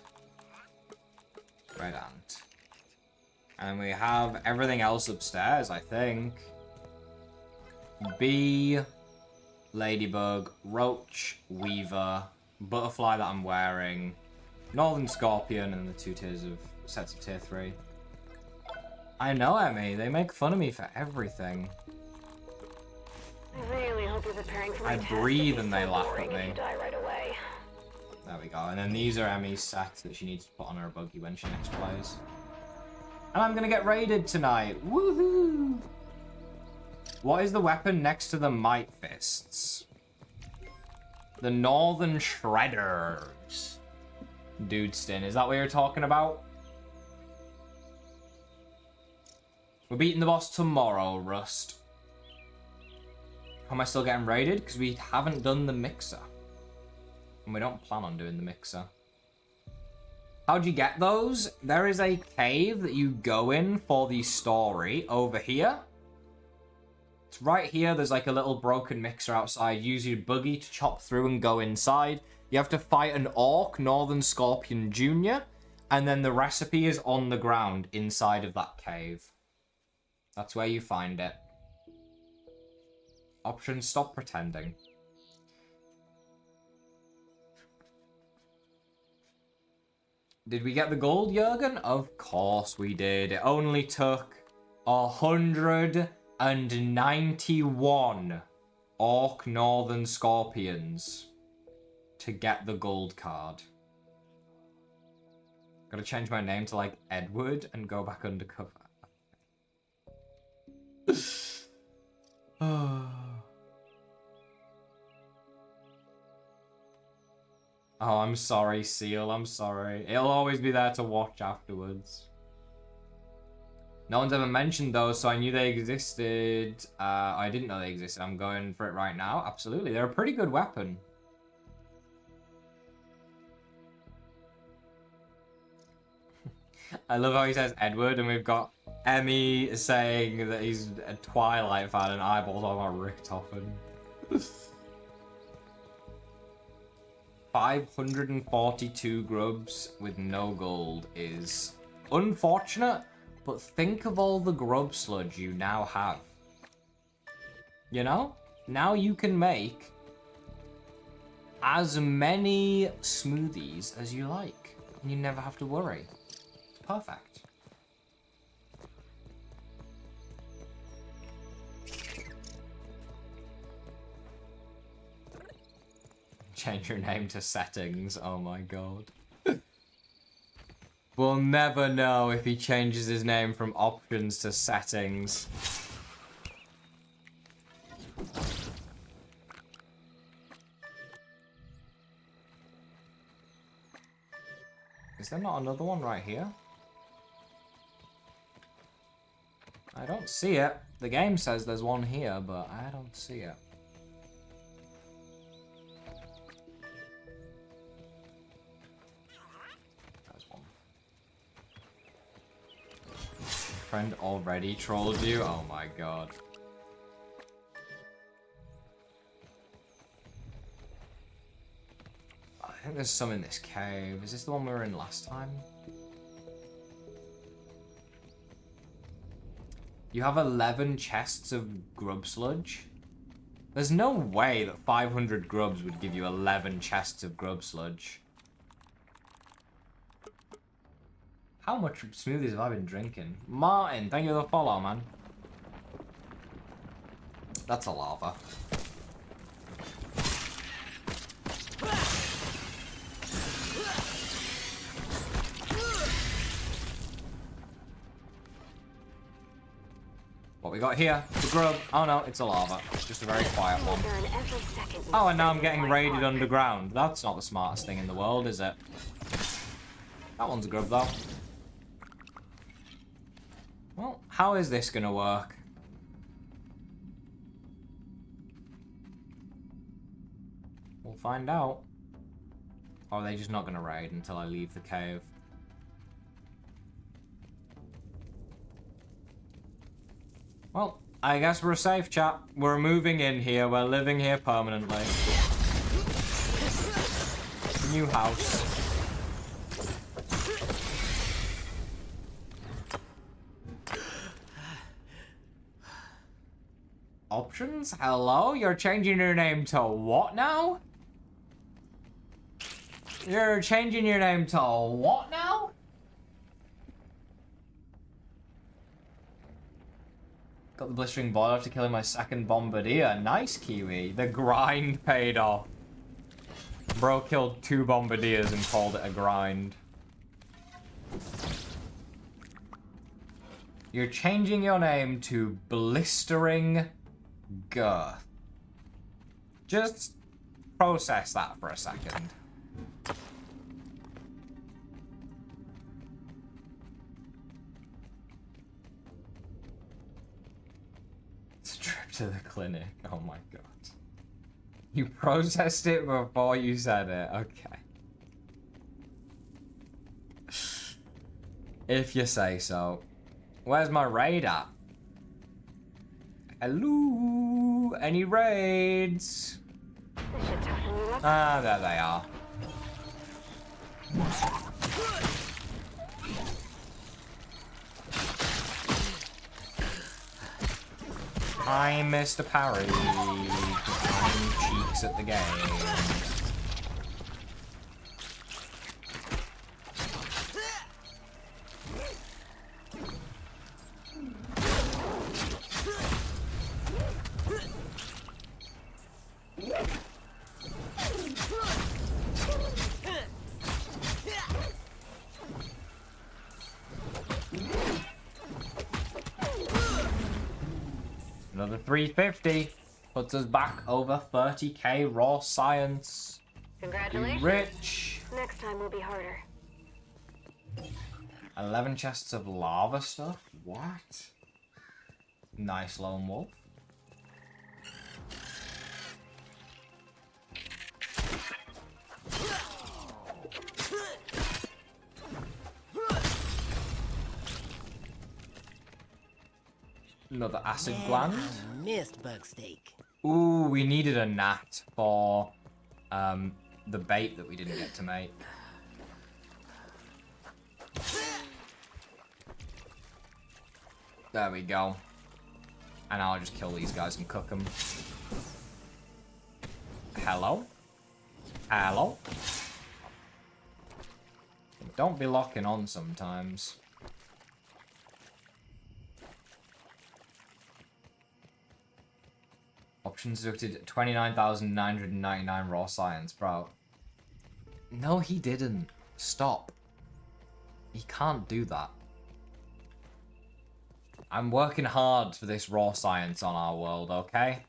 Red ant. And we have everything else upstairs, I think. Bee, ladybug, roach, weaver, butterfly that I'm wearing, northern scorpion, and the 2 tiers of sets of tier 3. I know, Emmy. They make fun of me for everything. I really hope you're preparing for my I test. breathe It'd and be they so laugh boring at if me. you die right away. There we go. And then these are Emmy's sets that she needs to put on her buggy when she next plays. And I'm gonna get raided tonight. Woohoo! What is the weapon next to the Might Fists? The Northern Shredders. Dudeston, is that what you're talking about? We're beating the boss tomorrow, Rust. How am I still getting raided? Because we haven't done the mixer. And we don't plan on doing the mixer. How'd you get those? There is a cave that you go in for the story over here. It's right here. There's like a little broken mixer outside. Use your buggy to chop through and go inside. You have to fight an orc, Northern Scorpion Jr., and then the recipe is on the ground inside of that cave. That's where you find it. Option, stop pretending. Did we get the gold, Jurgen? Of course we did. It only took 191 Orc Northern Scorpions to get the gold card. Gotta change my name to like Edward and go back undercover. Oh, I'm sorry, Seal. I'm sorry. It'll always be there to watch afterwards. No one's ever mentioned those, so I knew they existed. I didn't know they existed. I'm going for it right now. Absolutely. They're a pretty good weapon. I love how he says Edward, and we've got Emmy saying that he's a Twilight fan and eyeballs all about Richtofen. 542 grubs with no gold is unfortunate, but think of all the grub sludge you now have. You know? Now you can make as many smoothies as you like, and you never have to worry. It's perfect. Change your name to settings. Oh my god. We'll never know if he changes his name from options to settings. Is there not another one right here? I don't see it. The game says there's one here, but I don't see it. Friend already trolled you? Oh my god. I think there's some in this cave. Is this the one we were in last time? You have 11 chests of grub sludge? There's no way that 500 grubs would give you 11 chests of grub sludge. How much smoothies have I been drinking? Martin, thank you for the follow, man. That's a lava. What we got here? The grub. Oh no, it's a lava. It's just a very quiet one. Oh, and now I'm getting raided underground. That's not the smartest thing in the world, is it? That one's a grub, though. Well, how is this gonna work? We'll find out. Or are they just not gonna raid until I leave the cave? Well, I guess we're safe, chat. We're moving in here. We're living here permanently. New house. Options? Hello? You're changing your name to what now? You're changing your name to what now? Got the blistering boil after killing my second bombardier. Nice, Kiwi. The grind paid off. Bro killed 2 bombardiers and called it a grind. You're changing your name to Blistering Girth. Just process that for a second. It's a trip to the clinic. Oh my god. You processed it before you said it. Okay. If you say so. Where's my raid at? Hello? Any raids? Ah, there they are. Hi, Mr. Parry. I'm cheeks at the game. 350. Puts us back over 30k raw science. Congratulations. Rich. Next time will be harder. 11 chests of lava stuff? What? Nice lone wolf. Another acid gland. I missed bug steak. Ooh, we needed a gnat for the bait that we didn't get to make. There we go. And I'll just kill these guys and cook them. Hello? Hello? Don't be locking on sometimes. Options deducted 29,999 raw science, bro. No, he didn't. Stop. He can't do that. I'm working hard for this raw science on our world, okay?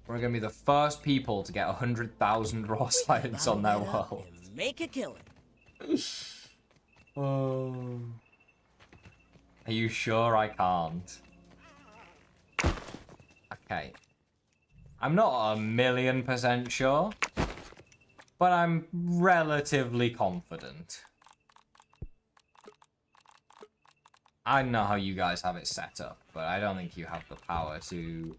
We're gonna be the first people to get 100,000 raw science on their world. And make a killing. Oh. Are you sure I can't? Okay. I'm not 1,000,000% sure, but I'm relatively confident. I know how you guys have it set up, but I don't think you have the power to...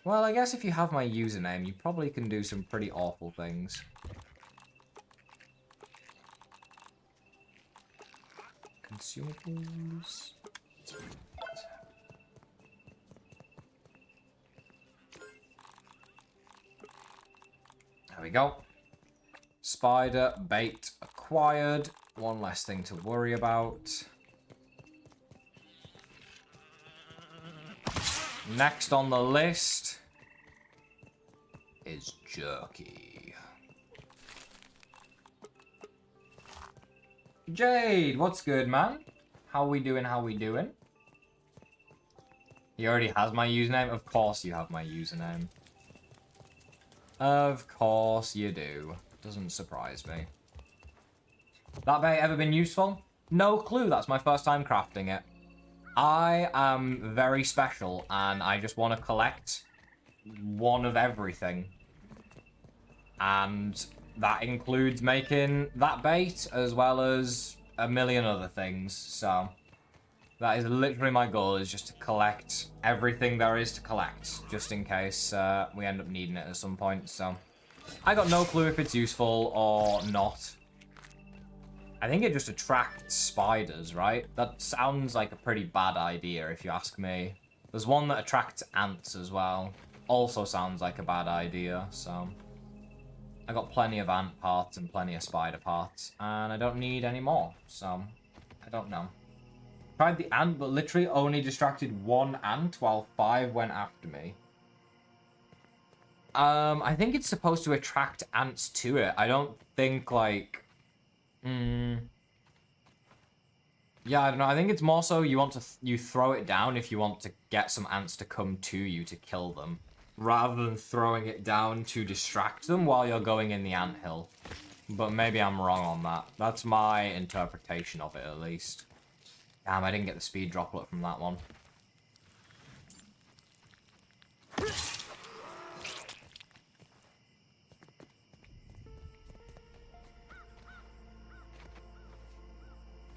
Well, I guess if you have my username, you probably can do some pretty awful things. Consumables... There we go. Spider bait acquired. One less thing to worry about. Next on the list is jerky. Jade, what's good, man? How we doing? How we doing? He already has my username? Of course you have my username. Of course you do. Doesn't surprise me. That bait ever been useful? No clue. That's my first time crafting it. I am very special and I just want to collect one of everything. And that includes making that bait as well as a million other things. So that is literally my goal, is just to collect everything there is to collect, just in case we end up needing it at some point. So I got no clue if it's useful or not. I think it just attracts spiders, right? That sounds like a pretty bad idea if you ask me. There's one that attracts ants as well. Also sounds like a bad idea, so... I got plenty of ant parts and plenty of spider parts, and I don't need any more, so... I don't know. Tried the ant, but literally only distracted one ant while 5 went after me. I think it's supposed to attract ants to it. I don't think, like... Yeah, I don't know. I think it's more so you want to you throw it down if you want to get some ants to come to you to kill them, rather than throwing it down to distract them while you're going in the anthill. But maybe I'm wrong on that. That's my interpretation of it, at least. Damn, I didn't get the speed droplet from that one.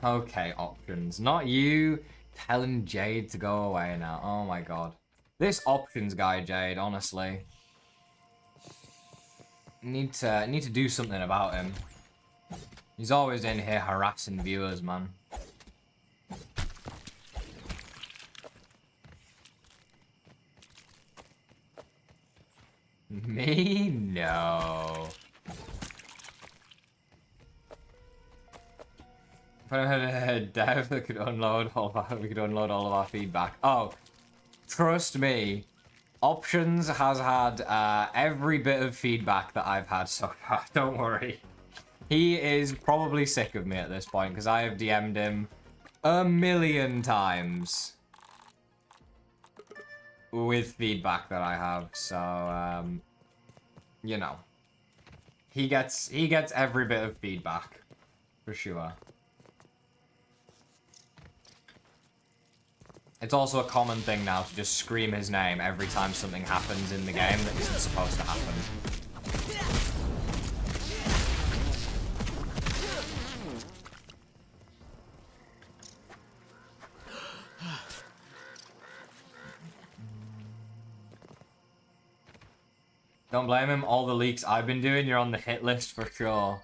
Okay, options. Not you telling Jade to go away now. Oh my god. This options guy, Jade, honestly. Need to do something about him. He's always in here harassing viewers, man. Me? No. Dev that could unload all of our, we could unload all of our feedback. Oh, trust me, Options has had every bit of feedback that I've had so far. Don't worry. He is probably sick of me at this point because I have DM'd him a million times. with feedback that I have, so you know, he gets every bit of feedback for sure. It's also a common thing now to just scream his name every time something happens in the game that isn't supposed to happen. Don't blame him, all the leaks I've been doing, you're on the hit list for sure.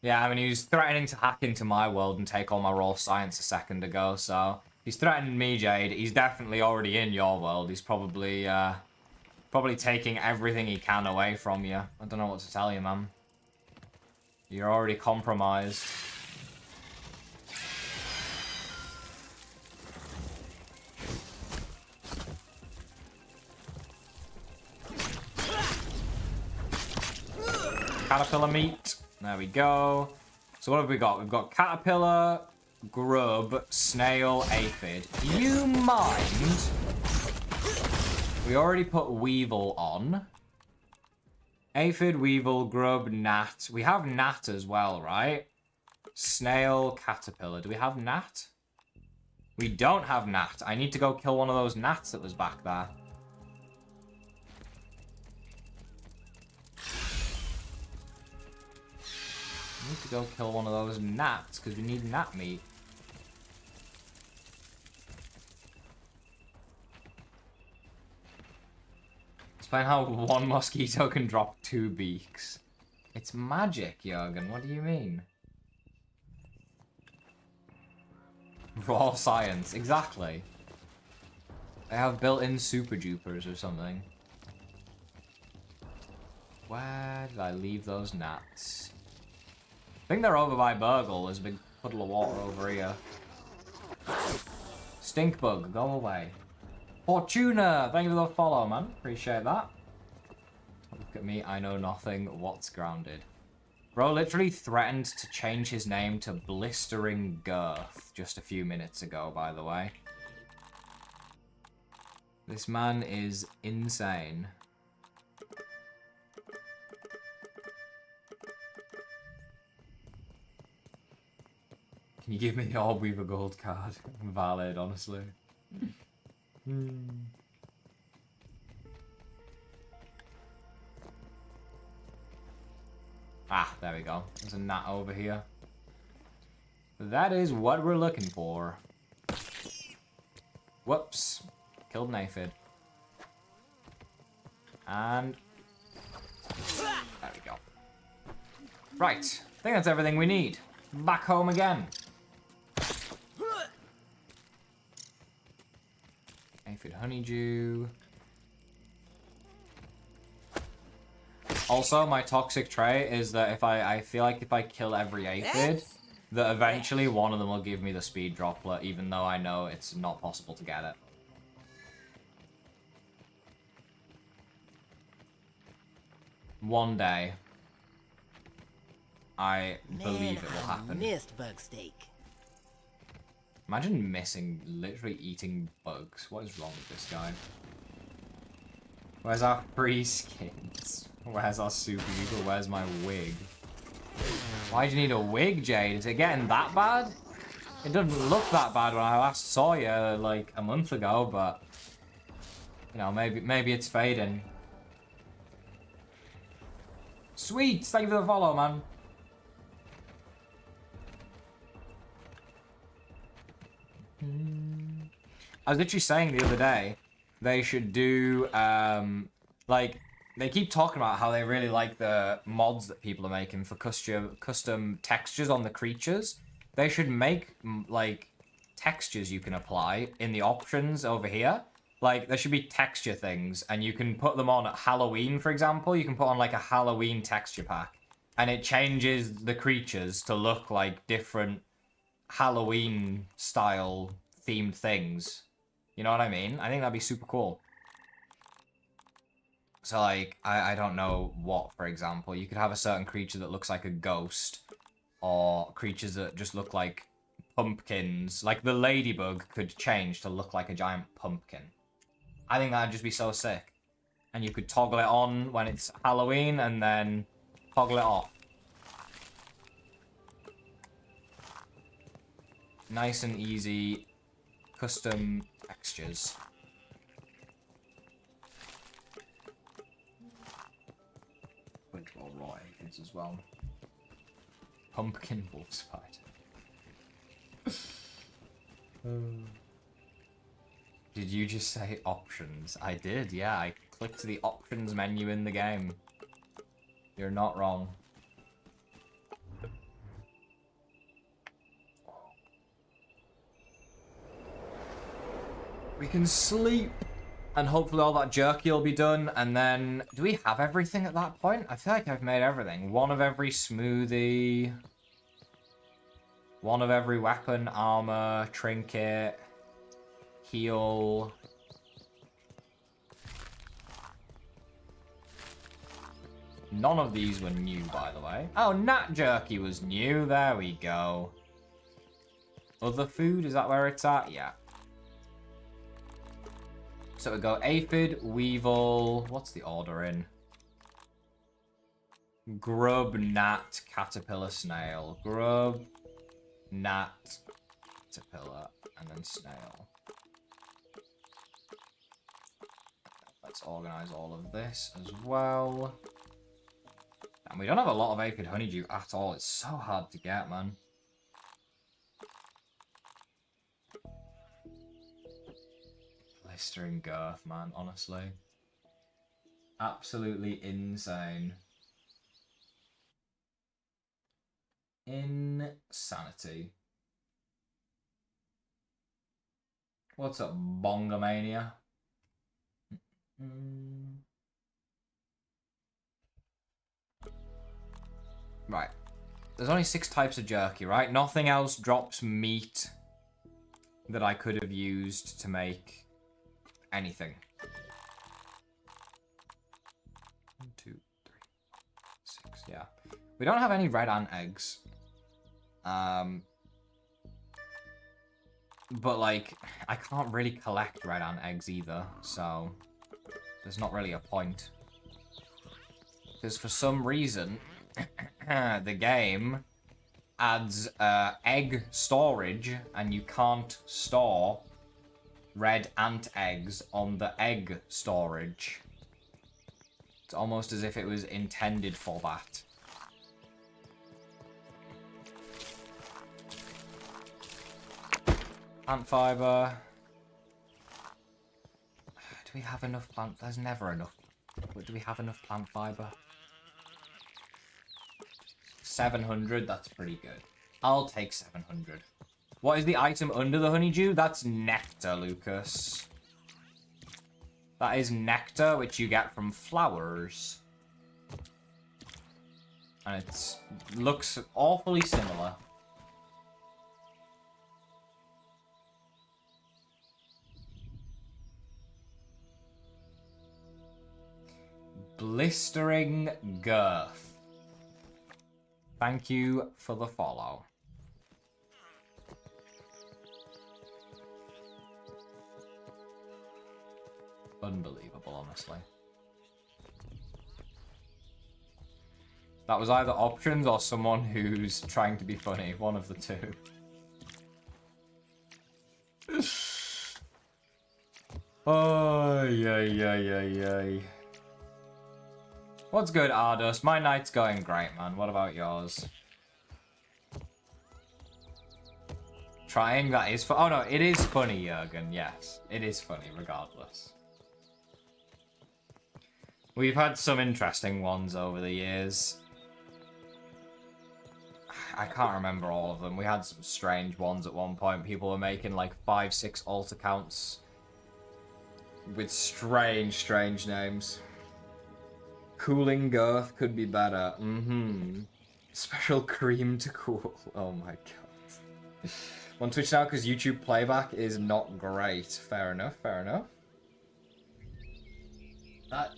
Yeah, I mean, he was threatening to hack into my world and take all my raw science a second ago, so... He's threatening me, Jade. He's definitely already in your world. He's probably, probably taking everything he can away from you. I don't know what to tell you, man. You're already compromised. Caterpillar meat. There we go. So what have we got? We've got caterpillar, grub, snail, aphid. Do you mind? We already put weevil on. Aphid, weevil, grub, gnat. We have gnat as well, right? Snail, caterpillar. Do we have gnat? We don't have gnat. I need to go kill one of those gnats that was back there. I need to go kill one of those gnats because we need gnat meat. Explain how one mosquito can drop 2 beaks. It's magic, Jurgen. What do you mean? Raw science. Exactly. They have built-in super dupers or something. Where did I leave those gnats? I think they're over by Burgle. There's a big puddle of water over here. Stink bug, go away. Fortuna, thank you for the follow, man. Appreciate that. Look at me, I know nothing. What's grounded? Bro literally threatened to change his name to Blistering Girth just a few minutes ago, by the way. This man is insane. Can you give me the Orb Weaver gold card? Valid, honestly. Ah, there we go. There's a gnat over here. That is what we're looking for. Whoops. Killed an aphid. And... there we go. Right. I think that's everything we need. Back home again. Aphid honeydew. Also, my toxic trait is that if I feel like if I kill every aphid, that eventually one of them will give me the speed droplet, even though I know it's not possible to get it. One day, I believe it will happen. Missed bug steak. Imagine missing, literally eating bugs. What is wrong with this guy? Where's our free skins? Where's our super eagle? Where's my wig? Why do you need a wig, Jade? Is it getting that bad? It doesn't look that bad when I last saw you like a month ago, but you know, maybe it's fading. Sweet, thank you for the follow, man. I was literally saying the other day, they should do, like, they keep talking about how they really like the mods that people are making for custom textures on the creatures. They should make, like, textures you can apply in the options over here. Like, there should be texture things, and you can put them on at Halloween, for example. You can put on, like, a Halloween texture pack, and it changes the creatures to look like different Halloween-style themed things. You know what I mean? I think that'd be super cool. So, like, I don't know what, for example. You could have a certain creature that looks like a ghost, or creatures that just look like pumpkins. Like, the ladybug could change to look like a giant pumpkin. I think that'd just be so sick. And you could toggle it on when it's Halloween and then toggle it off. Nice and easy custom textures. Bunch more raw aphids as well. Pumpkin wolf spider. Did you just say options? I did, yeah. I clicked the options menu in the game. You're not wrong. We can sleep. And hopefully all that jerky will be done. And then, do we have everything at that point? I feel like I've made everything. One of every smoothie. One of every weapon, armor, trinket, heal. None of these were new, by the way. Oh, nat jerky was new. There we go. Other food, is that where it's at? Yeah. So we go aphid, weevil. What's the order in? Grub, gnat, caterpillar, snail. Grub, gnat, caterpillar, and then snail. Let's organize all of this as well. And we don't have a lot of aphid honeydew at all. It's so hard to get, man. Blistering girth, man, honestly. Absolutely insane. Insanity. What's up, Bongomania? Right. There's only 6 types of jerky, right? Nothing else drops meat that I could have used to make anything. 1, 2, 3, 6, yeah. We don't have any red ant eggs. But, like, I can't really collect red ant eggs either, so there's not really a point. Because for some reason, the game adds egg storage, and you can't store red ant eggs on the egg storage. It's almost as if it was intended for that. Plant fiber. Do we have enough plant? There's never enough. But do we have enough plant fiber? 700, that's pretty good. I'll take 700. What is the item under the honeydew? That's nectar, Lucas. That is nectar, which you get from flowers. And it looks awfully similar. Blistering girth. Thank you for the follow. Unbelievable, honestly. That was either options or someone who's trying to be funny. One of the two. Oh, yay. What's good, Ardust? My night's going great, man. What about yours? Trying, that is oh no, it is funny, Jurgen. Yes, it is funny, regardless. We've had some interesting ones over the years. I can't remember all of them. We had some strange ones at one point. People were making like 5, 6 alt accounts with strange names. Cooling girth could be better. Special cream to cool. Oh my god. On Twitch now because YouTube playback is not great. Fair enough. That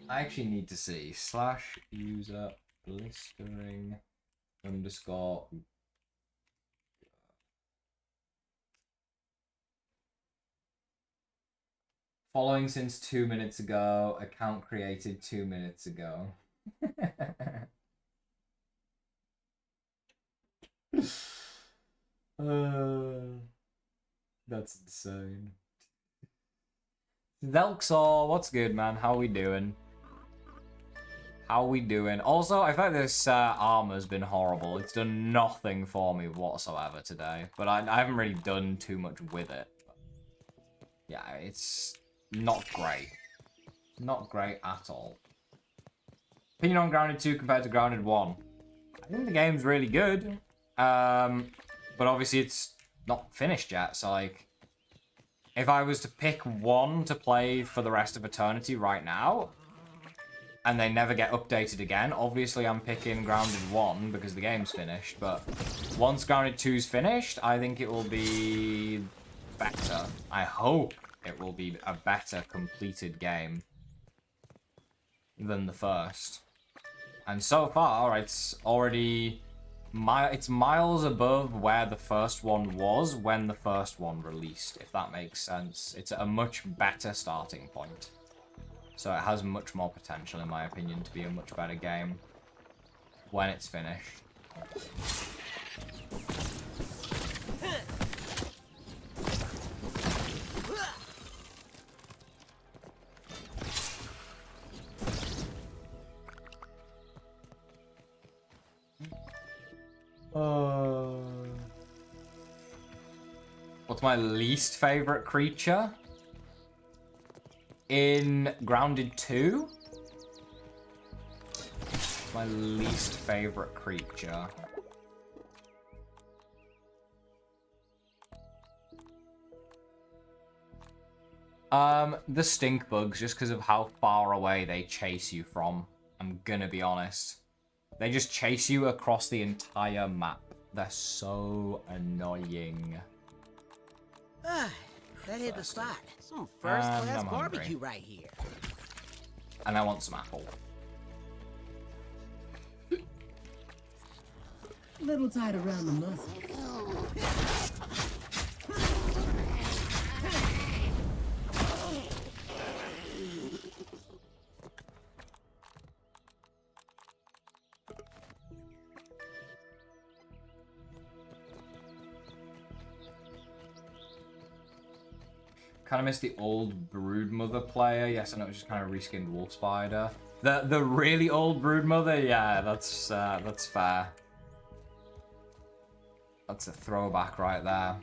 I actually need to see. /user blistering _ Following since 2 minutes ago. Account created 2 minutes ago. That's insane. Zelxor, what's good, man? How we doing? How we doing? Also, I feel like this armor's been horrible. It's done nothing for me whatsoever today. But I haven't really done too much with it. Yeah, it's not great. Not great at all. Opinion on Grounded 2 compared to Grounded 1. I think the game's really good. But obviously it's not finished yet, so like... If I was to pick one to play for the rest of eternity right now, and they never get updated again, obviously I'm picking Grounded 1 because the game's finished, but once Grounded 2's finished, I think it will be better. I hope it will be a better completed game than the first. And so far, it's already... It's miles above where the first one was when the first one released, if that makes sense. It's a much better starting point. So it has much more potential, in my opinion, to be a much better game when it's finished. What's my least favorite creature? In Grounded 2? My least favorite creature. The stink bugs, just because of how far away they chase you from. I'm gonna be honest. They just chase you across the entire map. They're so annoying. That hit the spot. Some first-class I'm barbecue hungry. right here. And I want some apple. Little tight around the muscles. Kind of miss the old Broodmother player. Yes, I know it's just kind of reskinned Wolf Spider. The really old Broodmother, yeah, that's fair. That's a throwback right there.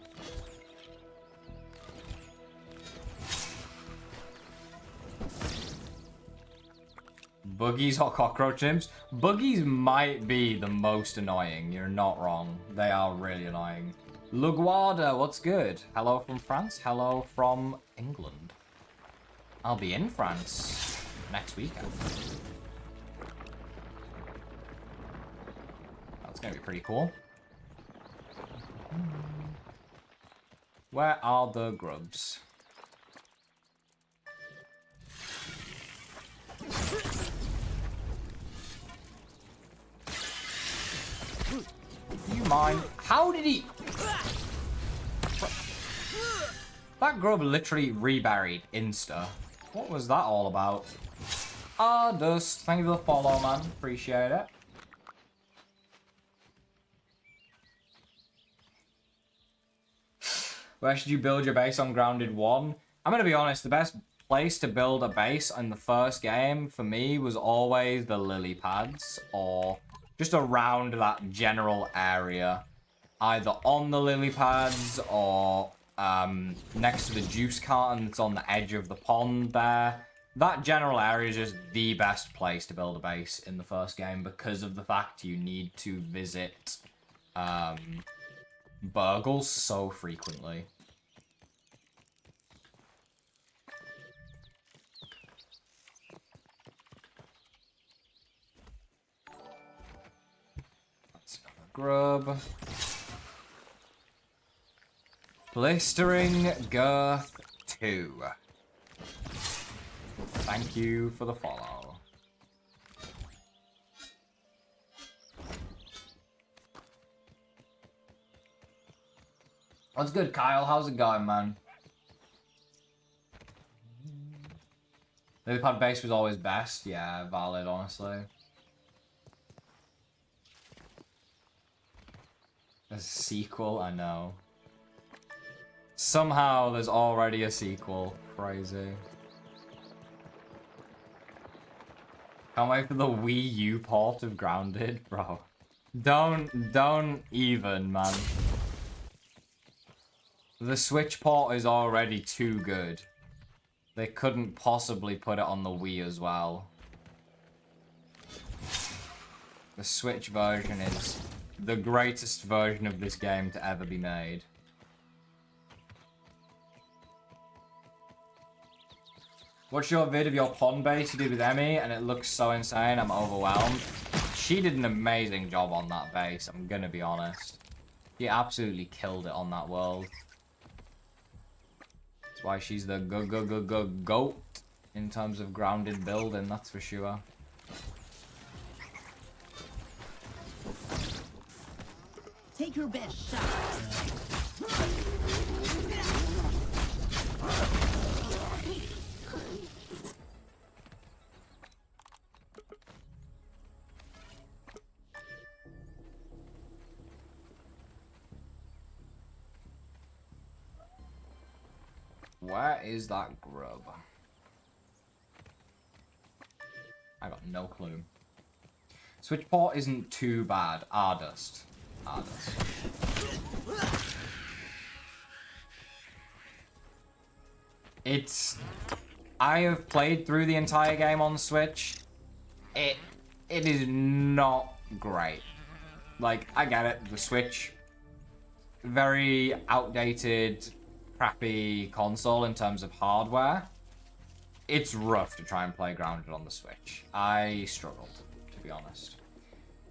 Buggies or cockroach imps? Buggies might be the most annoying. You're not wrong. They are really annoying. Luguarda, what's good? Hello from France. Hello from England. I'll be in France next weekend. That's gonna be pretty cool. Where are the grubs? Do you mind? How did he... That grub literally reburied insta. What was that all about? Dust. Thank you for the follow, man. Appreciate it. Where should you build your base on Grounded 1? I'm gonna be honest, the best place to build a base in the first game for me was always the lily pads, or just around that general area. Either on the lily pads or next to the juice carton that's on the edge of the pond there. That general area is just the best place to build a base in the first game because of the fact you need to visit burgles so frequently. That's another grub. Blistering Girth 2. Thank you for the follow. What's good, Kyle? How's it going, man? The pad base was always best. Yeah, valid, honestly. There's a sequel, I know. Somehow there's already a sequel. Crazy. Can't wait for the Wii U port of Grounded, bro. Don't even, man. The Switch port is already too good. They couldn't possibly put it on the Wii as well. The Switch version is the greatest version of this game to ever be made. Watched your vid of your pond base you did with Emmy, and it looks so insane, I'm overwhelmed. She did an amazing job on that base, I'm gonna be honest. She absolutely killed it on that world. That's why she's the GOAT in terms of grounded building, that's for sure. Take your best shot. Where is that grub? I got no clue. Switch port isn't too bad. Ardust. It's... I have played through the entire game on Switch. It is not great. Like, I get it. The Switch, very outdated, crappy console in terms of hardware. It's rough to try and play Grounded on the Switch. I struggled, to be honest.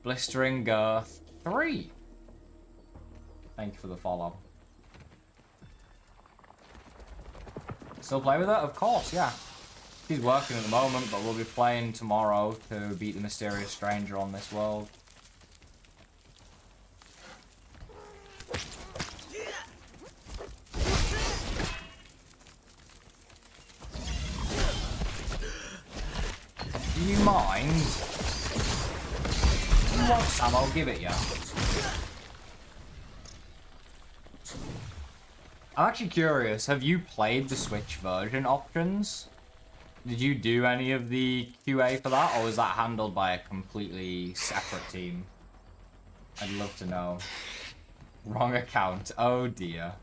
Blistering Girth 3. Thank you for the follow. Still play with it? Of course, yeah. She's working at the moment, but we'll be playing tomorrow to beat the mysterious stranger on this world. Do you mind? What, Sam? I'll give it you. I'm actually curious, have you played the Switch version options? Did you do any of the QA for that, or was that handled by a completely separate team? I'd love to know. Wrong account. Oh dear.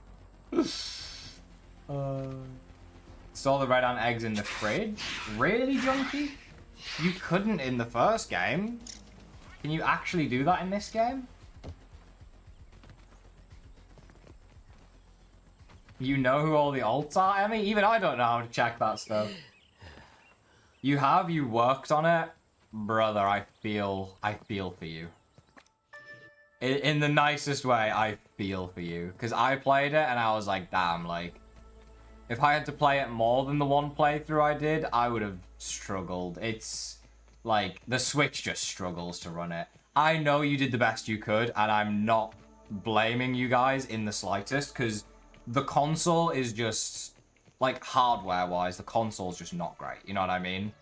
Store the red ant eggs in the fridge? Really, Junkie? You couldn't in the first game. Can you actually do that in this game? You know who all the alts are? I mean, even I don't know how to check that stuff. You have? You worked on it? Brother, I feel for you. In the nicest way, I feel for you. Because I played it and I was like, damn, like... If I had to play it more than the one playthrough I did, I would have struggled. It's... like, the Switch just struggles to run it. I know you did the best you could, and I'm not blaming you guys in the slightest, because the console is just... like, hardware-wise, the console's just not great, you know what I mean?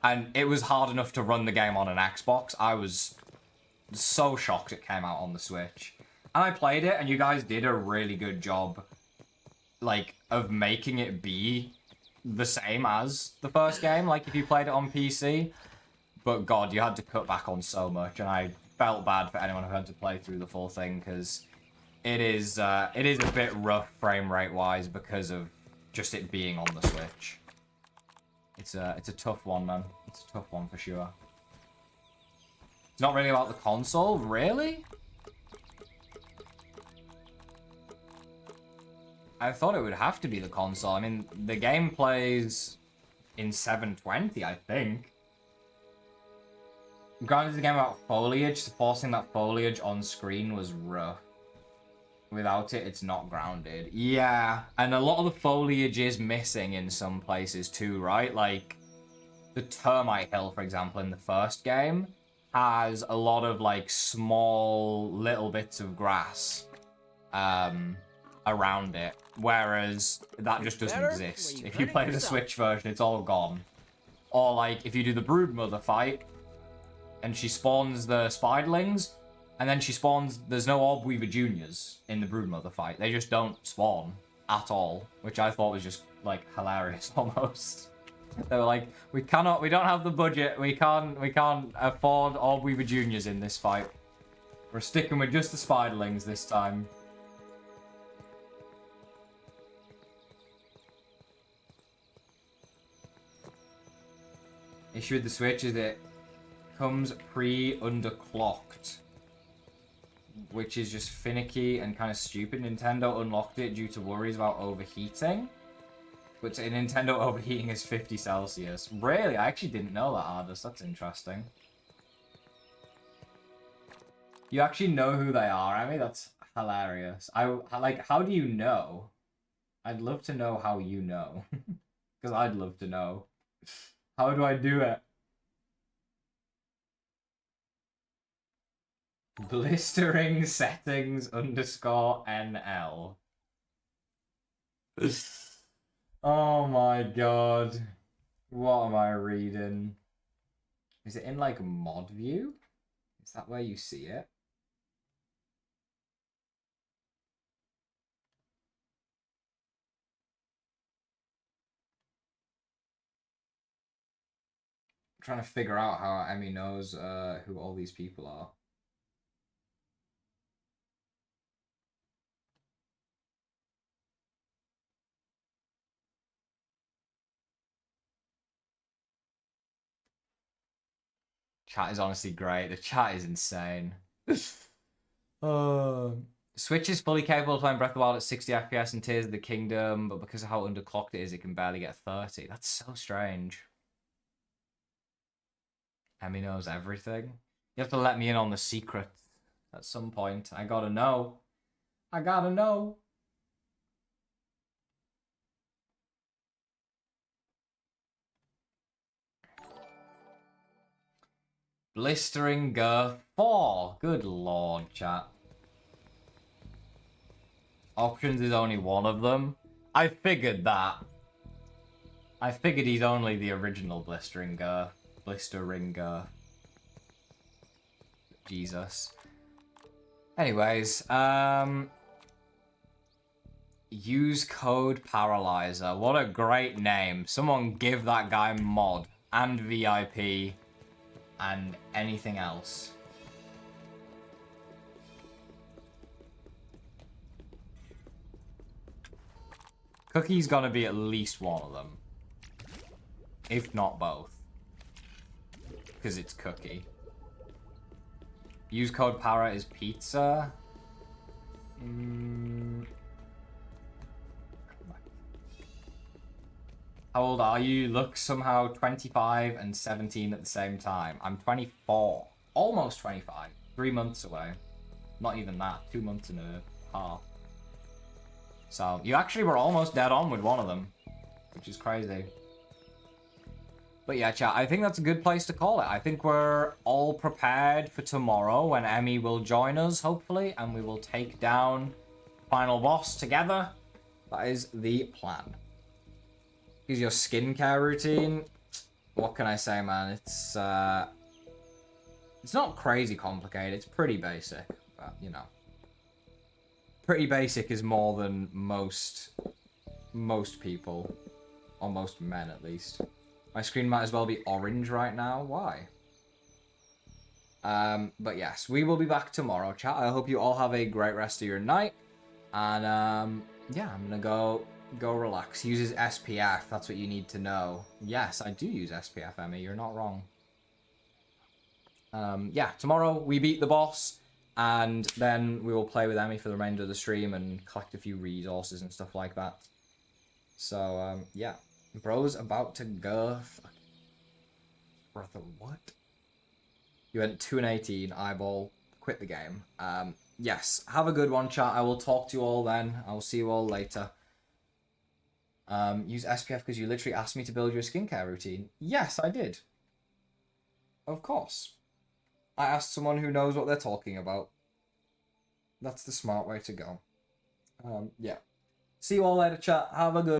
And it was hard enough to run the game on an Xbox. I was so shocked it came out on the Switch. And I played it, and you guys did a really good job, like, of making it be the same as the first game, like, if you played it on PC. But, God, you had to cut back on so much, and I felt bad for anyone who had to play through the full thing, because it is a bit rough frame rate-wise because of just it being on the Switch. It's a tough one, man. It's a tough one for sure. It's not really about the console, really? I thought it would have to be the console. I mean, the game plays in 720, I think. Granted, it's a game about foliage, so forcing that foliage on screen was rough. Without it, it's not grounded. Yeah, and a lot of the foliage is missing in some places too, right? Like, the Termite Hill, for example, in the first game, has a lot of, like, small little bits of grass around it. Whereas, that just doesn't exist. If you play the Switch version, it's all gone. Or like if you do the Broodmother fight and she spawns the Spiderlings and then she spawns, there's no Orbweaver Juniors in the Broodmother fight. They just don't spawn at all, which I thought was just like hilarious almost. They were like, we don't have the budget, we can't afford Orbweaver Juniors in this fight. We're sticking with just the Spiderlings this time. Issue with the Switch is it comes pre-underclocked, which is just finicky and kind of stupid. Nintendo unlocked it due to worries about overheating. But Nintendo overheating is 50 Celsius. Really? I actually didn't know that, Ardus. That's interesting. You actually know who they are, I mean, that's hilarious. Like, how do you know? I'd love to know how you know. Because I'd love to know. How do I do it? Blistering settings _NL. Oh my god. What am I reading? Is it in like mod view? Is that where you see it? I'm trying to figure out how Emmy knows who all these people are. Chat is honestly great. The chat is insane. Switch is fully capable of playing Breath of the Wild at 60 FPS and Tears of the Kingdom, but because of how underclocked it is, it can barely get 30. That's so strange. Emmy knows everything. You have to let me in on the secret at some point. I gotta know. I gotta know. Blistering Girth 4. Good lord, chat. Options is only one of them. I figured that. I figured he's only the original Blistering Girth. Blistering Girth. Jesus. Anyways, use code Paralyzer. What a great name. Someone give that guy mod and VIP and anything else. Cookie's gonna be at least one of them. If not both. Because it's Cookie. Use code Para is pizza. How old are you? Look somehow 25 and 17 at the same time. I'm 24. Almost 25. 3 months away. Not even that. 2 months and a half. So, you actually were almost dead on with one of them. Which is crazy. But yeah, chat, I think that's a good place to call it. I think we're all prepared for tomorrow when Emmy will join us, hopefully. And we will take down final boss together. That is the plan. Is your skincare routine? What can I say, man? It's not crazy complicated. It's pretty basic, but you know, pretty basic is more than most people, or most men at least. My screen might as well be orange right now. Why? But yes, we will be back tomorrow, chat. I hope you all have a great rest of your night, and yeah, I'm gonna go relax. Uses SPF, that's what you need to know. Yes, I do use SPF, Emmy, you're not wrong. Yeah, tomorrow we beat the boss, and then we will play with Emmy for the remainder of the stream and collect a few resources and stuff like that. So, yeah. Bro's about to go... Brother, what? You went 2 and 18, eyeball, quit the game. Yes, have a good one, chat. I will talk to you all then. I will see you all later. Use SPF because you literally asked me to build your skincare routine. Yes, I did. Of course. I asked someone who knows what they're talking about. That's the smart way to go. Yeah. See you all later, chat. Have a good